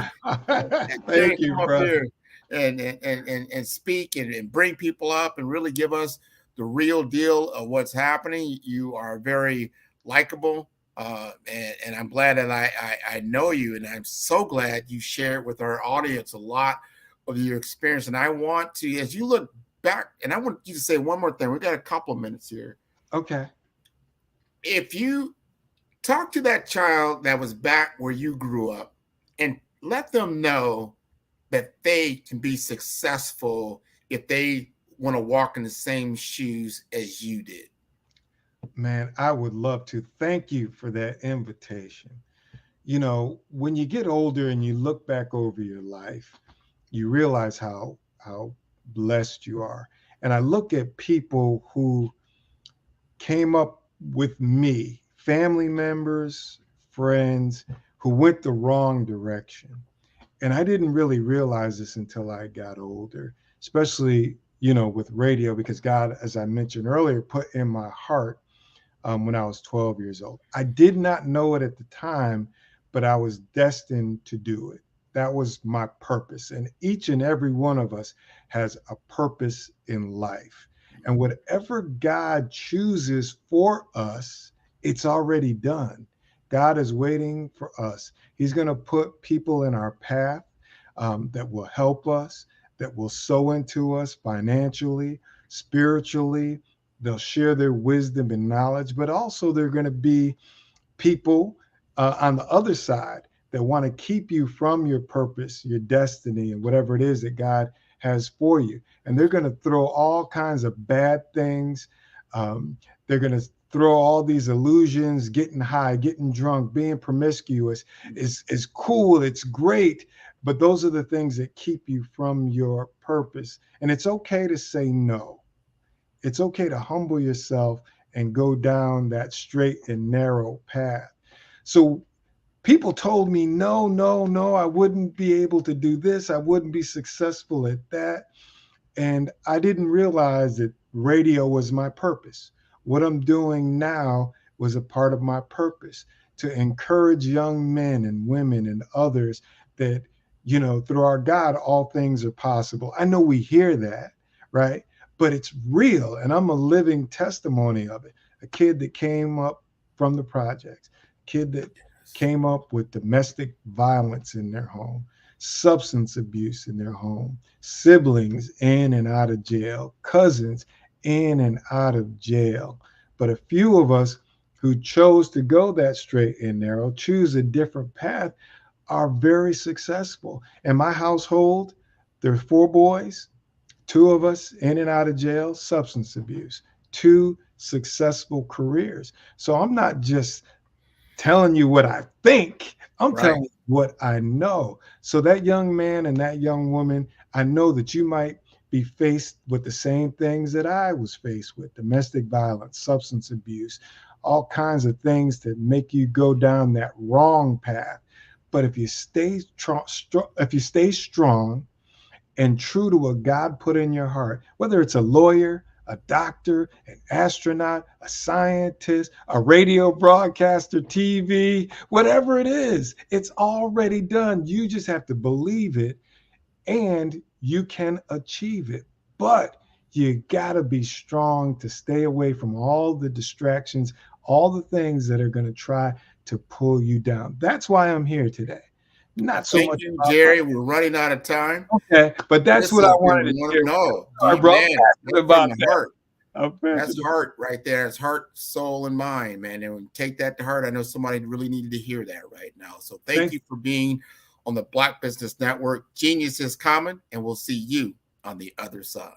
Thank you, come up brother. here and speak and bring people up and really give us the real deal of what's happening. You are very likable. And I'm glad that I know you, and I'm so glad you shared with our audience a lot of your experience. And I want to, as you look back, and I want you to say one more thing. We've got a couple of minutes here. Okay. If you talk to that child that was back where you grew up and let them know that they can be successful if they want to walk in the same shoes as you did. Man, I would love to. Thank you for that invitation. When you get older and you look back over your life, you realize how blessed you are. And I look at people who came up with me, family members, friends who went the wrong direction. And I didn't really realize this until I got older, especially, with radio, because God, as I mentioned earlier, put in my heart when I was 12 years old. I did not know it at the time, but I was destined to do it. That was my purpose. And each and every one of us has a purpose in life. And whatever God chooses for us, it's already done. God is waiting for us. He's going to put people in our path that will help us, that will sow into us financially, spiritually. They'll share their wisdom and knowledge, but also they're going to be people on the other side that want to keep you from your purpose, your destiny, and whatever it is that God has for you. And they're going to throw all kinds of bad things. They're going to throw all these illusions, getting high, getting drunk, being promiscuous is cool. It's great. But those are the things that keep you from your purpose. And it's okay to say no. It's okay to humble yourself and go down that straight and narrow path. So people told me, no, I wouldn't be able to do this. I wouldn't be successful at that. And I didn't realize that radio was my purpose. What I'm doing now was a part of my purpose, to encourage young men and women and others that, through our God, all things are possible. I know we hear that, right? But it's real. And I'm a living testimony of it. A kid that came up from the projects, a kid that came up with domestic violence in their home, substance abuse in their home, siblings in and out of jail, cousins in and out of jail. But a few of us who chose to go that straight and narrow, choose a different path, are very successful. In my household, there's 4 boys, 2 of us in and out of jail, substance abuse, 2 successful careers. So I'm not just telling you what I think, I'm telling you what I know. So that young man and that young woman, I know that you might be faced with the same things that I was faced with: domestic violence, substance abuse, all kinds of things that make you go down that wrong path. But if you stay strong and true to what God put in your heart, whether it's a lawyer, a doctor, an astronaut, a scientist, a radio broadcaster, TV, whatever it is, it's already done. You just have to believe it, and you can achieve it. But you got to be strong to stay away from all the distractions, all the things that are going to try to pull you down. That's why I'm here today. Not so Thank much you, Jerry. We're running out of time. Okay, but that's what I wanted to share. No, I man, that's about in the heart. Okay. That's heart right there. It's heart, soul, and mind, man. And when you take that to heart, I know somebody really needed to hear that right now. So thank you for being on the Black Business Network. Genius is common, and we'll see you on the other side.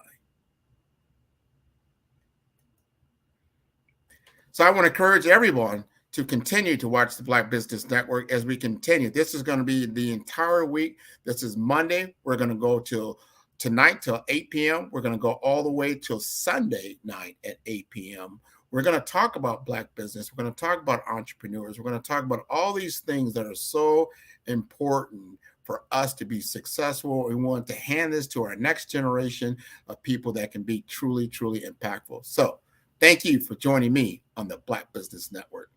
So I want to encourage everyone to continue to watch the Black Business Network as we continue. This is going to be the entire week. This is Monday. We're going to go till tonight till 8 p.m. We're going to go all the way till Sunday night at 8 p.m. We're going to talk about Black business. We're going to talk about entrepreneurs. We're going to talk about all these things that are so important for us to be successful. We want to hand this to our next generation of people that can be truly, truly impactful. So thank you for joining me on the Black Business Network.